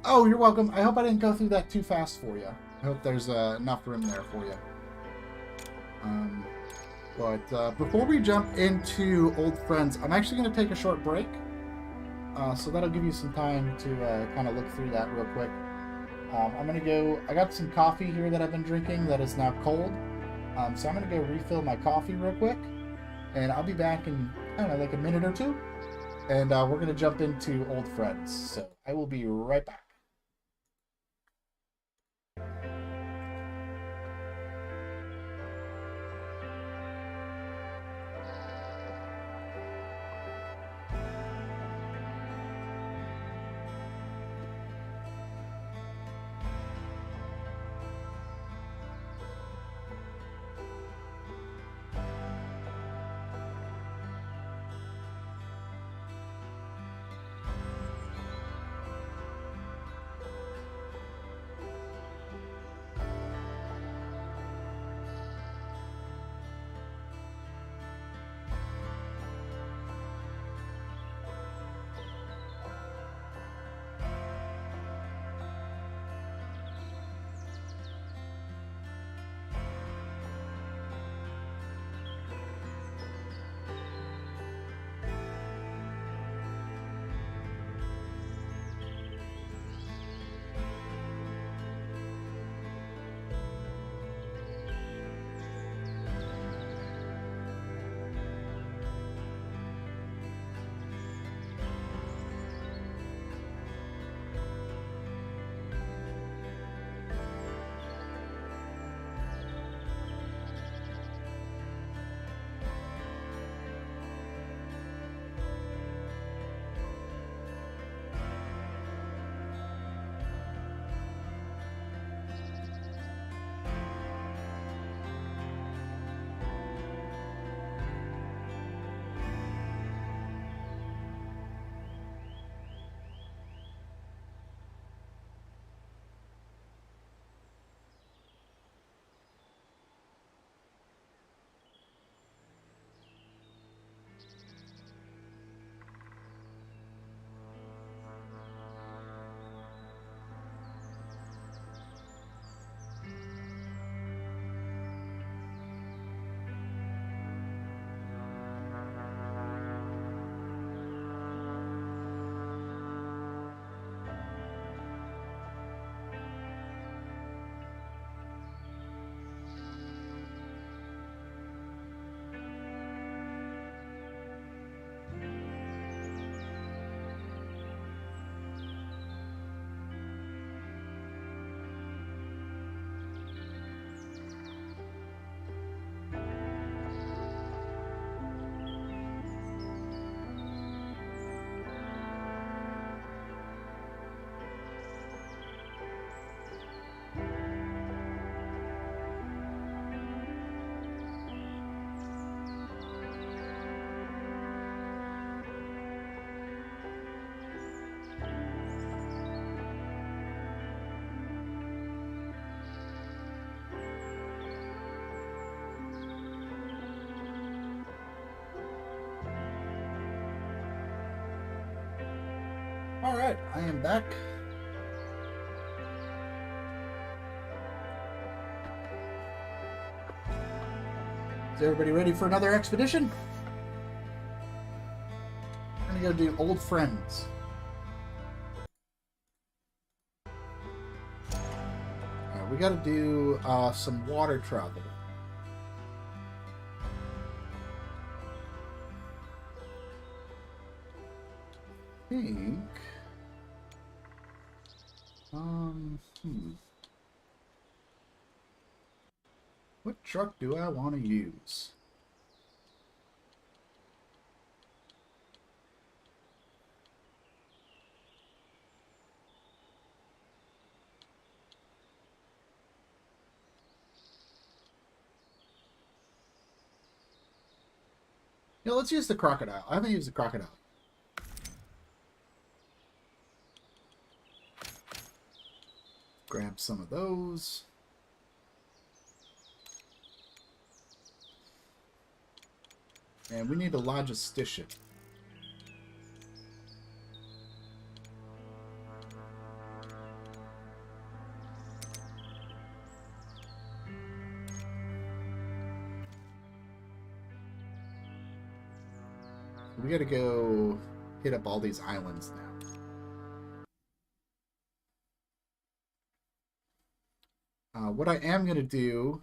Oh, you're welcome. I hope I didn't go through that too fast for you. I hope there's enough room there for you. But before we jump into Old Friends, I'm actually going to take a short break. So that'll give you some time to kind of look through that real quick. I'm going to go... I got some coffee here that I've been drinking that is now cold. So I'm going to go refill my coffee real quick. And I'll be back in, I don't know, like a minute or two. And we're going to jump into Old Friends. So I will be right back. Alright, I am back. Is everybody ready for another expedition? We're gonna go do Old Friends. We gotta do some water travel. I think... What truck do I want to use? Yeah, let's use the crocodile. I haven't used the crocodile. Grab some of those. And we need a logistician. We gotta go hit up all these islands now. What I am gonna do,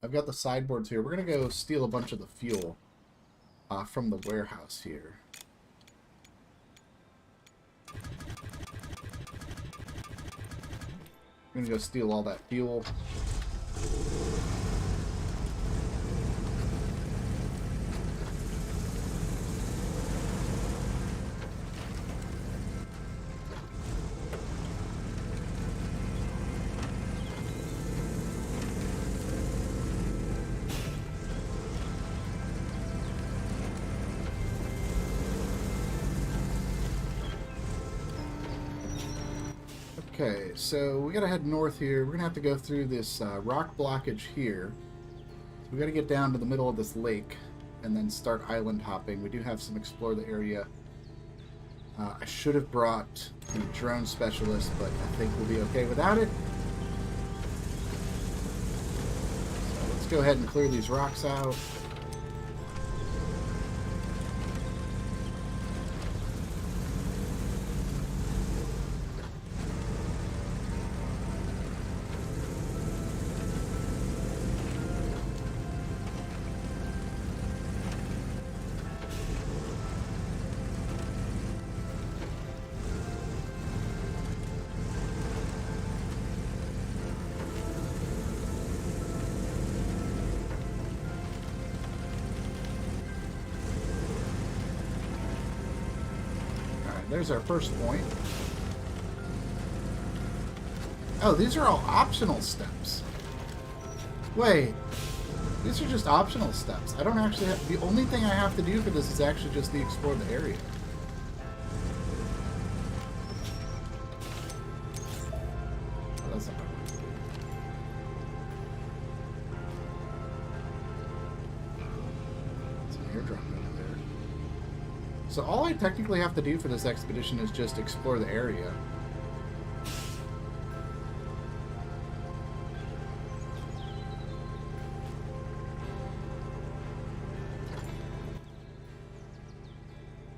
I've got the sideboards here. We're gonna go steal a bunch of the fuel from the warehouse here. We're gonna go steal all that fuel. Okay, so we gotta head north here. We're gonna have to go through this rock blockage here. So we gotta get down to the middle of this lake and then start island hopping. We do have some explore the area. I should have brought the drone specialist, but I think we'll be okay without it. So let's go ahead and clear these rocks out. There's our first point. Oh, these are all optional steps. Wait, these are just optional steps. I don't actually have... The only thing I have to do for this is actually just to explore the area. Oh, that's not what I want to do. It's an airdrop over there. So all I technically have to do for this expedition is just explore the area.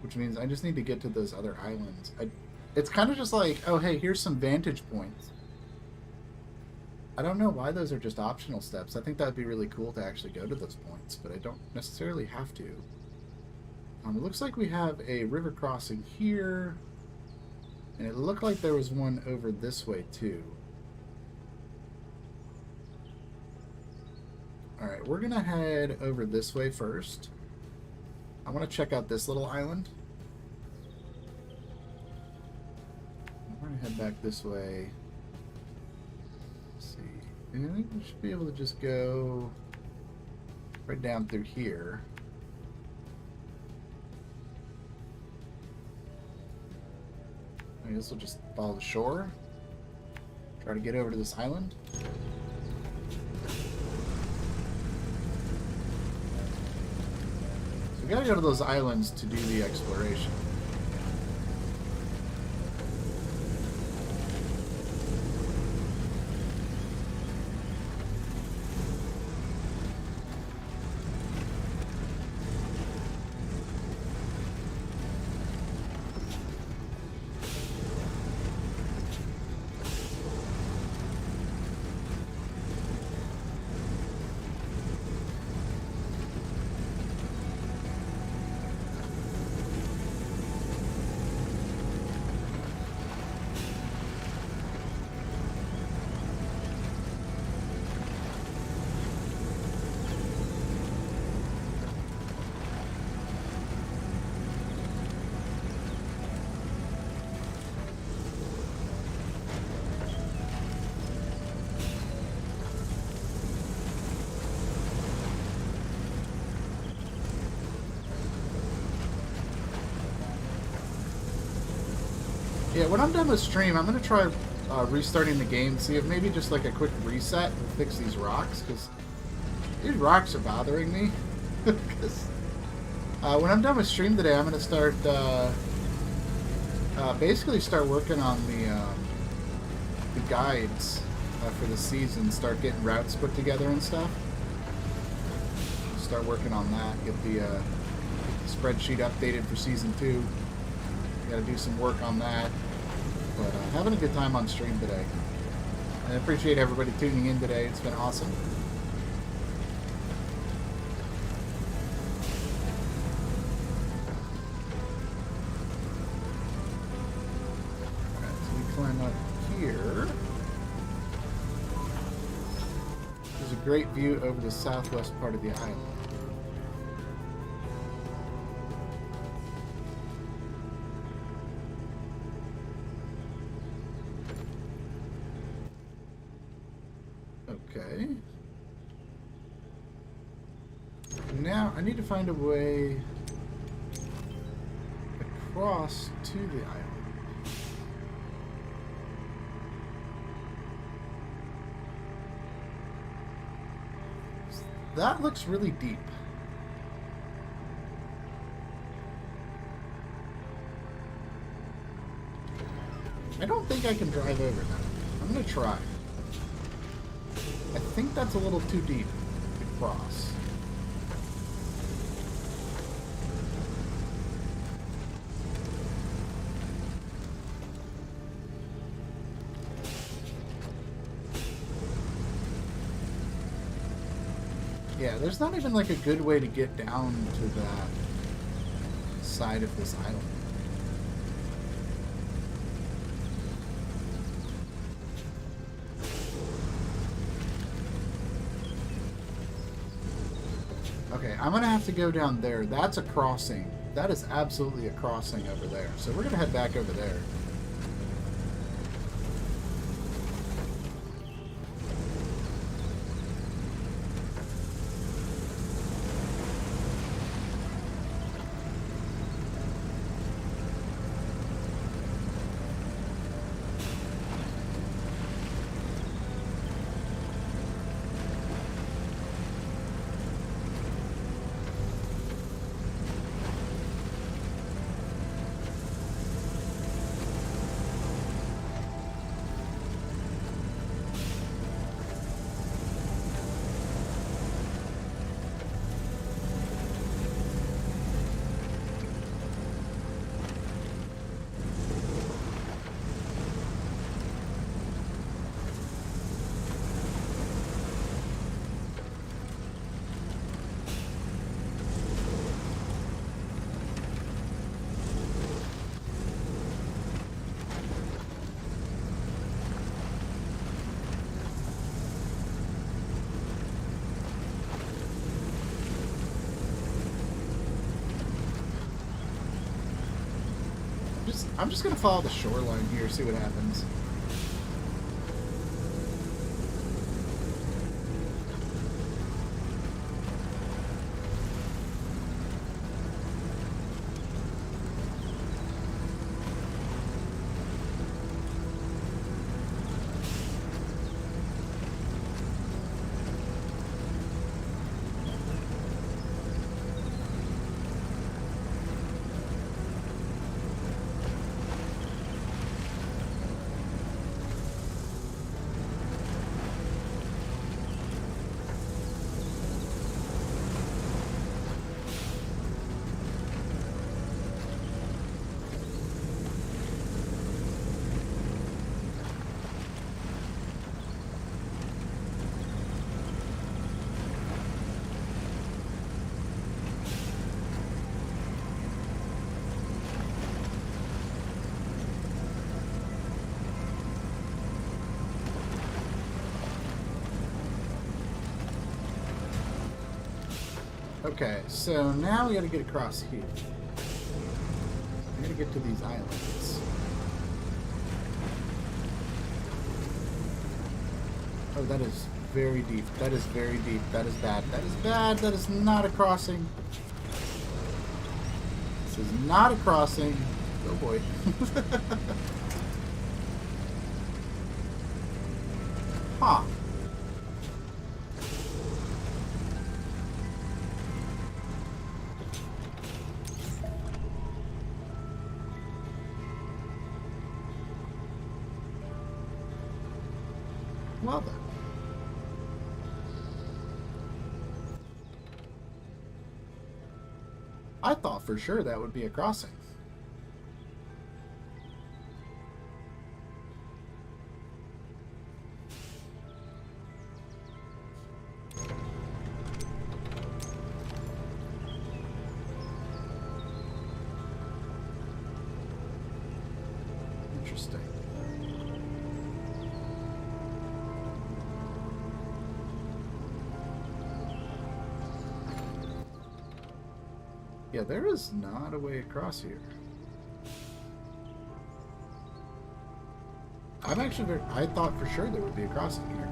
Which means I just need to get to those other islands. It's kind of just like, oh hey, here's some vantage points. I don't know why those are just optional steps. I think that would be really cool to actually go to those points, but I don't necessarily have to. It looks like we have a river crossing here, and it looked like there was one over this way too. Alright, we're gonna head over this way first. I want to check out this little island. We're gonna head back this way. Let's see. I think we should be able to just go right down through here. I guess we'll just follow the shore. Try to get over to this island. So we gotta go to those islands to do the exploration. Yeah, when I'm done with stream, I'm going to try restarting the game, see if maybe just like a quick reset will fix these rocks, because these rocks are bothering me. Because when I'm done with stream today, I'm going to start, basically start working on the guides for the season, start getting routes put together and stuff. Start working on that, get the spreadsheet updated for Season 2. Got to do some work on that. But having a good time on stream today. And I appreciate everybody tuning in today. It's been awesome. Alright, so we climb up here. There's a great view over the southwest part of the island. Okay. Now I need to find a way across to the island. That looks really deep. I don't think I can drive over that. I'm gonna try. I think that's a little too deep to cross. Yeah, there's not even like a good way to get down to that side of this island. Okay, I'm going to have to go down there. That's a crossing. That is absolutely a crossing over there. So we're going to head back over there. I'm just gonna follow the shoreline here, see what happens. Okay, so now we gotta get across here. We gotta get to these islands. Oh, that is very deep. That is very deep. That is bad. That is bad. That is not a crossing. This is not a crossing. Oh boy. Well then. I thought for sure that would be a crossing. Interesting. Yeah, there is not a way across here. I'm actually I thought for sure there would be a crossing here.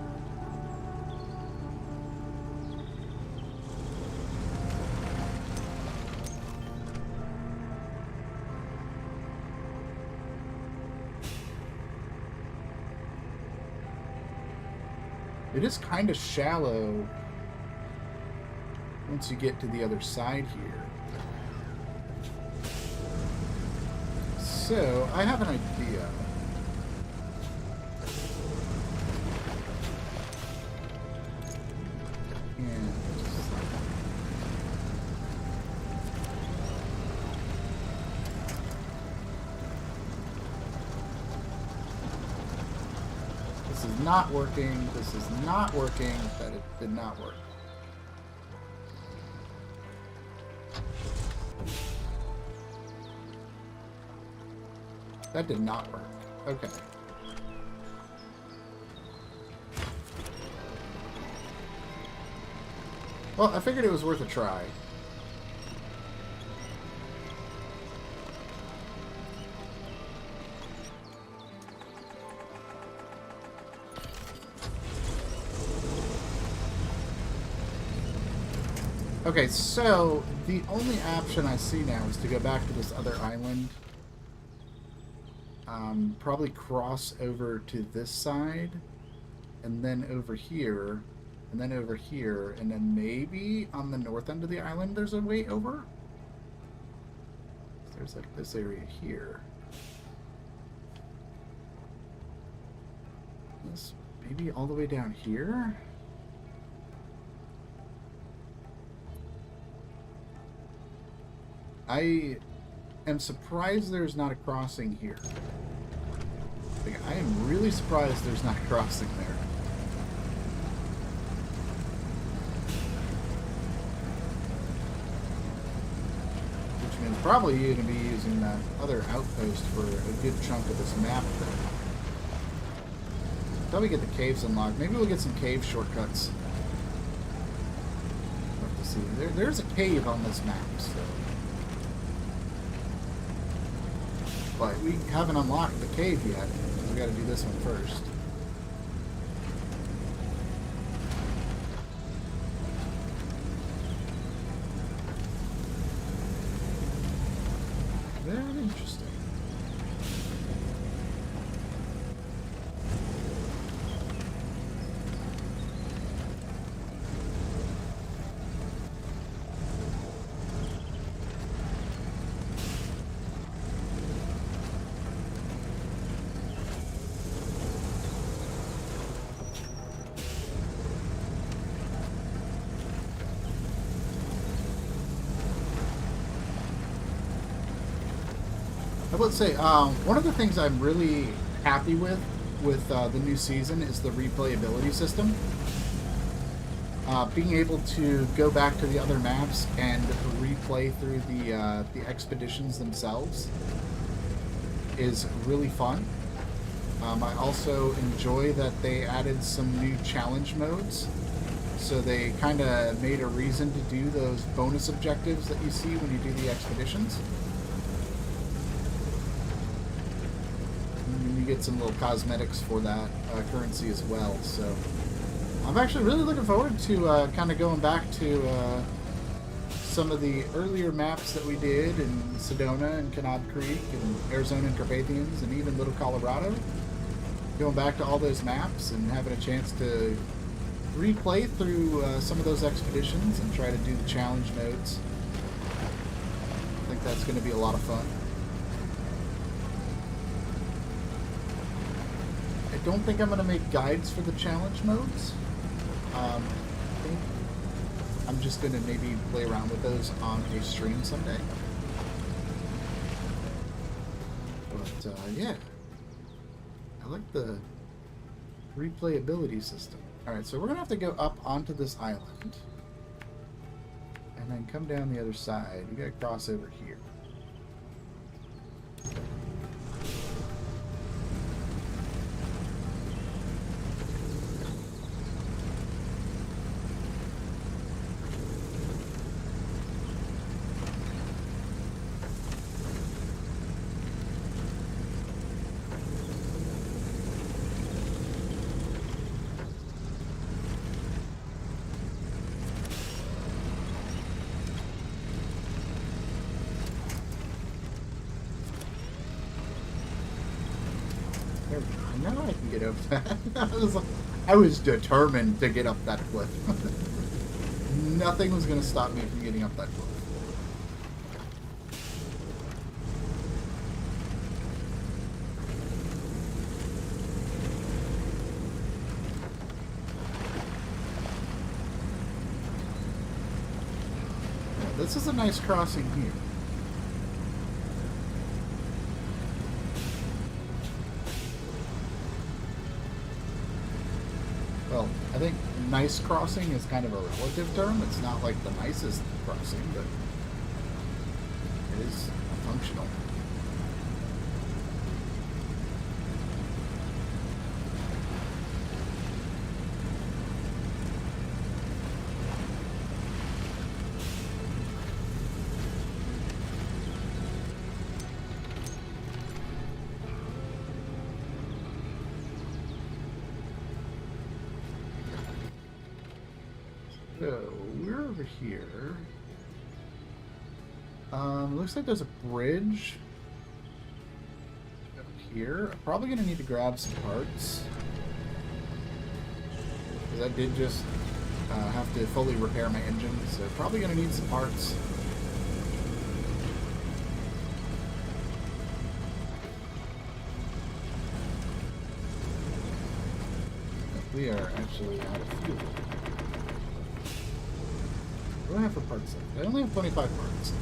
It is kind of shallow once you get to the other side here. So, I have an idea. This is not working. This is not working. That it did not work. That did not work. Okay. Well, I figured it was worth a try. Okay, so the only option I see now is to go back to this other island. Probably cross over to this side, and then over here, and then over here, and then maybe on the north end of the island there's a way over. There's like this area here. This maybe all the way down here. I am surprised there's not a crossing here. Like, I am really surprised there's not a crossing there. Which means probably you're going to be using that other outpost for a good chunk of this map then. Until we get the caves unlocked. Maybe we'll get some cave shortcuts. We'll have to see. There's a cave on this map, so. But we haven't unlocked the cave yet. We got to do this one first. Very interesting. Let's say one of the things I'm really happy with the new season is the replayability system. Being able to go back to the other maps and replay through the expeditions themselves is really fun. I also enjoy that they added some new challenge modes. So they kind of made a reason to do those bonus objectives that you see when you do the expeditions. Get some little cosmetics for that currency as well. So I'm actually really looking forward to kind of going back to some of the earlier maps that we did in Sedona and Kanab Creek and Arizona and Carpathians and even Little Colorado. Going back to all those maps and having a chance to replay through some of those expeditions and try to do the challenge modes. I think that's going to be a lot of fun. don't think I'm going to make guides for the challenge modes. I think I'm just going to maybe play around with those on a stream someday. But, yeah. I like the replayability system. Alright, so we're going to have to go up onto this island. And then come down the other side. We got to cross over here. Now I can get over that. I was determined to get up that cliff. Nothing was going to stop me from getting up that cliff. Yeah, this is a nice crossing here. Well, I think nice crossing is kind of a relative term. It's not like the nicest crossing, but it is functional. So, we're over here. Looks like there's a bridge up here. I'm probably going to need to grab some parts. Because I did just have to fully repair my engine, so probably going to need some parts. We are actually out of fuel. What do I have for parts left? I only have 25 parts.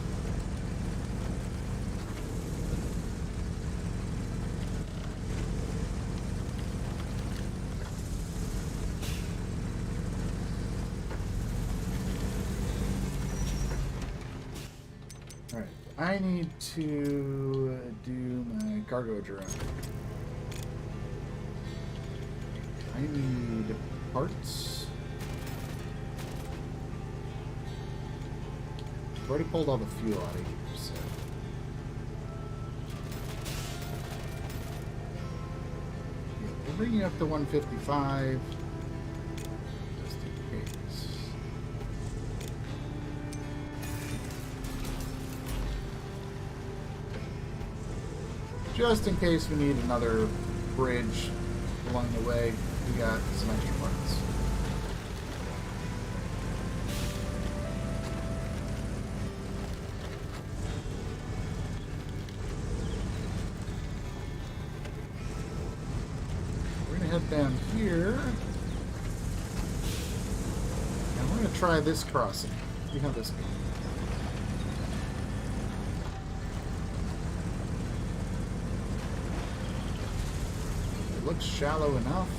Alright, I need to do my cargo drone. I need parts. I've already pulled all the fuel out of here, so. Yeah, we'll bring you up to 155. Just in case. Just in case we need another bridge along the way, we got some extra parts. Head down here, and we're going to try this crossing. See how this goes. It looks shallow enough.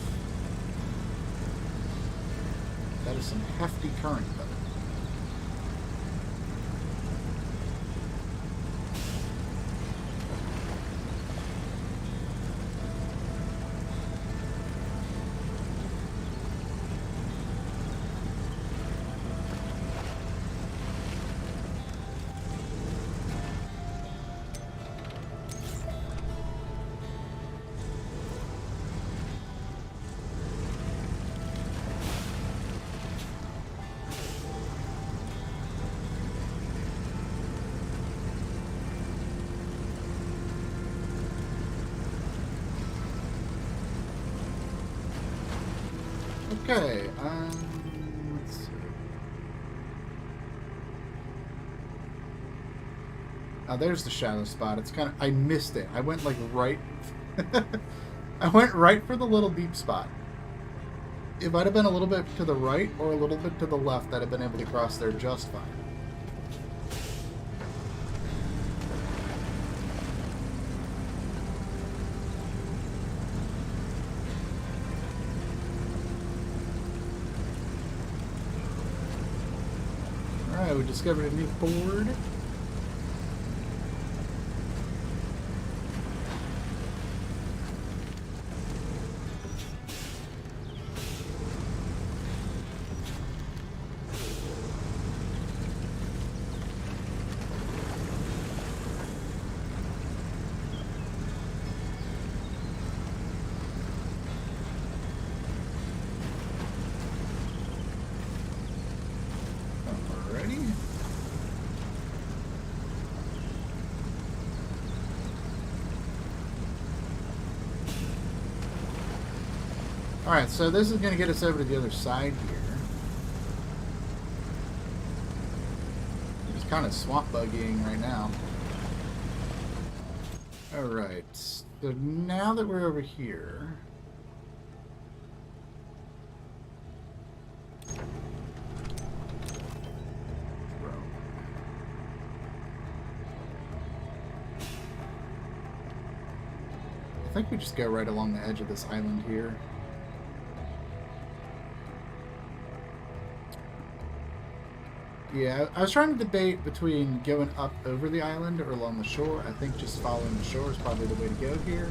That is some hefty current, though. Okay, let's see. Oh, there's the shadow spot. It's kind of... I missed it. I went, like, right... I went right for the little deep spot. It might have been a little bit to the right or a little bit to the left. I'd have been able to cross there just fine. Alright, we discovered a new ford. Alright, so this is going to get us over to the other side here. It's kind of swamp buggying right now. Alright, so now that we're over here... I think we just go right along the edge of this island here. Yeah, I was trying to debate between going up over the island or along the shore. I think just following the shore is probably the way to go here.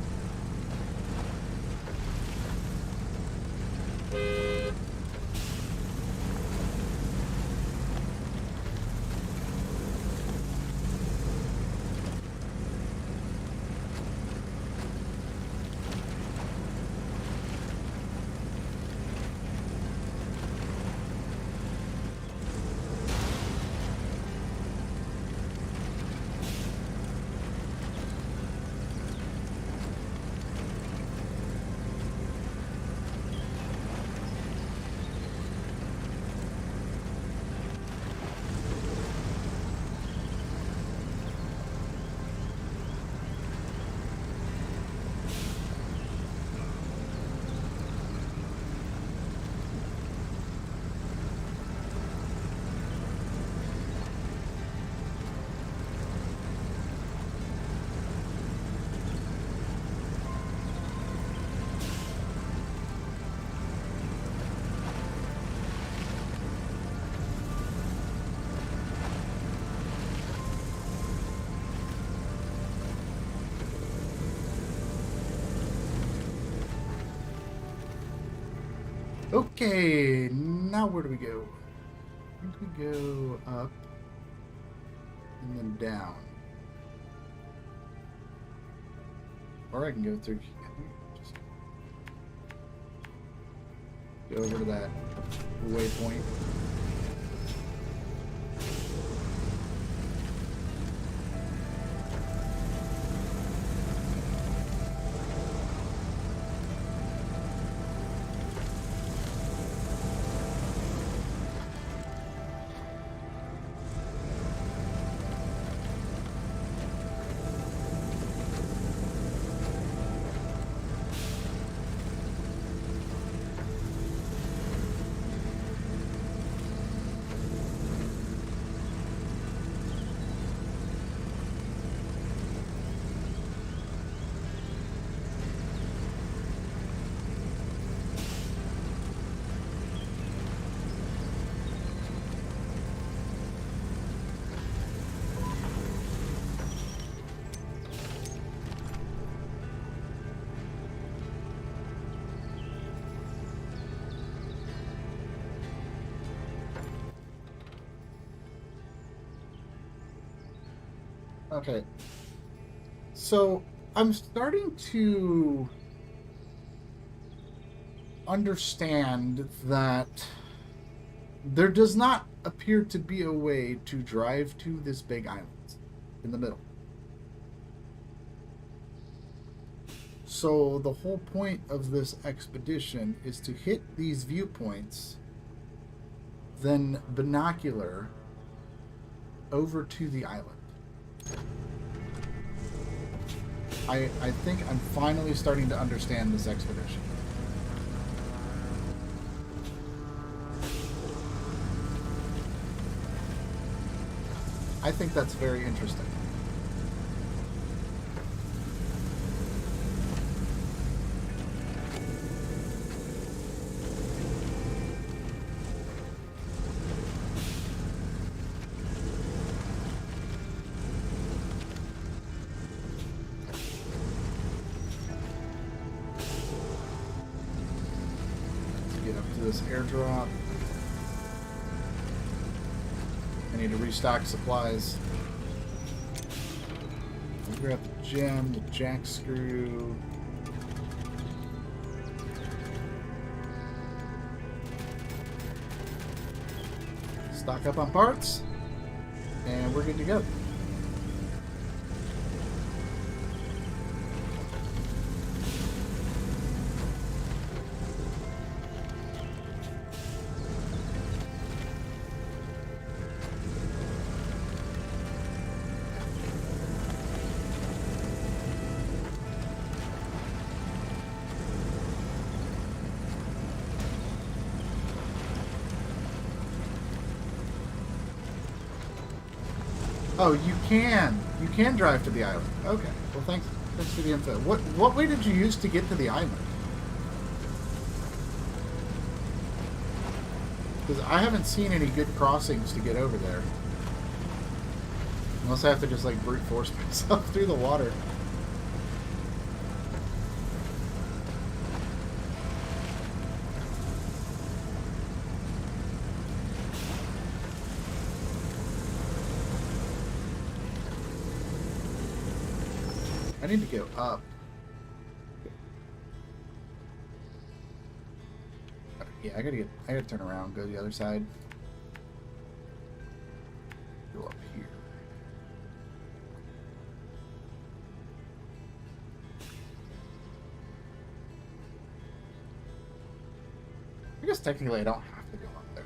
Okay, now where do we go? I think we go up and then down. Or I can go through. Just go over to that waypoint. Okay. So I'm starting to understand that there does not appear to be a way to drive to this big island in the middle. So the whole point of this expedition is to hit these viewpoints, then binocular over to the island. I think I'm finally starting to understand this expedition. I think that's very interesting. This airdrop. I need to restock supplies. I'll grab the gem, the jack screw. Stock up on parts, and we're good to go. Oh, you can. You can drive to the island. Okay. Well, thanks for the info. What way did you use to get to the island? Because I haven't seen any good crossings to get over there. Unless I have to just like brute force myself through the water. I need to go up. Yeah, I gotta turn around, go to the other side. Go up here. I guess technically I don't have to go up there.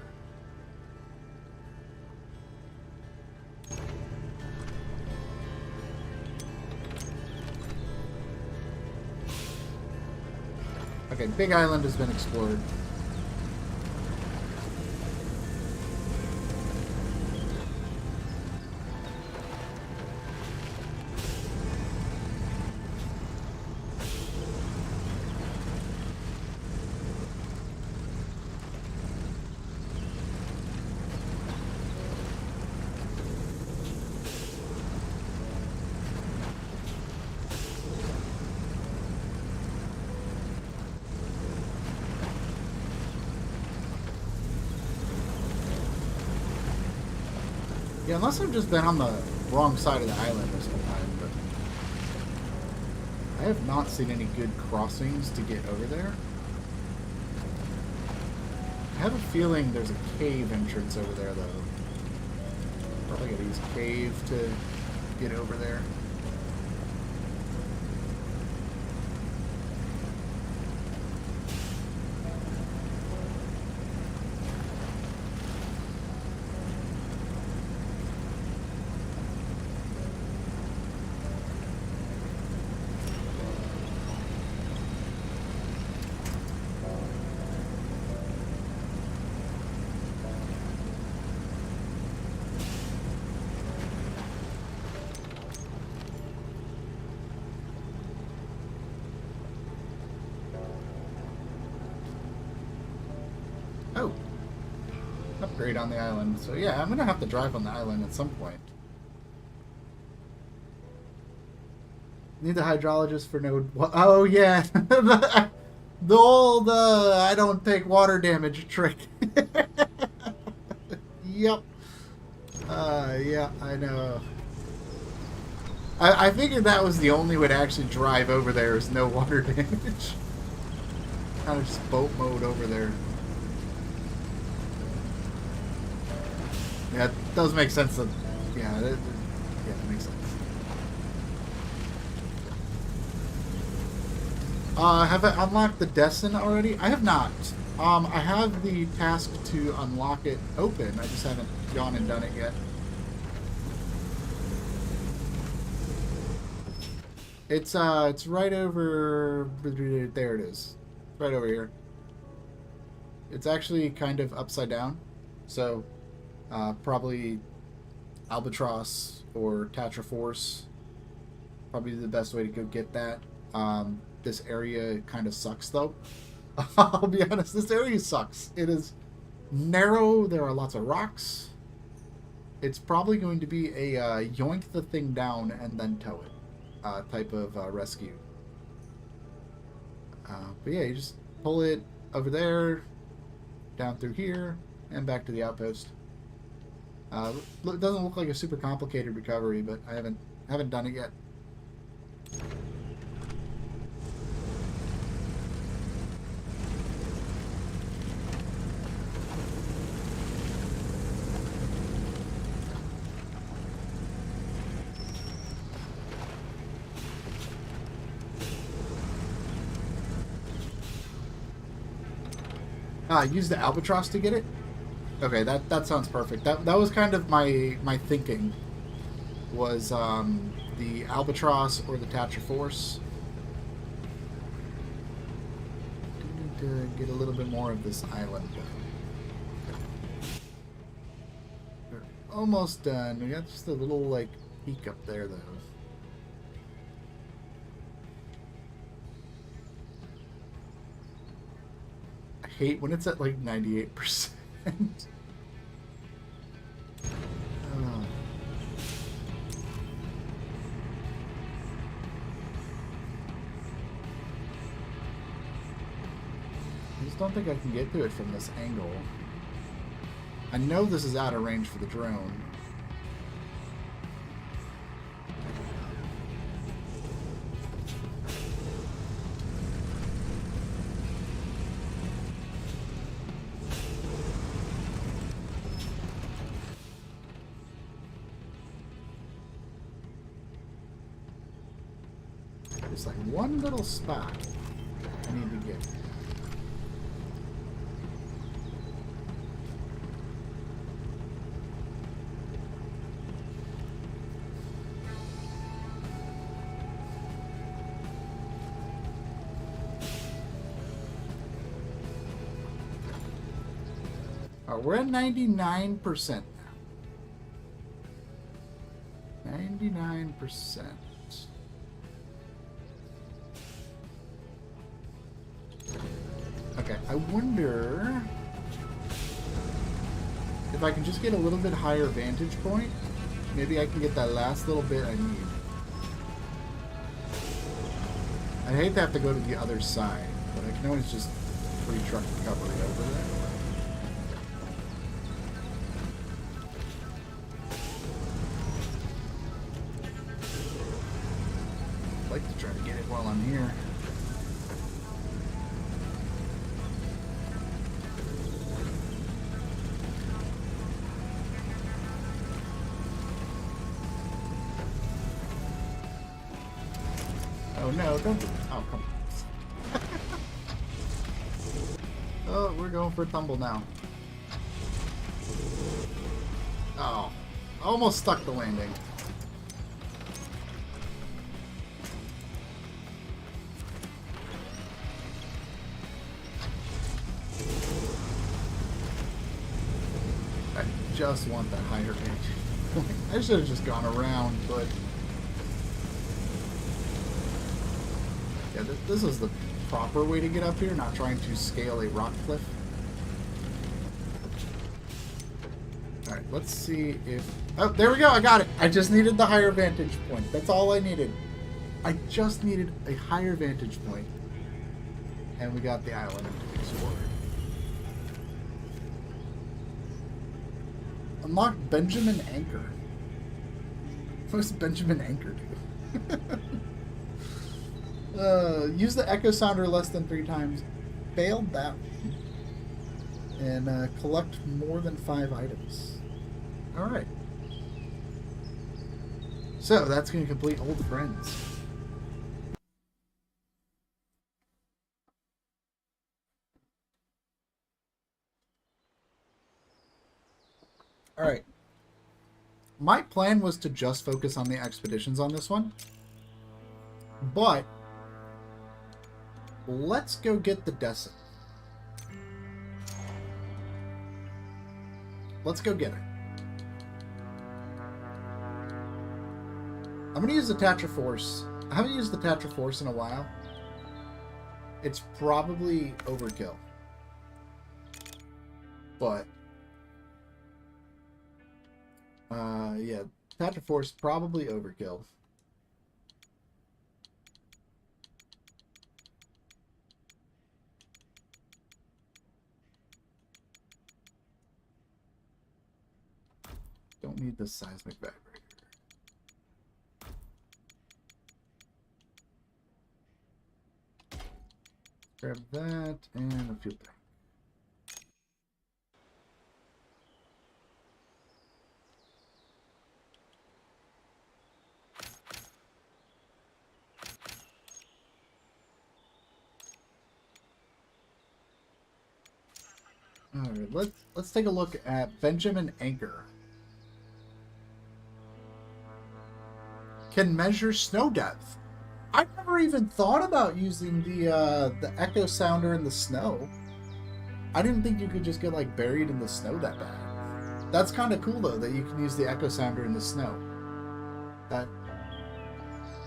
Okay, Big Island has been explored. Yeah, unless I've just been on the wrong side of the island this whole time, but I have not seen any good crossings to get over there. I have a feeling there's a cave entrance over there, though. Probably gotta use cave to get over there. Oh, upgrade on the island. So yeah, I'm gonna have to drive on the island at some point. Need the hydrologist for no. Oh yeah, the old I don't take water damage trick. Yep. Yeah, I know. I figured that was the only way to actually drive over there is no water damage. Kind of just boat mode over there. Yeah, it does make sense that, yeah, it makes sense. Have I unlocked the Destin already? I have not. I have the task to unlock it open. I just haven't gone and done it yet. It's right over there. It is, right over here. It's actually kind of upside down, so probably Albatross or Tatra Force. Probably the best way to go get that. This area kind of sucks, though. I'll be honest, this area sucks. It is narrow. There are lots of rocks. It's probably going to be a yoink the thing down and then tow it type of rescue. But yeah, you just pull it over there, down through here, and back to the outpost. It doesn't look like a super complicated recovery, but I haven't done it yet. Use the Albatross to get it? Okay, that sounds perfect. That was kind of my thinking. Was the Albatross or the Tatra Force. Do need to get a little bit more of this island. We're almost done. We got just a little like peak up there though. I hate when it's at like 98%. I just don't think I can get to it from this angle. I know this is out of range for the drone. There's like one little spot I need to get. We're at 99% now. 99%. Okay, I wonder if I can just get a little bit higher vantage point. Maybe I can get that last little bit I need. I hate to have to go to the other side, but I can always just free truck recovery over there. I'd like to try to get it while I'm here. Oh no, don't do it. Oh, come on. Oh, we're going for a tumble now. Oh, almost stuck the landing. I just want that higher range. I should have just gone around, but... yeah, this is the proper way to get up here, not trying to scale a rock cliff. Alright, let's see if... oh, there we go, I got it! I just needed the higher vantage point. That's all I needed. I just needed a higher vantage point. And we got the island to explore. Unlock Benjamin Anchor. What does Benjamin Anchor do? Use the echo sounder less than 3 times. Failed that one. And collect more than 5 items. Alright. So, that's going to complete Old Friends. Alright. My plan was to just focus on the expeditions on this one. But let's go get the Destin. Let's go get it. I'm going to use the Tatra Force. I haven't used the Tatra Force in a while. It's probably overkill. But, yeah, Tatra Force probably overkill. Don't need the seismic vibrator. Grab that and a fuel tank. All right, let's take a look at Benjamin Anchor. Can measure snow depth. I never even thought about using the echo sounder in the snow. I didn't think you could just get like buried in the snow that bad. That's kind of cool though that you can use the echo sounder in the snow.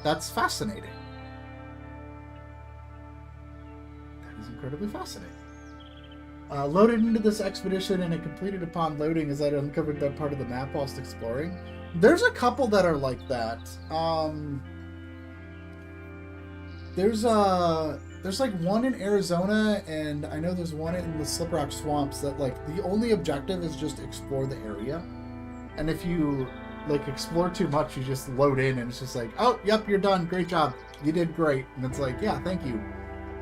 That's fascinating. That is incredibly fascinating. Loaded into this expedition and it completed upon loading as I uncovered that part of the map whilst exploring. There's a couple that are like that. There's like one in Arizona, and I know there's one in the Slip Rock Swamps that like the only objective is just explore the area. And if you like explore too much, you just load in and it's just like, oh, yep, you're done. Great job. You did great. And it's like, yeah, thank you.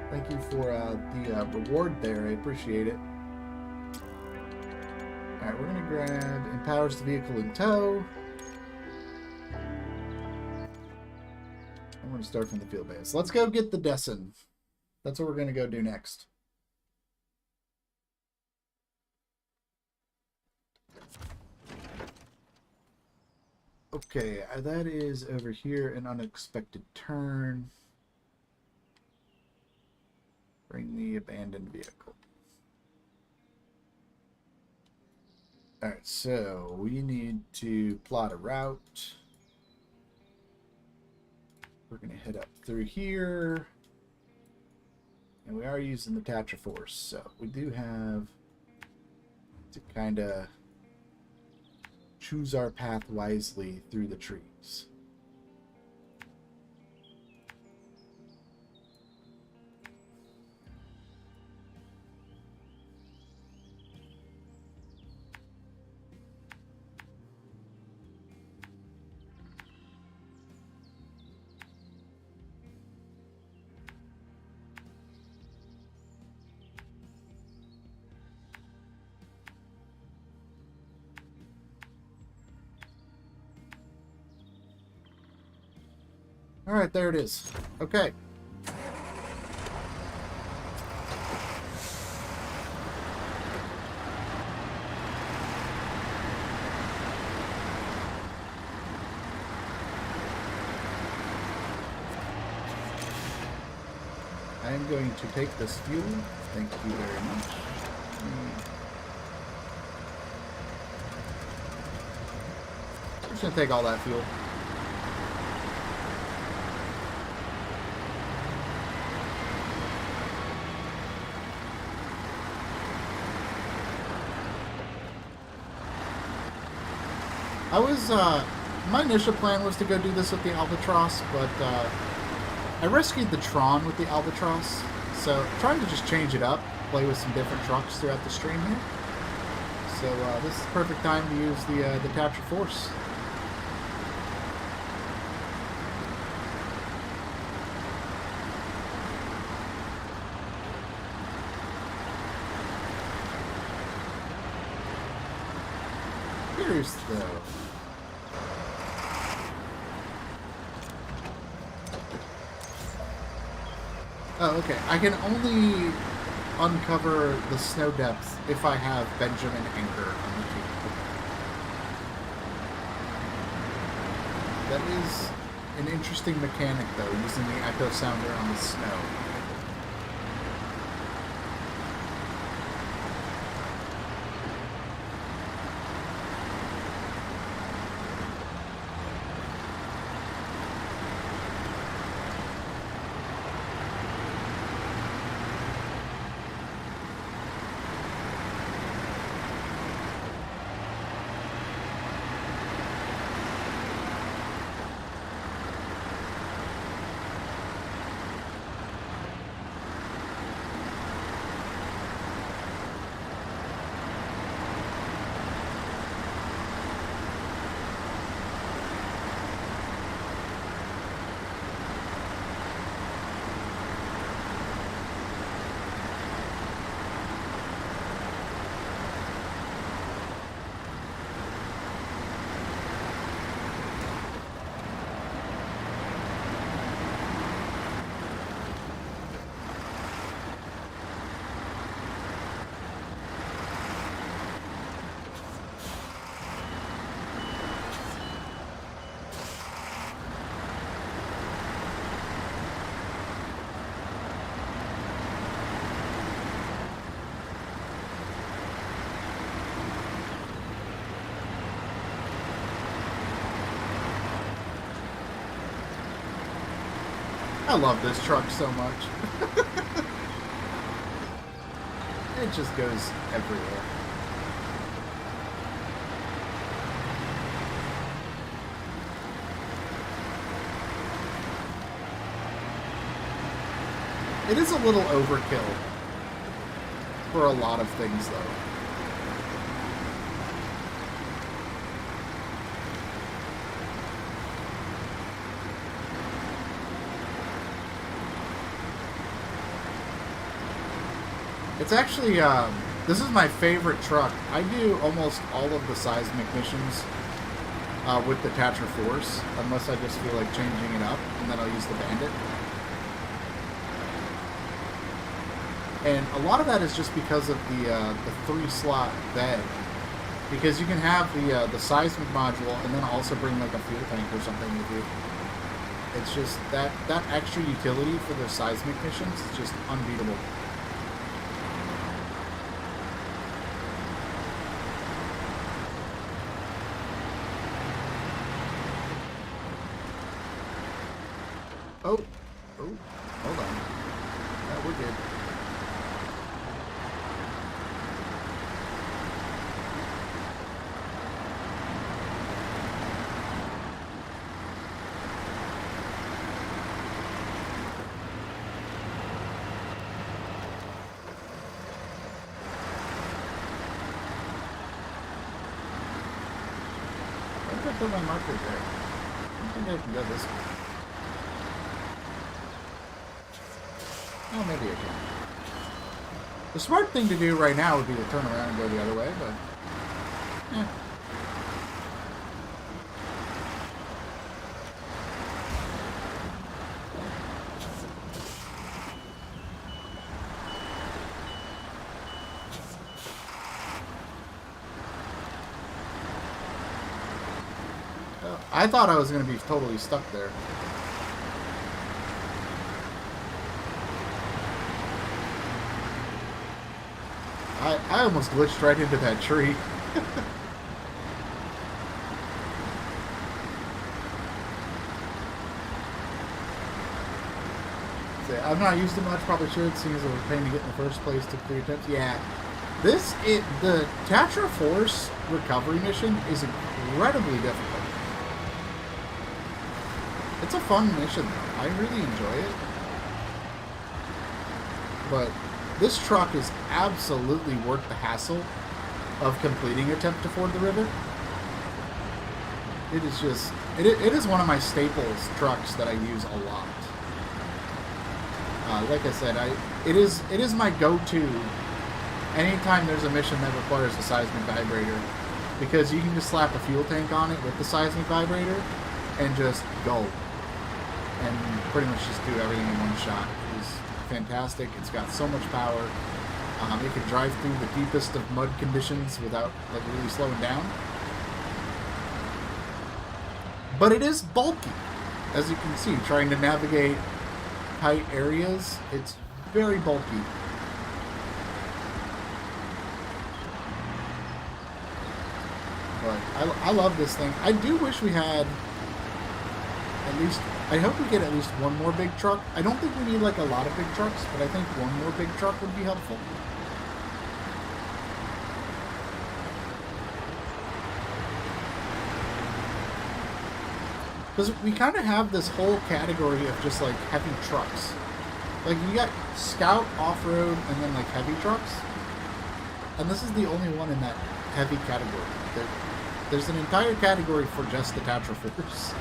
Thank you for the reward there. I appreciate it. Alright, we're going to grab empowers the vehicle in tow. I'm going to start from the field base. Let's go get the Destin. That's what we're going to go do next. Okay, that is over here, an unexpected turn. Bring the abandoned vehicle. Alright, so we need to plot a route. We're going to head up through here. And we are using the Tatra Force, so we do have to kind of choose our path wisely through the trees. Alright, there it is. Okay. I am going to take this fuel. Thank you very much. I'm just going to take all that fuel. My initial plan was to go do this with the Albatross, but I rescued the Tron with the Albatross, so trying to just change it up, play with some different trucks throughout the stream here. So this is the perfect time to use the Tatra Force. Here's the... Oh, okay. I can only uncover the snow depth if I have Benjamin Anchor on the team. That is an interesting mechanic, though, using the echo sounder on the snow. I love this truck so much. It just goes everywhere. It is a little overkill for a lot of things, though. It's actually, this is my favorite truck. I do almost all of the seismic missions with the Tatra Force, unless I just feel like changing it up, and then I'll use the Bandit. And a lot of that is just because of the 3-slot bed. Because you can have the seismic module and then also bring like a fuel tank or something with you. It's just that extra utility for the seismic missions is just unbeatable. Oh, hold on. Yeah, we're good. Where did I put my marker there? I don't think I can go this way. Oh, maybe I can. The smart thing to do right now would be to turn around and go the other way, but... I thought I was going to be totally stuck there. I almost glitched right into that tree. I'm not used to much, probably should, seeing as it was a pain to get in the first place, took 3 attempts. Yeah. The Tatra Force recovery mission is incredibly difficult. It's a fun mission, though. I really enjoy it. But this truck is absolutely worth the hassle of completing attempt to ford the river. It is just... It is one of my staples trucks that I use a lot. Like I said, it is my go-to anytime there's a mission that requires a seismic vibrator, because you can just slap a fuel tank on it with the seismic vibrator and just go. And pretty much just do everything in one shot. It's fantastic. It's got so much power. It can drive through the deepest of mud conditions without like really slowing down. But it is bulky. as you can see, trying to navigate tight areas, it's very bulky. But I love this thing. I do wish we had at least, I hope we get at least one more big truck. I don't think we need like a lot of big trucks, but I think one more big truck would be helpful. Because we kind of have this whole category of just like heavy trucks. Like you got Scout, Off-Road, and then like heavy trucks. And this is the only one in that heavy category. There's an entire category for just the Tatra Force.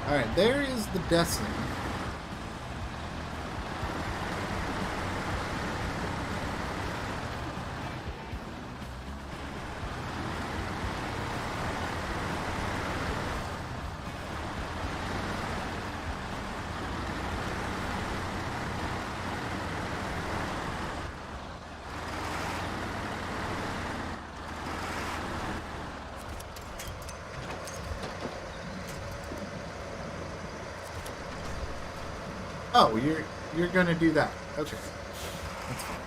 Alright, there is the Destin. Oh, you're gonna do that. Okay. That's fine.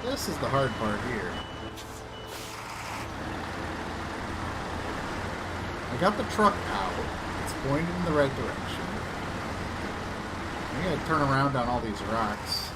This is the hard part here. I got the truck out. It's pointed in the right direction. I gotta turn around on all these rocks.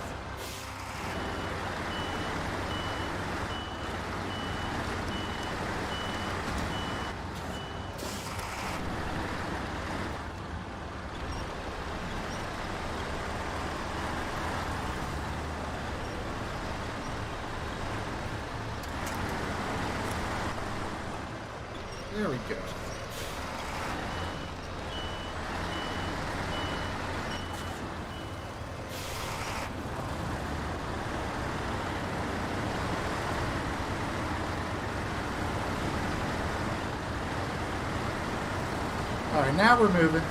There we go. All right, now we're moving.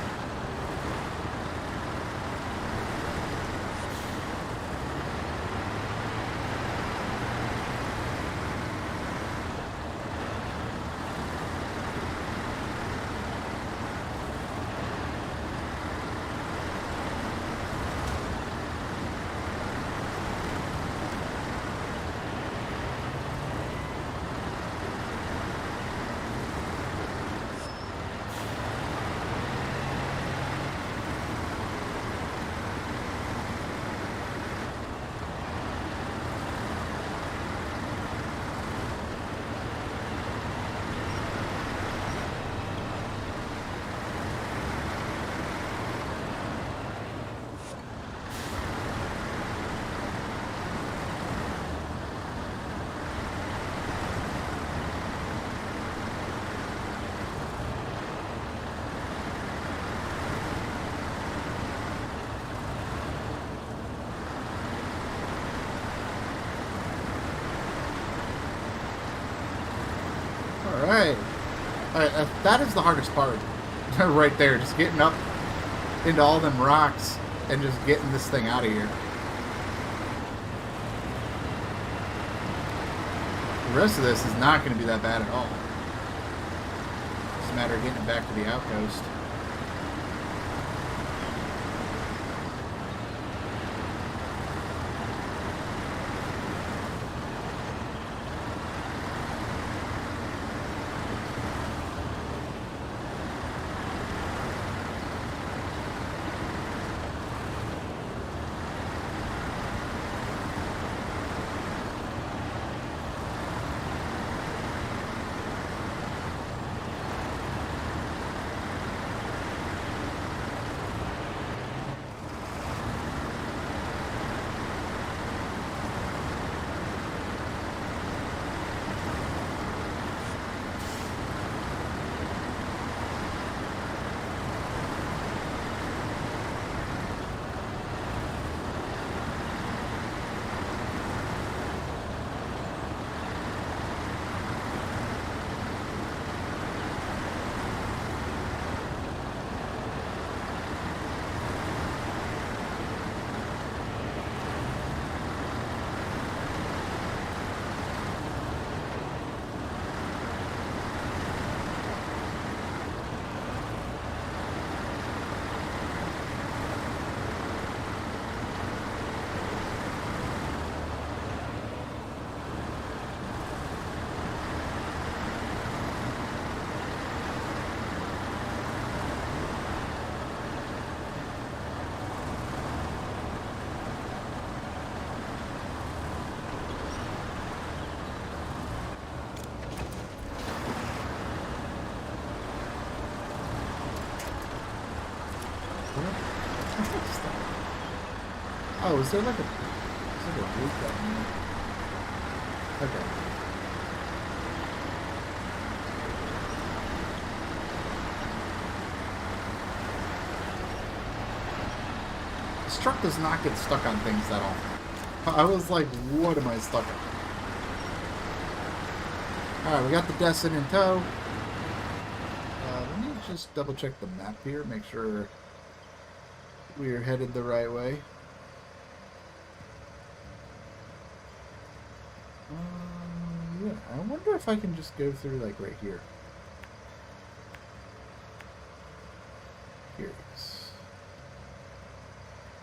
Alright. Alright, that is the hardest part. Right there, just getting up into all them rocks and just getting this thing out of here. The rest of this is not going to be that bad at all. It's a matter of getting it back to the outpost. Oh, is there like a roof down there? Okay. This truck does not get stuck on things that often. I was like, what am I stuck on? Alright, we got the Destin in tow. Let me just double check the map here, make sure we are headed the right way. Yeah, I wonder if I can just go through, like, right here. Here it is.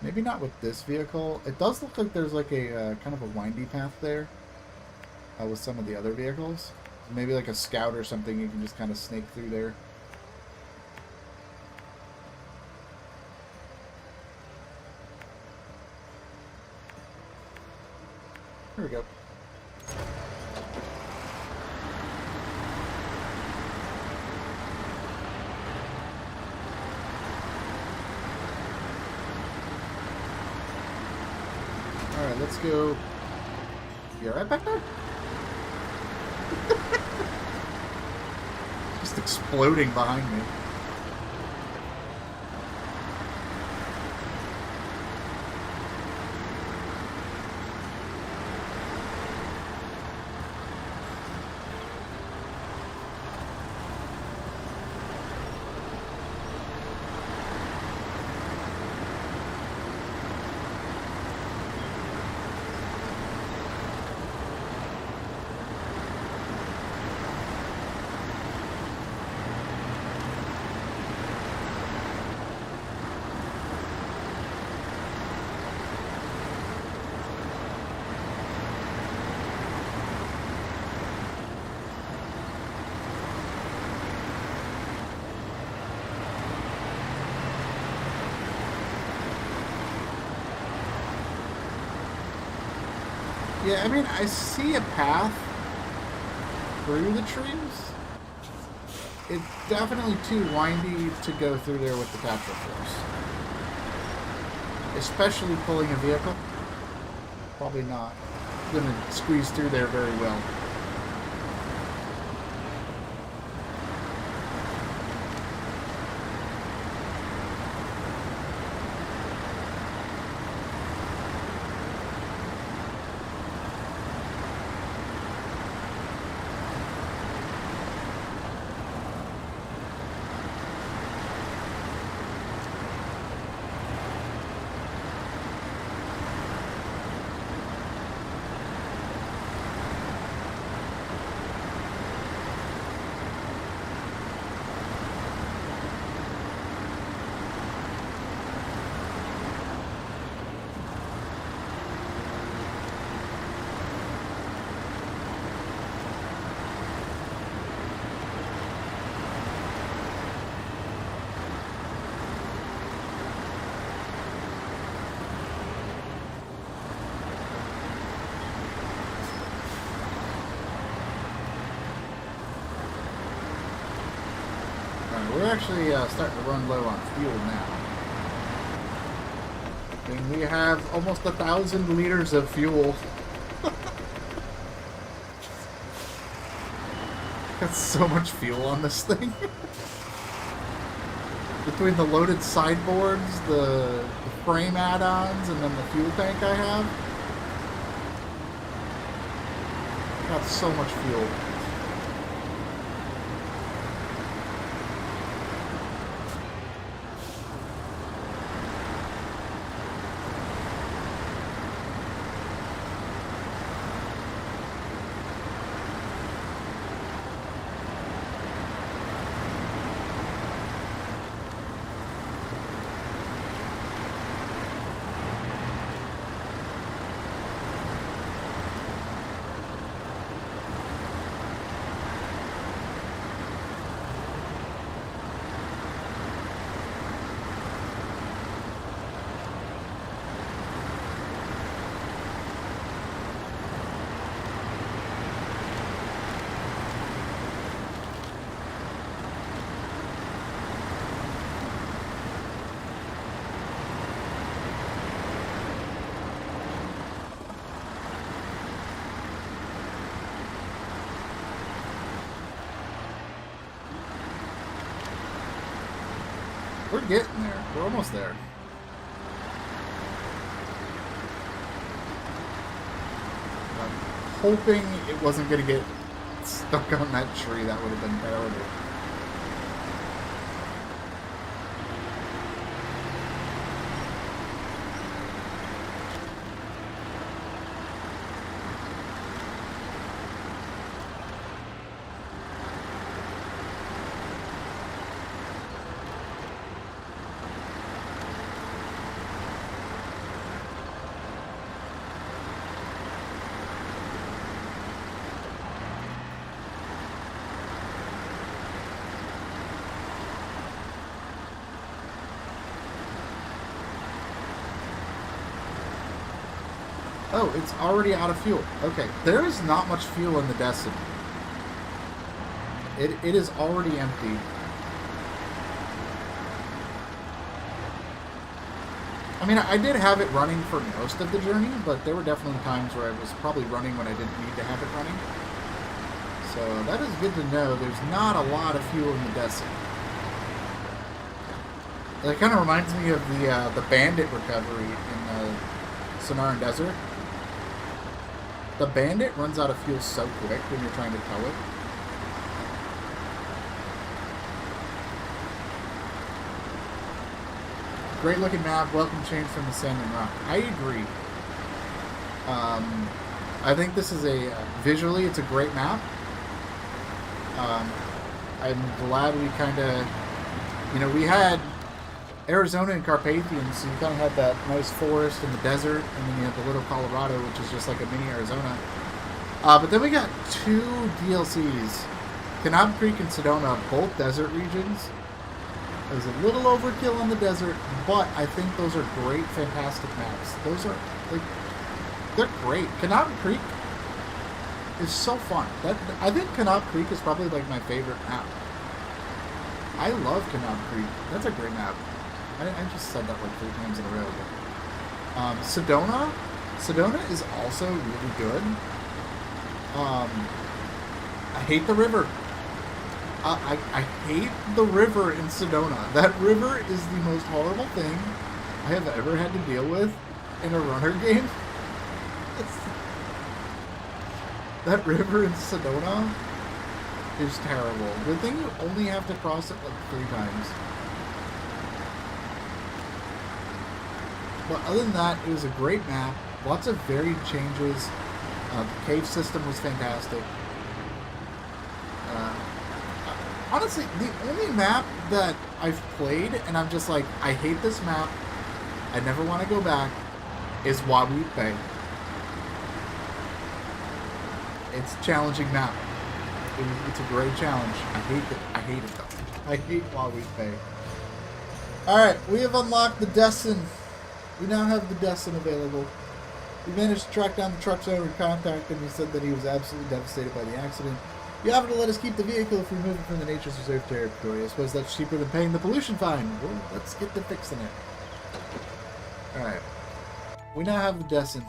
Maybe not with this vehicle. It does look like there's, like, a kind of a windy path there with some of the other vehicles. Maybe, like, a scout or something you can just kind of snake through there. Here we go. Alright, let's go. You alright back there? Just exploding behind me. Yeah, I mean, I see a path through the trees. It's definitely too windy to go through there with the capture force. Especially pulling a vehicle. Probably not going to squeeze through there very well. Alright, we're actually starting to run low on fuel now. I mean, we have almost 1,000 liters of fuel. Got so much fuel on this thing. Between the loaded sideboards, the frame add-ons, and then the fuel tank I have. Got so much fuel. We're getting there. We're almost there. I'm hoping it wasn't going to get stuck on that tree. That would have been terrible. Oh, it's already out of fuel. Okay, there is not much fuel in the Destin. It is already empty. I mean, I did have it running for most of the journey, but there were definitely times where I was probably running when I didn't need to have it running. So that is good to know. There's not a lot of fuel in the Destin. It kind of reminds me of the Bandit recovery in Sonoran Desert. The Bandit runs out of fuel so quick when you're trying to tow it. Great looking map. Welcome change from the sand and rock. I agree. I think this is visually, it's a great map. I'm glad we kind of, we had Arizona and Carpathian, so you kind of had that nice forest in the desert, and then you had the Little Colorado, which is just like a mini Arizona. But then we got two DLCs, Kanab Creek and Sedona, both desert regions. It was a little overkill on the desert, but I think those are great, fantastic maps. Those are, they're great. Kanab Creek is so fun. I think Kanab Creek is probably like my favorite map. I love Kanab Creek. That's a great map. I just said that like 3 times in a row. But, Sedona is also really good. I hate the river. I hate the river in Sedona. That river is the most horrible thing I have ever had to deal with in a runner game. That river in Sedona is terrible. Good thing you only have to cross it like 3 times. But other than that, it was a great map. Lots of varied changes. The cave system was fantastic. Honestly, the only map that I've played, and I'm just like, I hate this map, I never want to go back, is Wawoot Bay. It's a challenging map. It's a great challenge. I hate it though. I hate Wawoot Bay. Alright, we have unlocked the Destin. We now have the Destin available. We managed to track down the truck's owner and contact him. He said that he was absolutely devastated by the accident. You offer to let us keep the vehicle if we move it from the Nature's Reserve territory. I suppose that's cheaper than paying the pollution fine. Well, let's get to fixing it. Alright. We now have the Destin.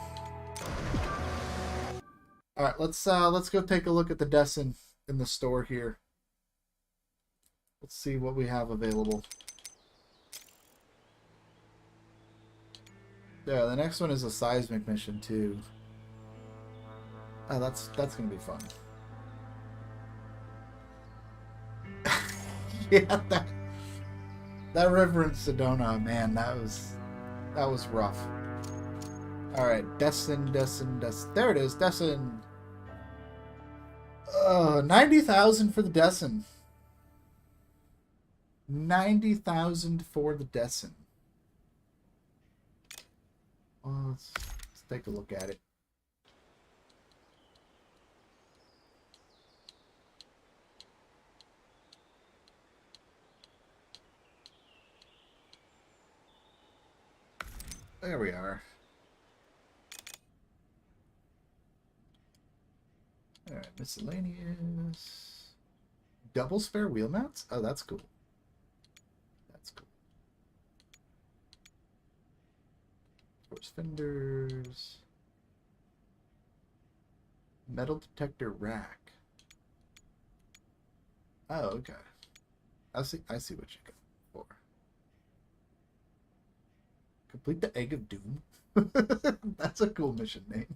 Alright, let's go take a look at the Destin in the store here. Let's see what we have available. Yeah, the next one is a seismic mission too. Oh, that's gonna be fun. Yeah, that river in Sedona, man, that was rough. All right, Destin. There it is, Destin. 90,000 for the Destin. 90,000 for the Destin. Well, let's take a look at it. There we are. Alright, miscellaneous. Double spare wheel mounts? Oh, that's cool. That's cool. Force fenders. Metal detector rack. Oh, okay. I see what you got for. Complete the Egg of Doom. That's a cool mission name.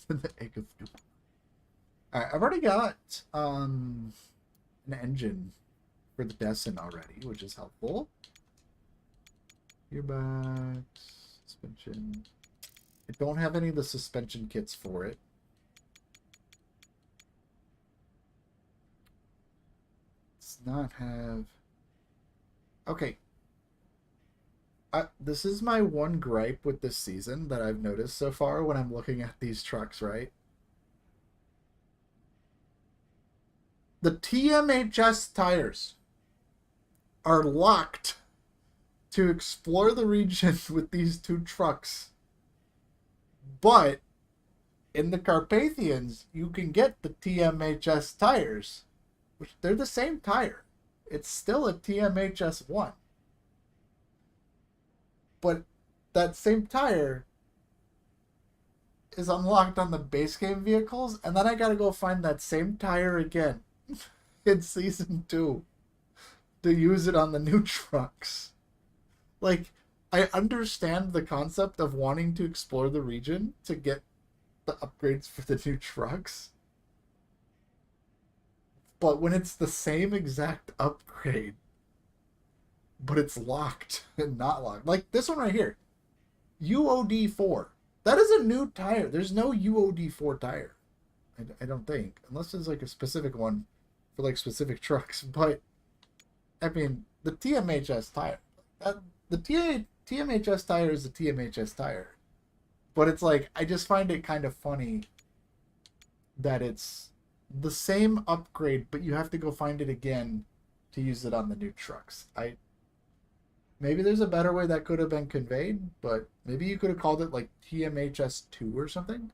The Egg of Doom. Alright, I've already got an engine for the Destin already, which is helpful. Gearbox, suspension. I don't have any of the suspension kits for it. Does not have... Okay. This is my one gripe with this season that I've noticed so far when I'm looking at these trucks, right? The TMHS tires are locked to explore the region with these two trucks. But in the Carpathians, you can get the TMHS tires, which they're the same tire. It's still a TMHS 1. But that same tire is unlocked on the base game vehicles, and then I gotta go find that same tire again in Season 2 to use it on the new trucks. Like, I understand the concept of wanting to explore the region to get the upgrades for the new trucks. But when it's the same exact upgrade, but it's locked and not locked. Like this one right here. UOD4. That is a new tire. There's no UOD4 tire. I don't think. Unless there's like a specific one for like specific trucks. But, I mean, the TMHS tire. The TMHS tire is the TMHS tire. But it's like, I just find it kind of funny that it's the same upgrade, but you have to go find it again to use it on the new trucks. Maybe there's a better way that could have been conveyed, but maybe you could have called it like TMHS2 or something.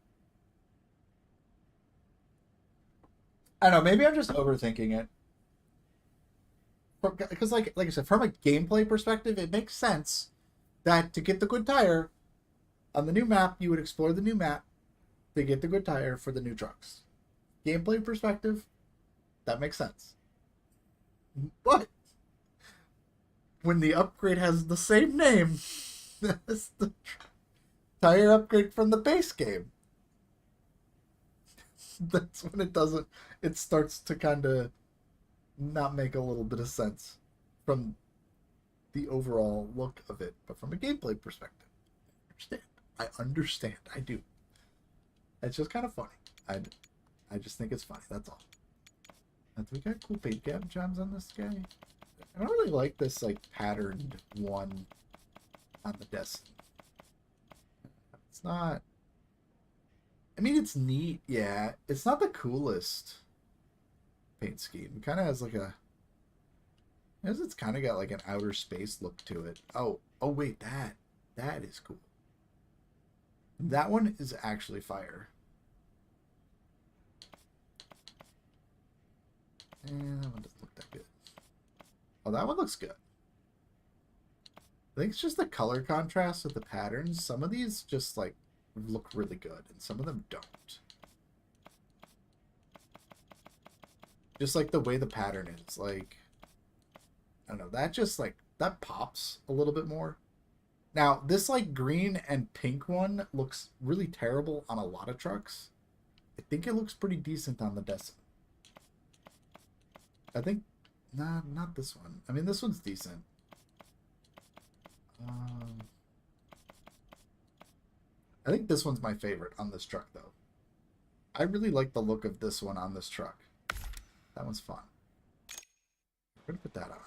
I don't know, maybe I'm just overthinking it. Because like I said, from a gameplay perspective, it makes sense that to get the good tire on the new map, you would explore the new map to get the good tire for the new trucks. Gameplay perspective, that makes sense. But when the upgrade has the same name as the tire upgrade from the base game, that's when it starts to kind of not make a little bit of sense from the overall look of it. But from a gameplay perspective, I understand. I do. It's just kind of funny. I just think it's funny. That's all. We got cool paint jobs on this guy. I don't really like this like patterned one on the Destin. It's not. I mean, it's neat, yeah. It's not the coolest paint scheme. It kind of has like a. It's kind of got like an outer space look to it. Oh wait, that is cool. That one is actually fire. And that one doesn't look that good. Oh, that one looks good. I think it's just the color contrast with the patterns. Some of these just like look really good and some of them don't. Just like the way the pattern is, like, I don't know, that just like, that pops a little bit more. Now, this like green and pink one looks really terrible on a lot of trucks. I think it looks pretty decent on the Destin. I think, nah, not this one. I mean, this one's decent. I think this one's my favorite on this truck, though. I really like the look of this one on this truck. That one's fun. We're gonna put that on.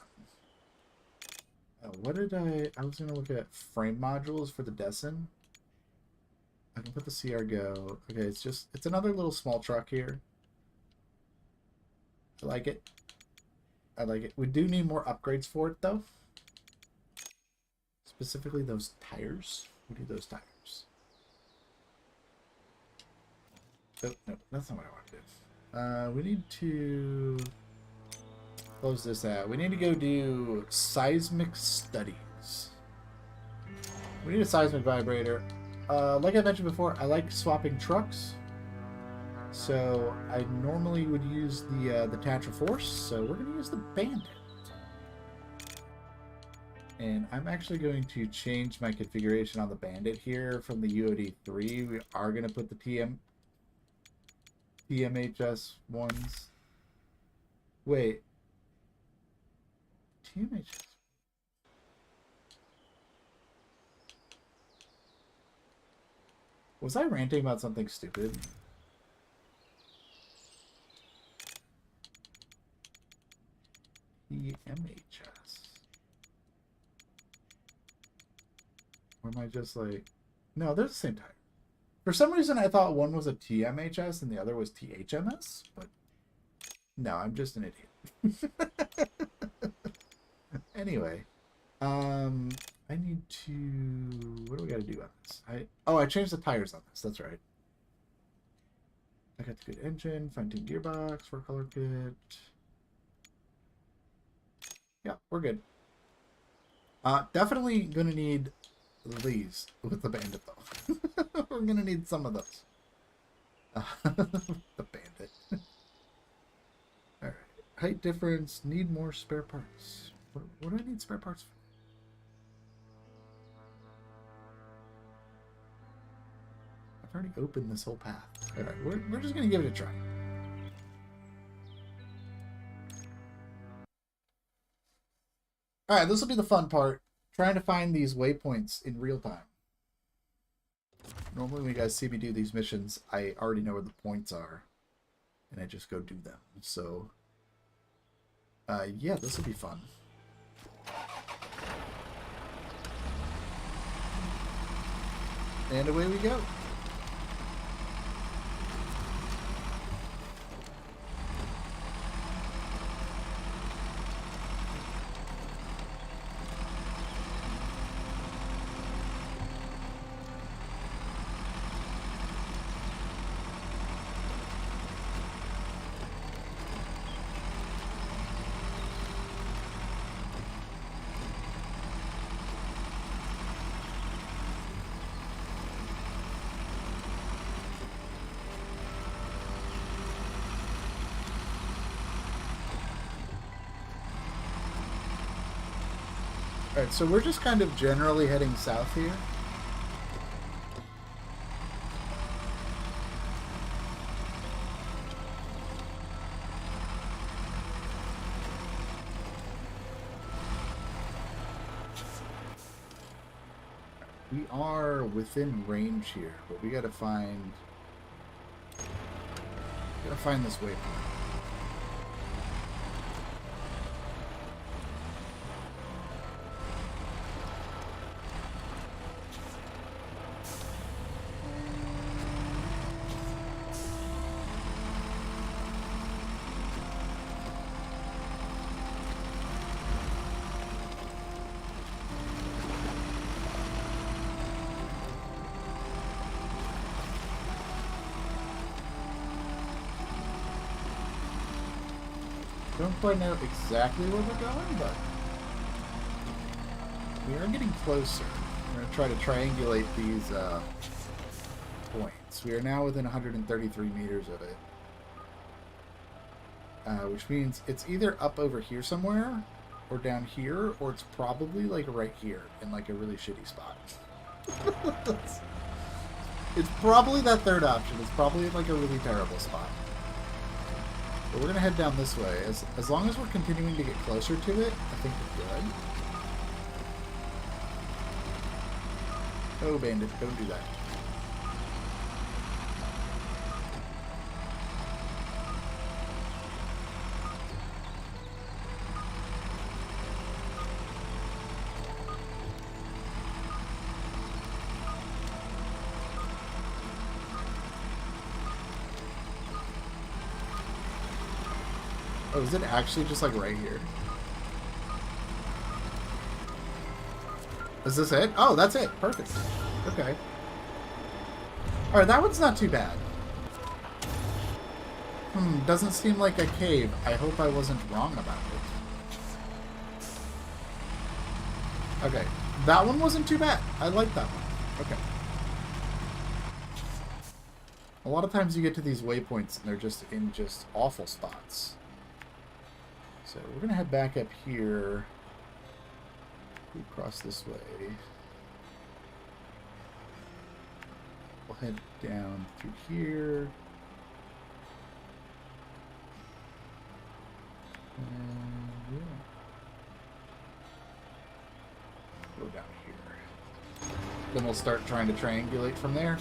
What did I was gonna look at frame modules for the Destin. I can put the CR Go. Okay, it's another little small truck here. I like it. I like it. We do need more upgrades for it, though. Specifically those tires. We need those tires. Oh, no, that's not what I want to do. We need to close this out. We need to go do seismic studies. We need a seismic vibrator. Like I mentioned before, I like swapping trucks. So I normally would use the Tatra Force, so we're going to use the Bandit. And I'm actually going to change my configuration on the Bandit here from the UOD3. We are going to put the TMHS ones. Wait. TMHS. Was I ranting about something stupid? TMHS. Or am I just like... No, they're the same tire. For some reason, I thought one was a TMHS and the other was THMS, but no, I'm just an idiot. Anyway, I need to... What do we got to do on this? I changed the tires on this. That's right. I got the good engine, fine-tuned gearbox, four color kit. Yeah, we're good. Definitely gonna need these with the Bandit, though. We're gonna need some of those. The Bandit. Alright. Height difference. Need more spare parts. What do I need spare parts for? I've already opened this whole path. Alright, we're just gonna give it a try. Alright, this will be the fun part. Trying to find these waypoints in real time. Normally when you guys see me do these missions, I already know where the points are. And I just go do them. So, yeah, this will be fun. And away we go. Alright, so we're just kind of generally heading south here. We are within range here, but we gotta find this waypoint. Don't quite know exactly where we're going, but we are getting closer. We're going to try to triangulate these points. We are now within 133 meters of it. Which means it's either up over here somewhere, or down here, or it's probably like right here in like a really shitty spot. It's probably that third option. It's probably like a really terrible spot. But we're gonna head down this way. As long as we're continuing to get closer to it, I think we're good. Oh, bandit, don't do that. Oh, is it actually just like right here? Is this it? Oh, that's it. Perfect. Okay. Alright, that one's not too bad. Doesn't seem like a cave. I hope I wasn't wrong about it. Okay. That one wasn't too bad. I like that one. Okay. A lot of times you get to these waypoints and they're just in just awful spots. So we're going to head back up here. We cross this way. We'll head down through here. And yeah. Go down here. Then we'll start trying to triangulate from there.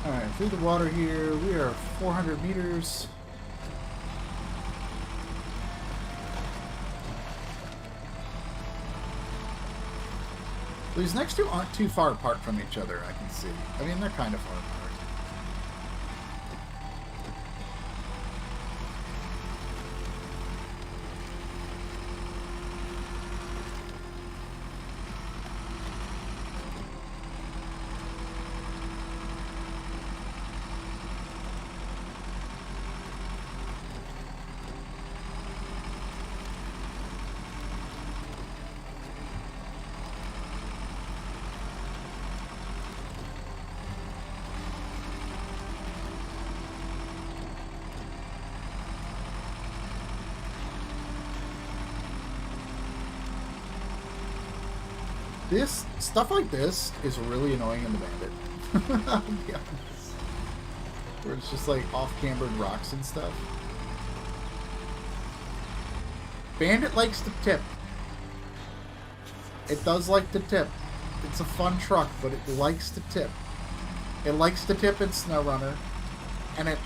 Alright, through the water here, we are 400 meters. These next two aren't too far apart from each other, I can see. I mean, they're kind of far apart. This stuff like this is really annoying in the Bandit. I'll be honest. Where it's just like off-cambered rocks and stuff. Bandit likes to tip. It does like to tip. It's a fun truck, but it likes to tip. It likes to tip in SnowRunner, and it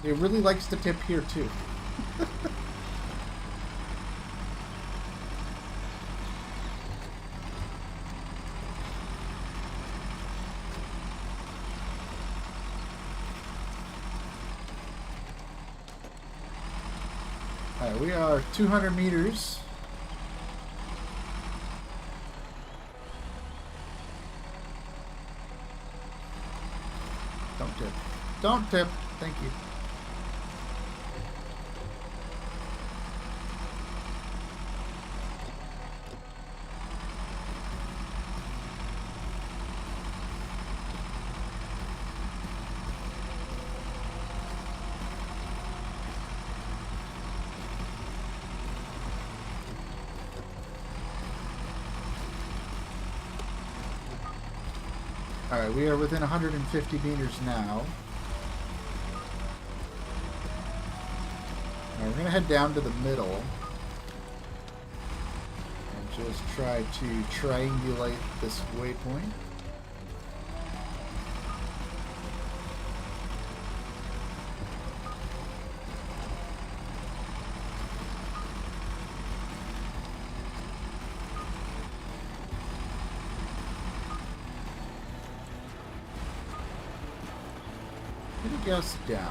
really likes to tip here too. Alright, we are 200 meters. Don't tip. Don't tip. Thank you. Alright, we are within 150 meters now. Alright, we're going to head down to the middle. And just try to triangulate this waypoint. Just down.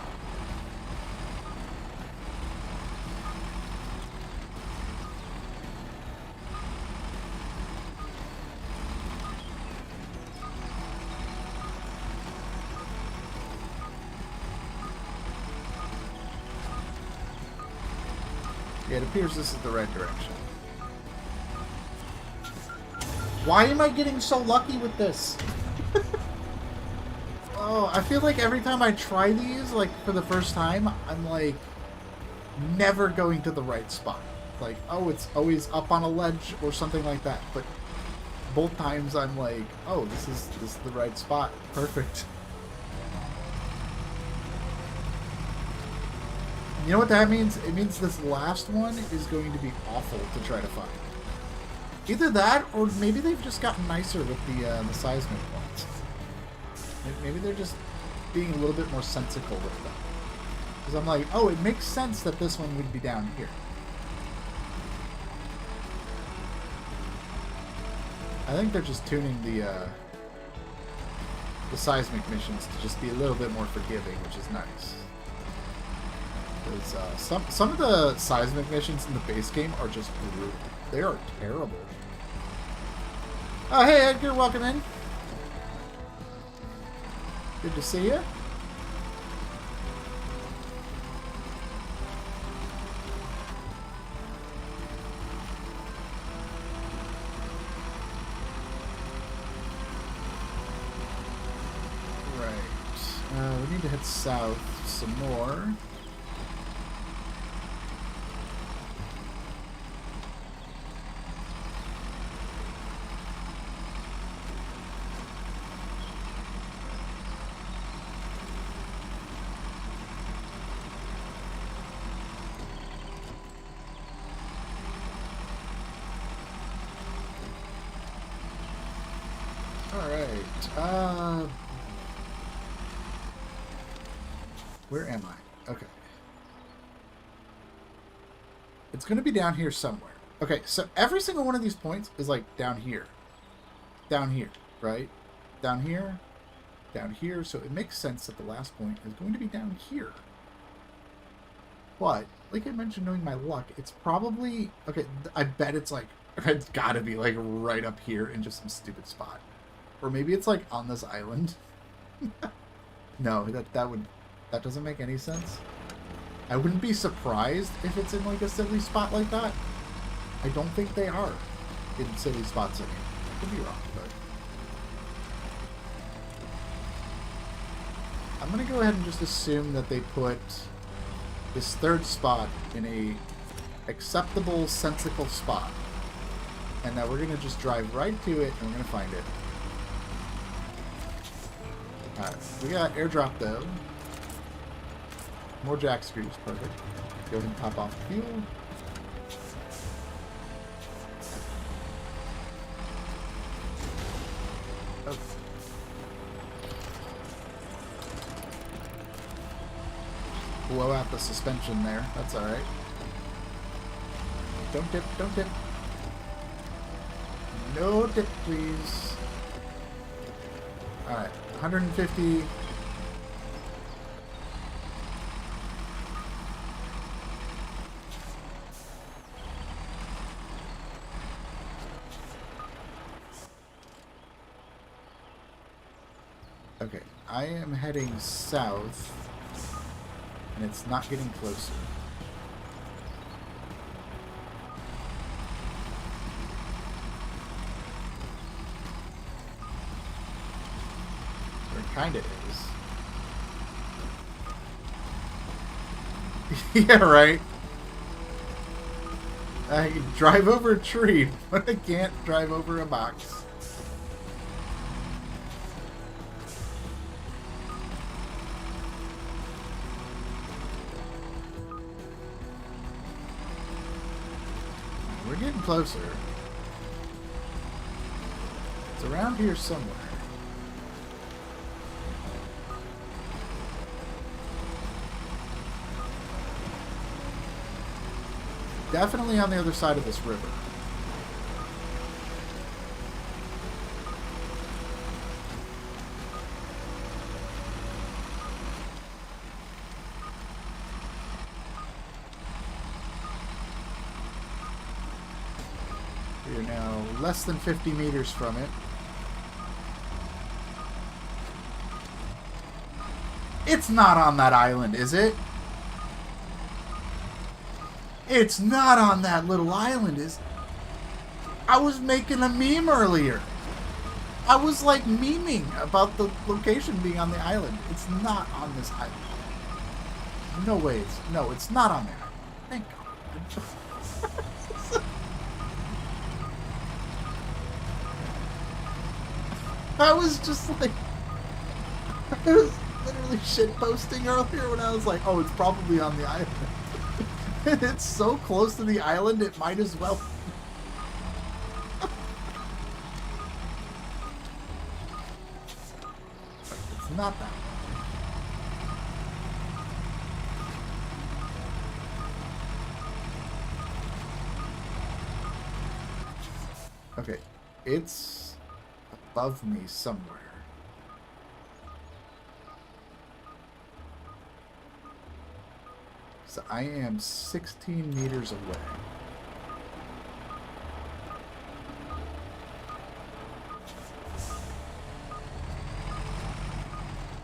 Yeah, it appears this is the right direction. Why am I getting so lucky with this? Oh, I feel like every time I try these, like, for the first time, I'm, like, never going to the right spot. Like, oh, it's always up on a ledge or something like that. But both times I'm like, oh, this is the right spot. Perfect. You know what that means? It means this last one is going to be awful to try to find. Either that, or maybe they've just gotten nicer with the seismic ones. Maybe they're just being a little bit more sensical with them. Because I'm like, oh, it makes sense that this one would be down here. I think they're just tuning the seismic missions to just be a little bit more forgiving, which is nice. Because some of the seismic missions in the base game are just brutal. They are terrible. Oh, hey, Edgar, welcome in. Good to see you. Right. We need to head south some more. Where am I? Okay. It's going to be down here somewhere. Okay, so every single one of these points is like down here. Down here, right? Down here. Down here. So it makes sense that the last point is going to be down here. But, like I mentioned, knowing my luck, it's probably... Okay, I bet it's like... It's got to be like right up here in just some stupid spot. Or maybe it's like on this island. No, that doesn't make any sense. I wouldn't be surprised if it's in like a silly spot like that. I don't think they are in silly spots anymore. I could be wrong, but I'm gonna go ahead and just assume that they put this third spot in a acceptable, sensical spot, and that we're gonna just drive right to it and we're gonna find it. Alright, we got airdrop though. More jack screws, perfect. Go ahead and top off the fuel. Oh. Blow out the suspension there. That's alright. Don't dip, don't dip. No dip, please. Alright, 150. Okay, I am heading south, and it's not getting closer. Or it kinda is. Yeah, right. I can drive over a tree, but I can't drive over a box. we're getting closer. It's around here somewhere. Definitely on the other side of this river. We are now less than 50 meters from it. It's not on that island, is it? It's not on that little island, is it? I was making a meme earlier. I was like memeing about the location being on the island. It's not on this island. No way. No, it's not on there. Thank God. I was just like, I was literally shitposting earlier when I was like, oh, it's probably on the island. It's so close to the island, it might as well. It's not that. Okay, it's above me somewhere. So I am 16 meters away.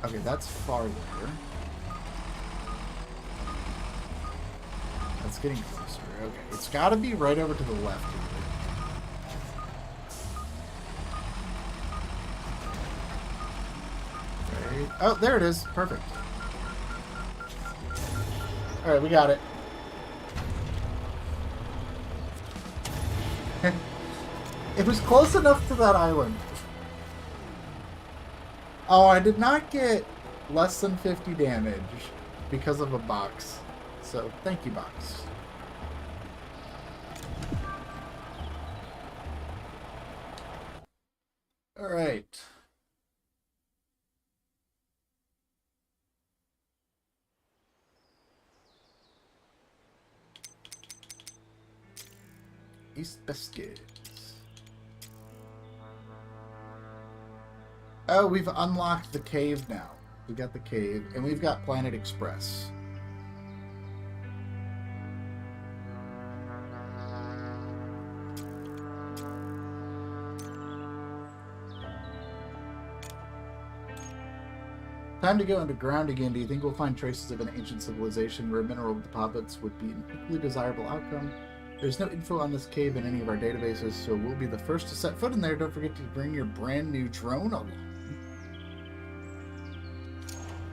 Okay, that's farther. That's getting closer. Okay, it's got to be right over to the left here. Right. Oh, there it is. Perfect. Alright, we got it. It was close enough to that island. Oh, I did not get less than 50 damage because of a box. So, thank you, box. Alright. East Beskids. Oh, we've unlocked the cave now. We got the cave, and we've got Planet Express. Time to go underground again. Do you think we'll find traces of an ancient civilization where mineral deposits would be an equally desirable outcome? There's no info on this cave in any of our databases, so we'll be the first to set foot in there. Don't forget to bring your brand new drone along.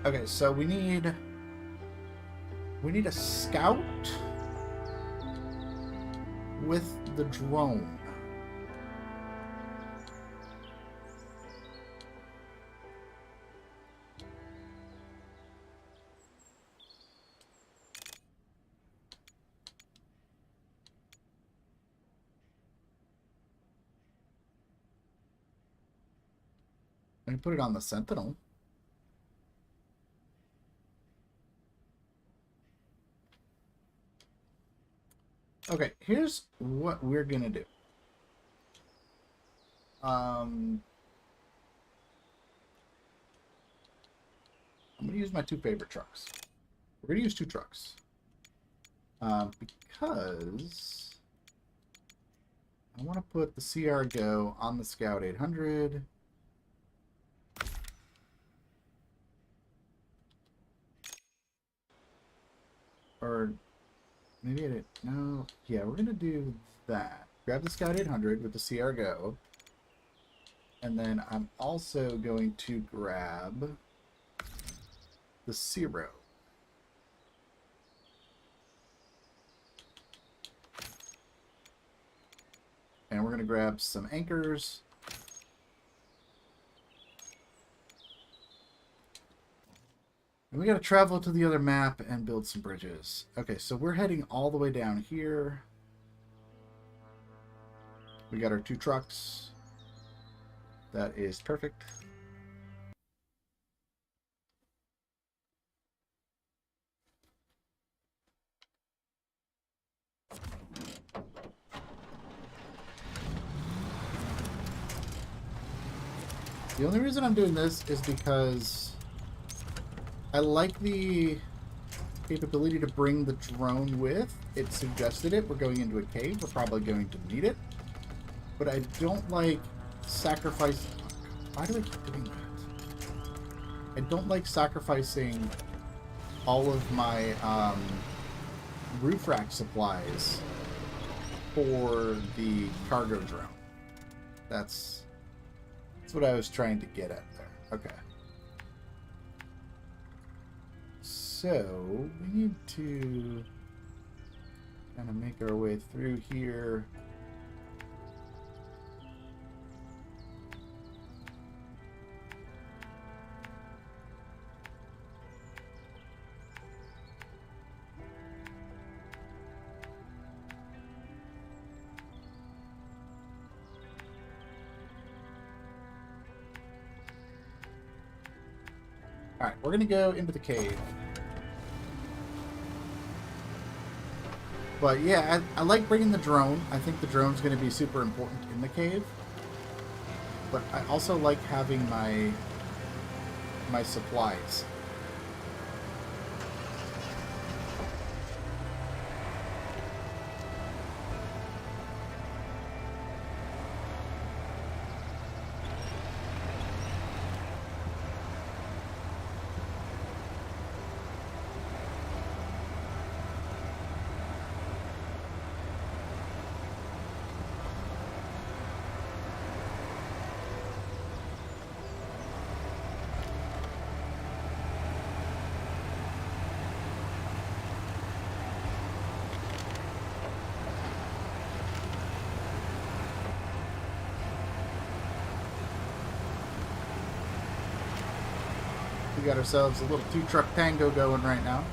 Okay, so we need a scout with the drone. I can put it on the Sentinel. Okay, here's what we're gonna do. I'm gonna use my two favorite trucks. We're gonna use two trucks. Because I want to put the CR Go on the Scout 800. Or maybe I didn't. No. Yeah, we're going to do that. Grab the Scout 800 with the CR Go. And then I'm also going to grab the Zero. And we're going to grab some anchors. And we got to travel to the other map and build some bridges. Okay, so we're heading all the way down here. We got our 2 trucks. That is perfect. The only reason I'm doing this is because I like the capability to bring the drone with. It suggested it. We're going into a cave. We're probably going to need it. But I don't like sacrificing... Why do I keep doing that? I don't like sacrificing all of my roof rack supplies for the cargo drone. That's what I was trying to get at there. Okay. So, we need to kind of make our way through here. Alright, we're going to go into the cave. But yeah, I like bringing the drone. I think the drone's going to be super important in the cave. But I also like having my supplies. We got ourselves a little 2-truck tango going right now.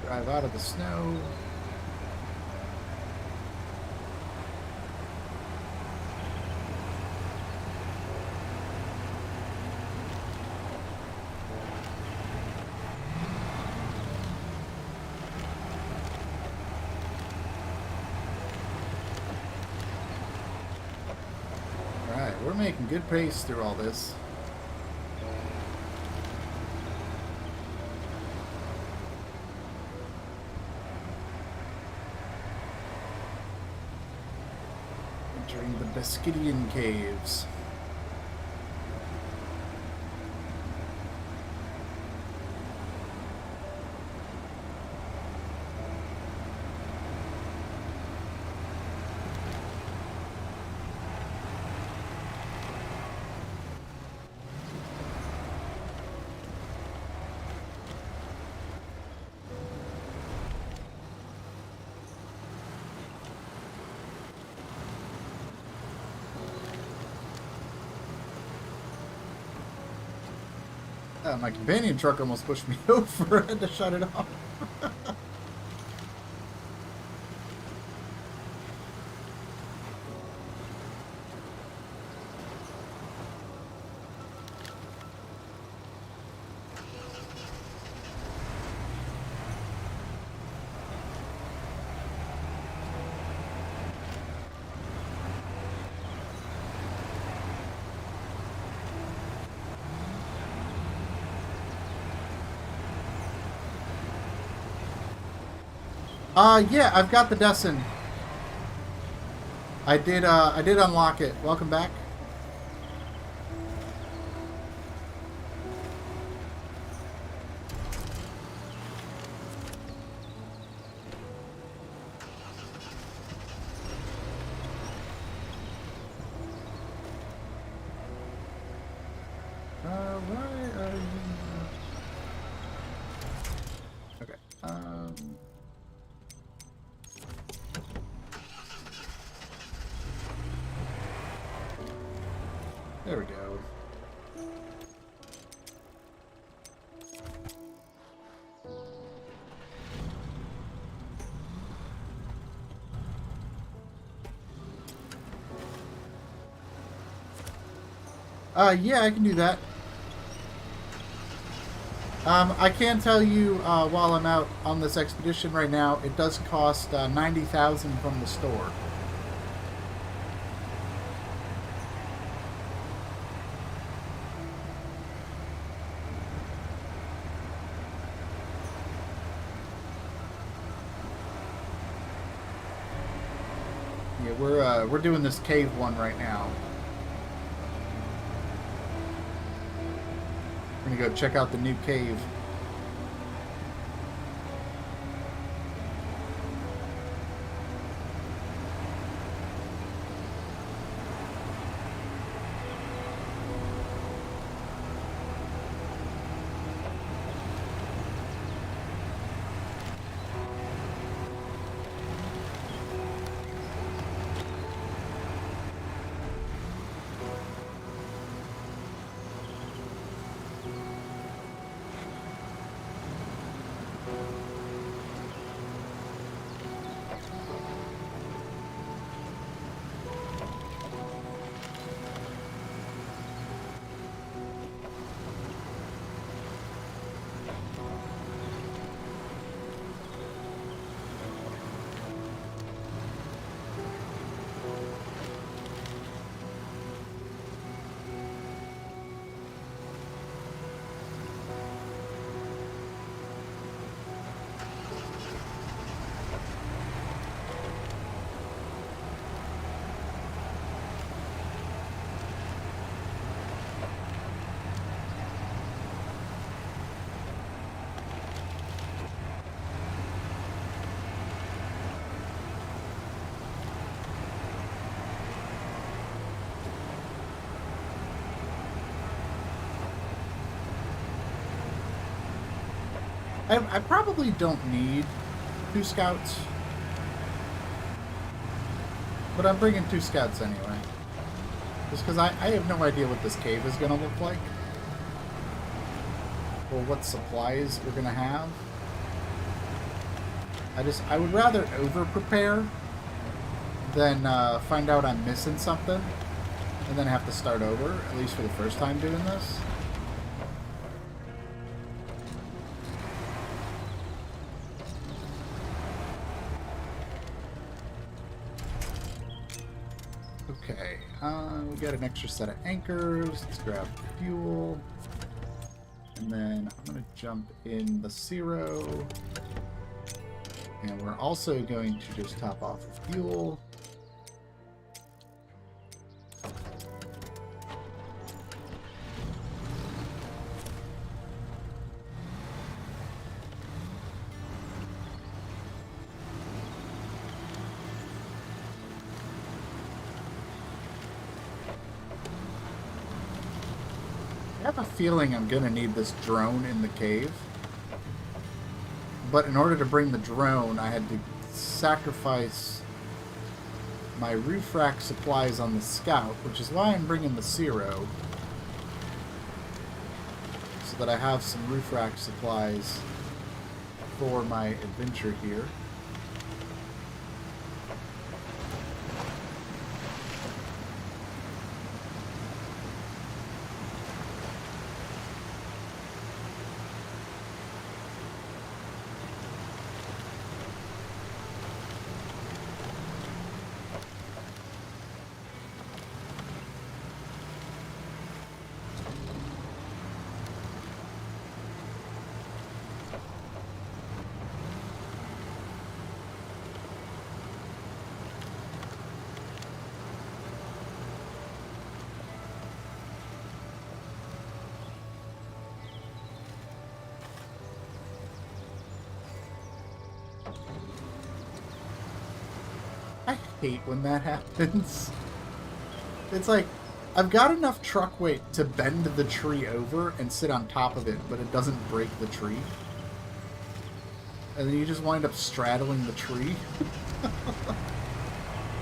Drive out of the snow. Alright, we're making good pace through all this. Entering the Beskidian caves. My companion truck almost pushed me over. I had to shut it off. Yeah, I've got the Destin. I did unlock it. Welcome back. Why are you... Okay, there we go. Yeah, I can do that. I can tell you, while I'm out on this expedition right now, it does cost 90,000 from the store. Yeah, we're doing this cave one right now. We're gonna go check out the new cave. I probably don't need 2 scouts, but I'm bringing 2 scouts anyway. Just because I have no idea what this cave is going to look like, or what supplies we're going to have. I would rather over-prepare than find out I'm missing something, and then have to start over, at least for the first time doing this. Okay, we got an extra set of anchors. Let's grab fuel. And then I'm going to jump in the Zero. And we're also going to just top off the fuel. I have a feeling I'm going to need this drone in the cave. But in order to bring the drone, I had to sacrifice my roof rack supplies on the Scout, which is why I'm bringing the Zero. So that I have some roof rack supplies for my adventure here. I hate when that happens. It's like, I've got enough truck weight to bend the tree over and sit on top of it, but it doesn't break the tree. And then you just wind up straddling the tree.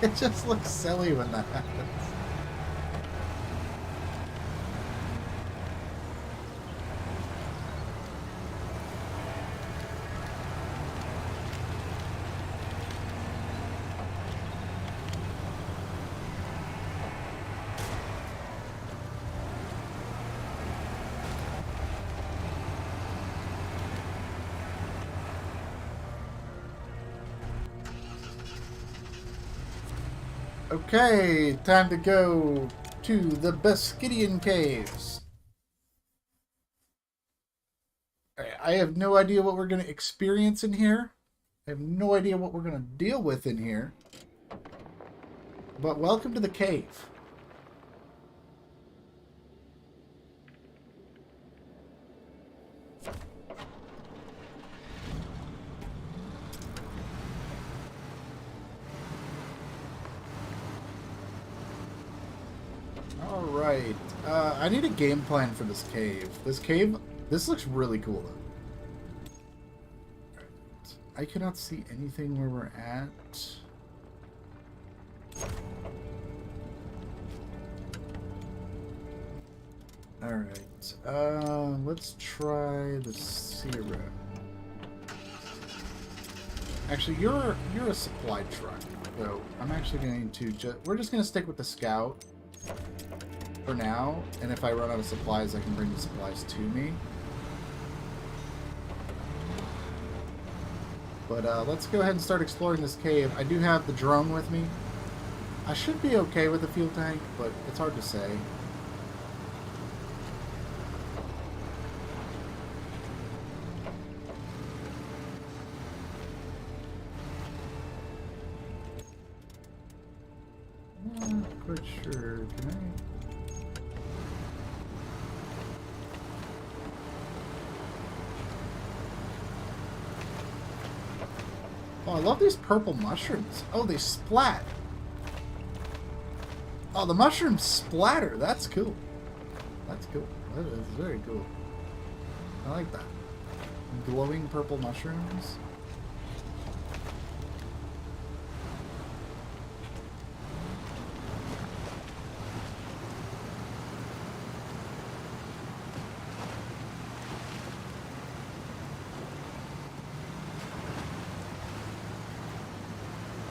It just looks silly when that happens. Okay, time to go to the Beskidian caves. I have no idea what we're going to experience in here. I have no idea what we're going to deal with in here. But welcome to the cave. Alright, I need a game plan for this cave. This looks really cool though. Right. I cannot see anything where we're at. Alright, let's try the Sierra. Actually, you're a supply truck, so I'm actually going to we're just going to stick with the Scout for now, and if I run out of supplies, I can bring the supplies to me. But let's go ahead and start exploring this cave. I do have the drone with me. I should be okay with the fuel tank, but it's hard to say. I'm not quite sure. Can I? Oh, I love these purple mushrooms. Oh, they splat. Oh, the mushrooms splatter. That's cool. That's cool. That is very cool. I like that. Glowing purple mushrooms.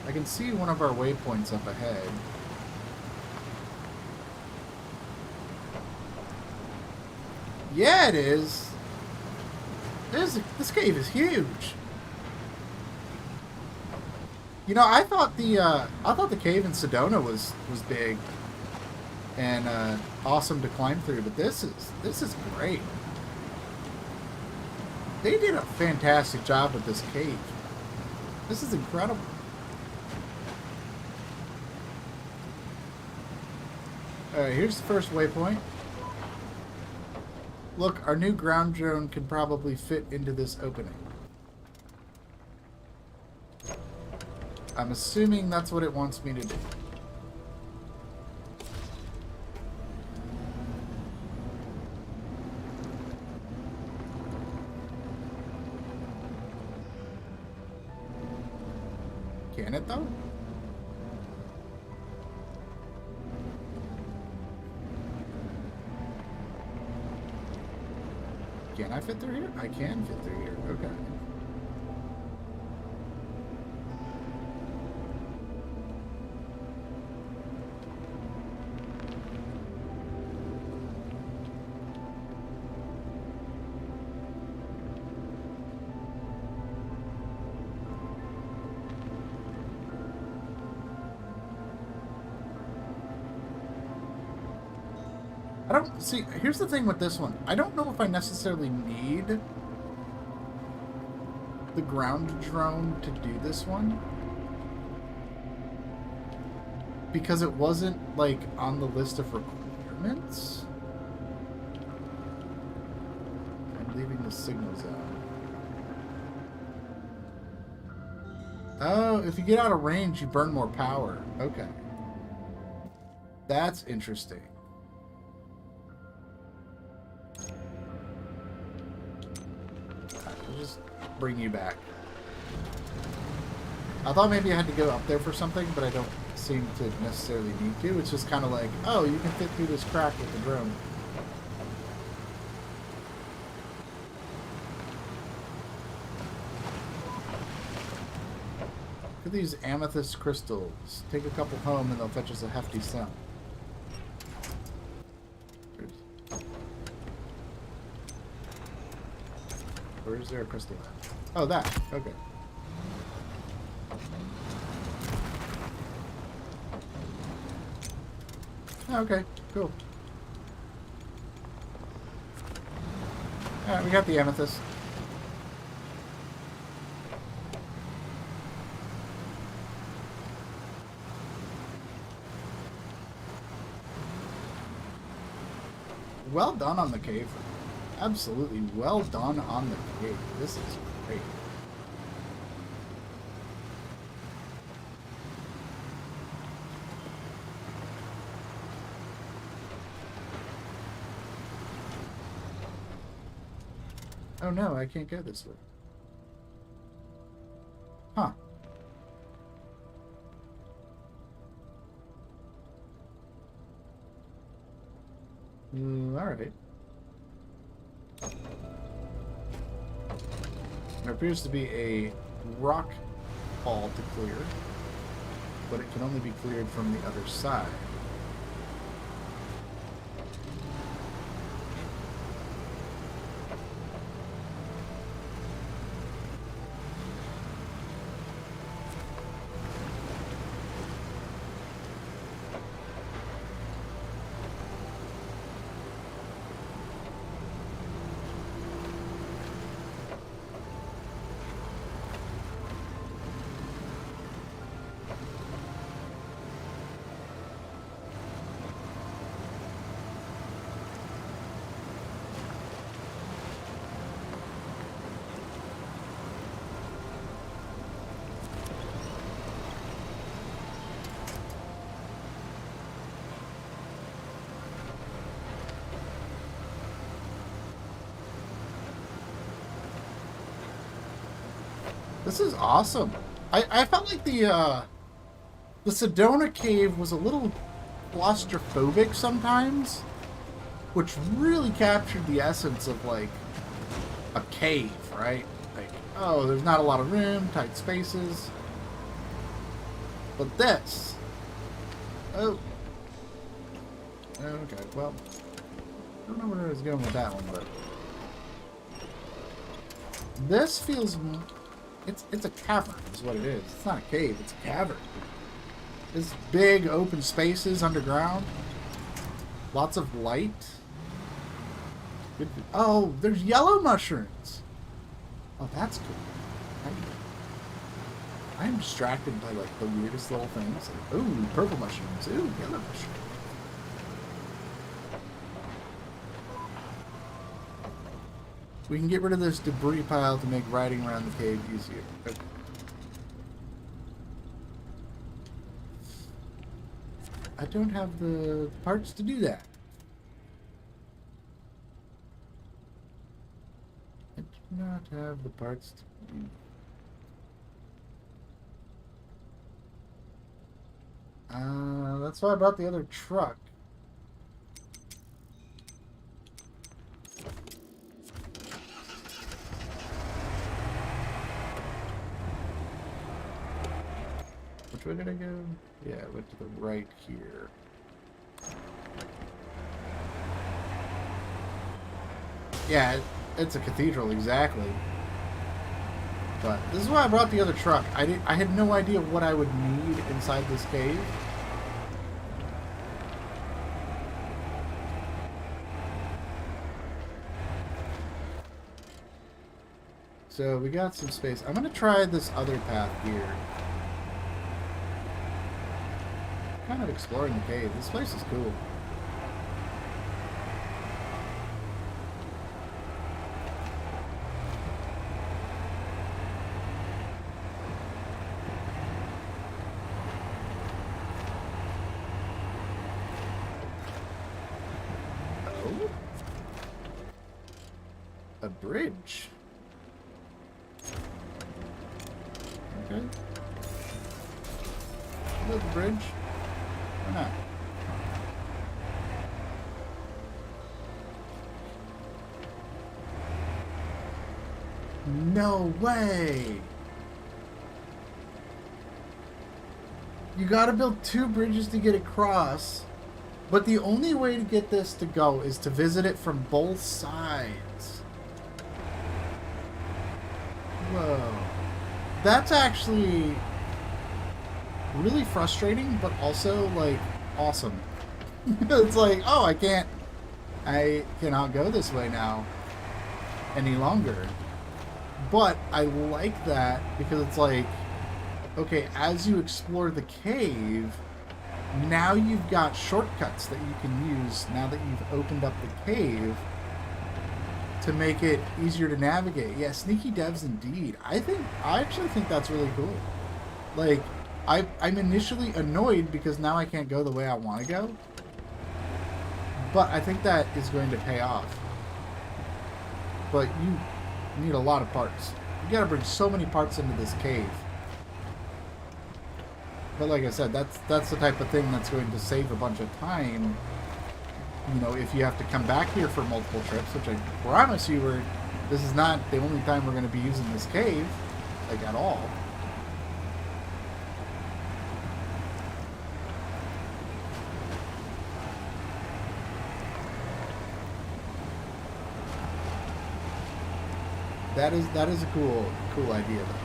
I can see one of our waypoints up ahead. Yeah, it is. This cave is huge. You know, I thought the cave in Sedona was big and awesome to climb through, but this is great. They did a fantastic job with this cave. This is incredible. Alright, here's the first waypoint. Look, our new ground drone can probably fit into this opening. I'm assuming that's what it wants me to do. Can it though? Can I fit through here? I can fit through here. Okay. I don't see. Here's the thing with this one. I don't know if I necessarily need the ground drone to do this one, because it wasn't like on the list of requirements. I'm leaving the signal zone. Oh, if you get out of range, you burn more power. Okay, that's interesting. Just bring you back. I thought maybe I had to go up there for something, but I don't seem to necessarily need to. It's just kind of like, oh, you can fit through this crack with the drone. Look at these amethyst crystals. Take a couple home and they'll fetch us a hefty sum. Where is there a crystal at? Oh, that. Okay. Okay, cool. Alright, we got the amethyst. Well done on the cave. Absolutely well done on the cave. This is great. Oh no, I can't go this way. Huh. Alright. There appears to be a rock hall to clear, but it can only be cleared from the other side. This is awesome. I felt like the Sedona cave was a little claustrophobic sometimes, which really captured the essence of like a cave, right? Like, oh, there's not a lot of room, tight spaces. But this, oh, okay, well, I don't know where I was going with that one, but this feels. It's a cavern is what it is. It's not a cave, it's a cavern. There's big open spaces underground. Lots of light. Oh, there's yellow mushrooms. Oh, that's cool. I'm distracted by like the weirdest little things. Like, ooh, purple mushrooms. Ooh, yellow mushrooms. We can get rid of this debris pile to make riding around the cave easier. Okay. I don't have the parts to do that. I do not have the parts to do. That's why I brought the other truck. way did I go? Yeah, I went to the right here. Yeah, it's a cathedral, exactly. But this is why I brought the other truck. I had no idea what I would need inside this cave. So we got some space. I'm gonna try this other path here. Kind of exploring the cave. This place is cool. Oh. A bridge. Okay. Build the bridge. Why not? No way! You gotta build 2 bridges to get across, but the only way to get this to go is to visit it from both sides. Whoa. That's actually really frustrating, but also, like, awesome. It's like, oh, I cannot go this way now any longer. But I like that because it's like, okay, as you explore the cave, now you've got shortcuts that you can use now that you've opened up the cave to make it easier to navigate. Yeah, sneaky devs indeed. I actually think that's really cool. Like, I'm initially annoyed because now I can't go the way I want to go. But I think that is going to pay off. But you need a lot of parts. You gotta bring so many parts into this cave. But like I said, that's the type of thing that's going to save a bunch of time. You know, if you have to come back here for multiple trips, which I promise you, this is not the only time we're going to be using this cave, like, at all. That is a cool idea, though.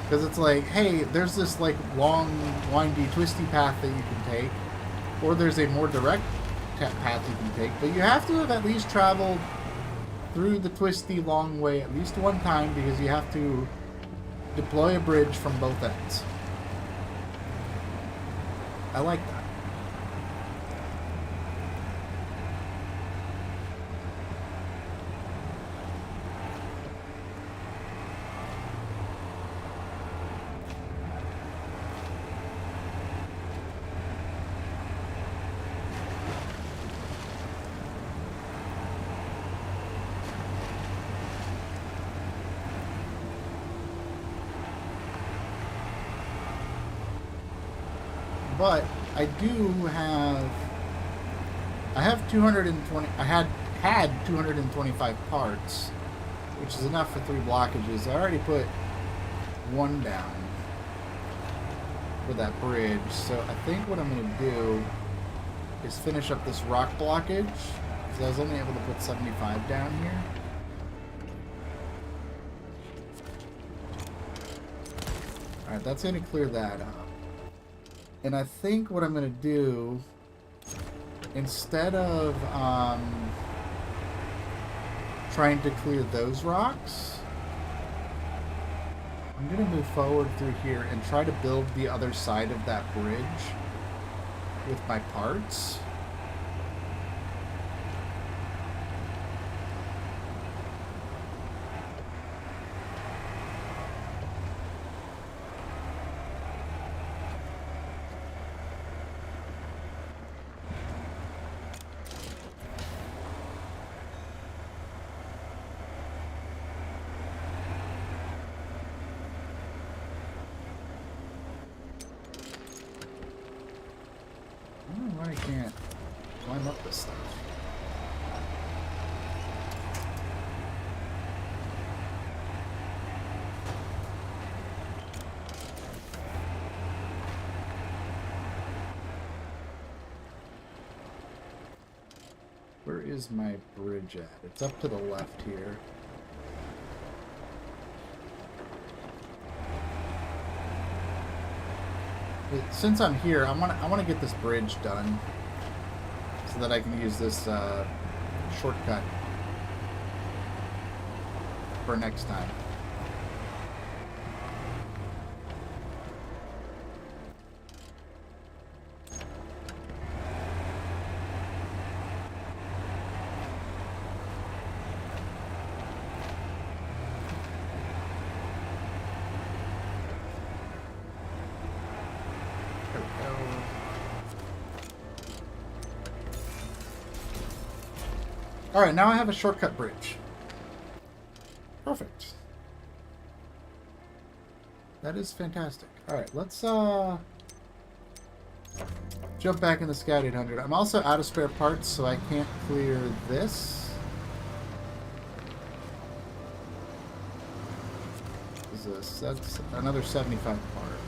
Because it's like, hey, there's this, like, long, windy, twisty path that you can take. Or there's a more direct path you can take, but you have to have at least traveled through the twisty long way at least one time because you have to deploy a bridge from both ends. I like that. But I have 220. I had 225 parts, which is enough for 3 blockages. I already put 1 down for that bridge, so I think what I'm going to do is finish up this rock blockage, because I was only able to put 75 down here. Alright, that's going to clear that up. And I think what I'm going to do, instead of trying to clear those rocks, I'm going to move forward through here and try to build the other side of that bridge with my parts. I don't know why I can't climb up this stuff. Where is my bridge at? It's up to the left here. Since I'm here, I want to get this bridge done so that I can use this shortcut for next time. Alright, now I have a shortcut bridge. Perfect. That is fantastic. Alright, let's jump back in the Scout 800. I'm also out of spare parts, so I can't clear this. What is this? That's another 75 parts.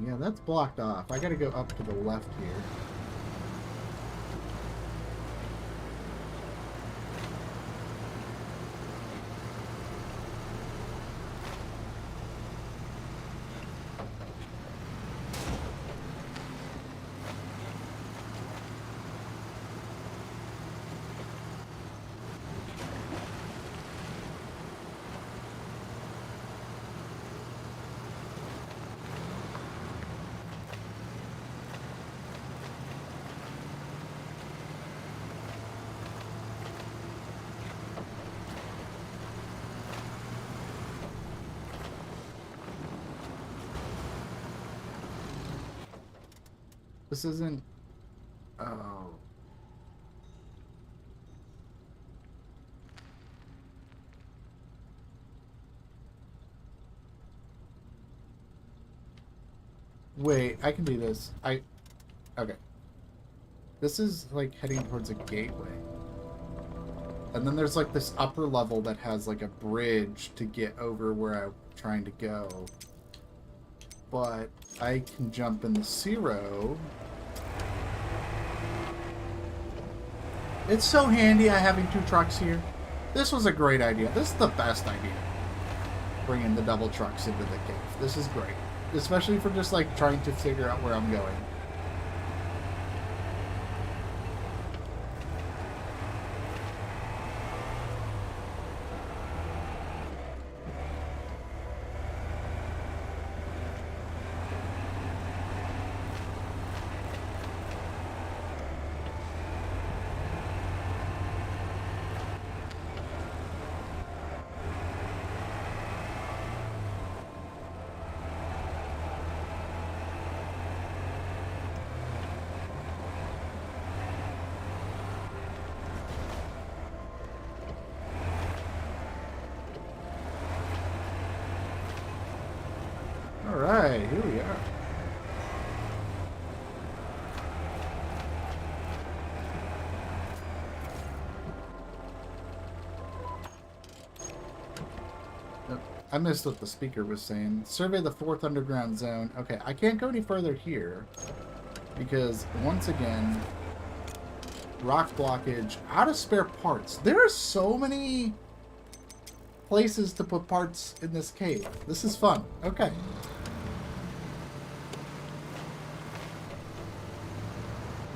Yeah, that's blocked off. I gotta go up to the left here. This isn't... Oh. Wait, I can do this. Okay. This is like heading towards a gateway. And then there's like this upper level that has like a bridge to get over where I'm trying to go. But I can jump in the Zero. It's so handy having two trucks here. This was a great idea. This is the best idea. Bringing the double trucks into the cave. This is great. Especially for just like trying to figure out where I'm going. Alright, here we are. I missed what the speaker was saying. Survey the 4th underground zone. Okay, I can't go any further here because, once again, rock blockage, out of spare parts. There are so many places to put parts in this cave. This is fun. Okay.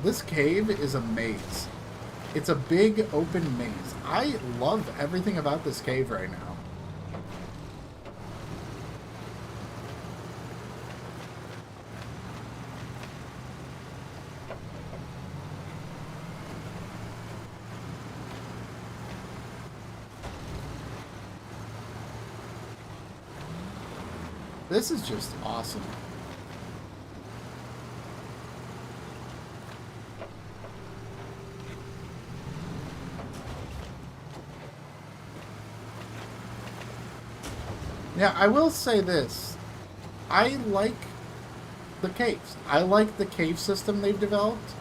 This cave is a maze. It's a big open maze. I love everything about this cave right now. This is just awesome. Yeah, I will say this. I like the caves. I like the cave system they've developed.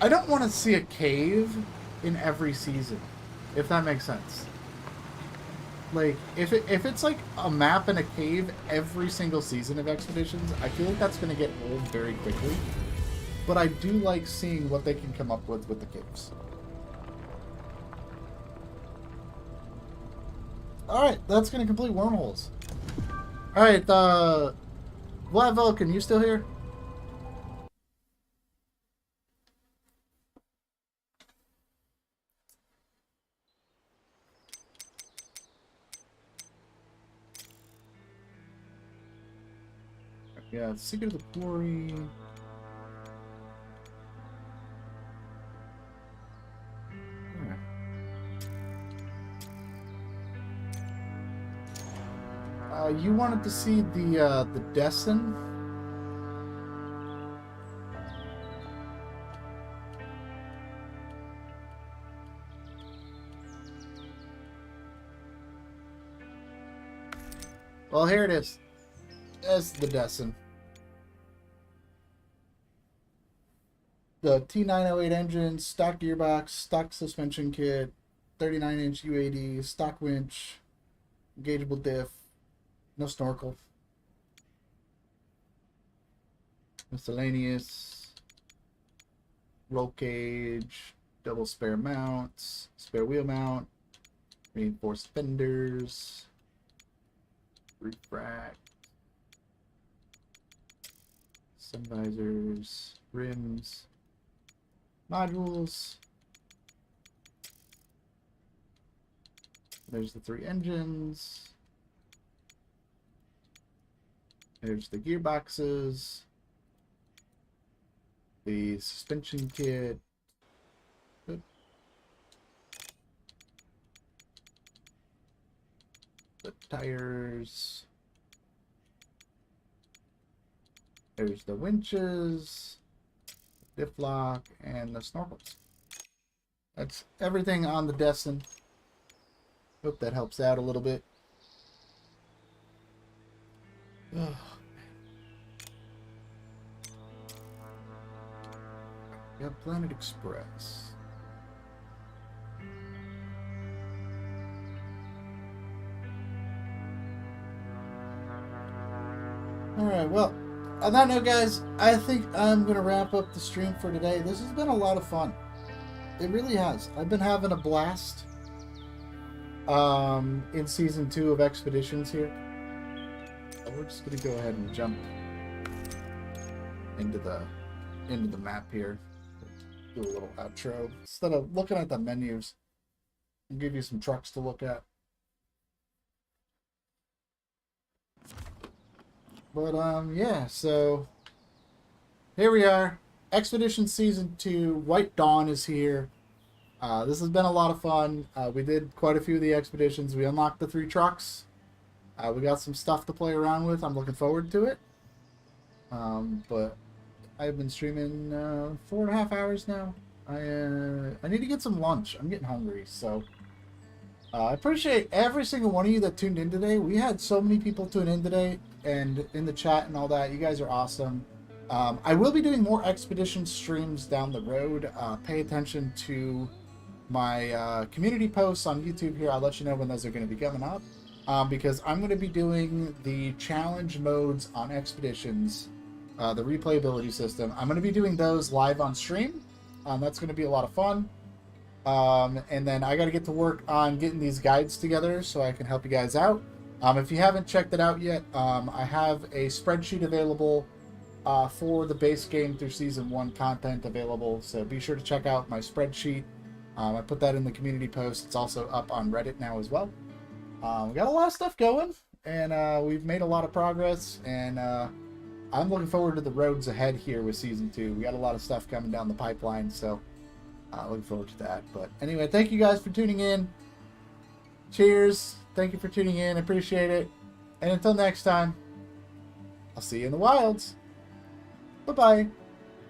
I don't want to see a cave in every season, if that makes sense. Like, if it's like a map and a cave every single season of Expeditions, I feel like that's going to get old very quickly. But I do like seeing what they can come up with the caves. Alright, that's going to complete wormholes. Alright, Vlad Vulcan, you still here? Yeah, Secret of the Quarry. You wanted to see the Destin? Well, here it is. That's the Destin. The T908 engine, stock gearbox, stock suspension kit, 39-inch UAD, stock winch, engageable diff, no snorkel. Miscellaneous, roll cage, double spare mounts, spare wheel mount, reinforced fenders, roof rack, sun visors, rims, modules. There's the 3 engines. There's the gearboxes. The suspension kit. The tires. There's the winches, diff lock, and the snorkels. That's everything on the Destin. Hope that helps out a little bit. Oh, we got Planet Express. Alright, well, on that note, guys, I think I'm going to wrap up the stream for today. This has been a lot of fun. It really has. I've been having a blast in Season 2 of Expeditions here. We're just going to go ahead and jump into the map here. Do a little outro. Instead of looking at the menus, I'll give you some trucks to look at. But, yeah, so here we are. Expedition Season 2, White Dawn is here. This has been a lot of fun. We did quite a few of the expeditions. We unlocked the 3 trucks. We got some stuff to play around with. I'm looking forward to it. But I've been streaming 4.5 hours now. I need to get some lunch. I'm getting hungry, so... I appreciate every single one of you that tuned in today. We had so many people tune in today and in the chat and all that. You guys are awesome. I will be doing more expedition streams down the road. Pay attention to my community posts on YouTube here. I'll let you know when those are going to be coming up. Because I'm going to be doing the challenge modes on expeditions, the replayability system. I'm going to be doing those live on stream. That's going to be a lot of fun. And then I got to get to work on getting these guides together so I can help you guys out. If you haven't checked it out yet, I have a spreadsheet available for the base game through Season 1 content available. So be sure to check out my spreadsheet. I put that in the community post. It's also up on Reddit now as well. We got a lot of stuff going, and we've made a lot of progress, and I'm looking forward to the roads ahead here with Season 2. We got a lot of stuff coming down the pipeline, so looking forward to that. But anyway, thank you guys for tuning in. Cheers. Thank you for tuning in. I appreciate it. And until next time, I'll see you in the wilds. Bye-bye.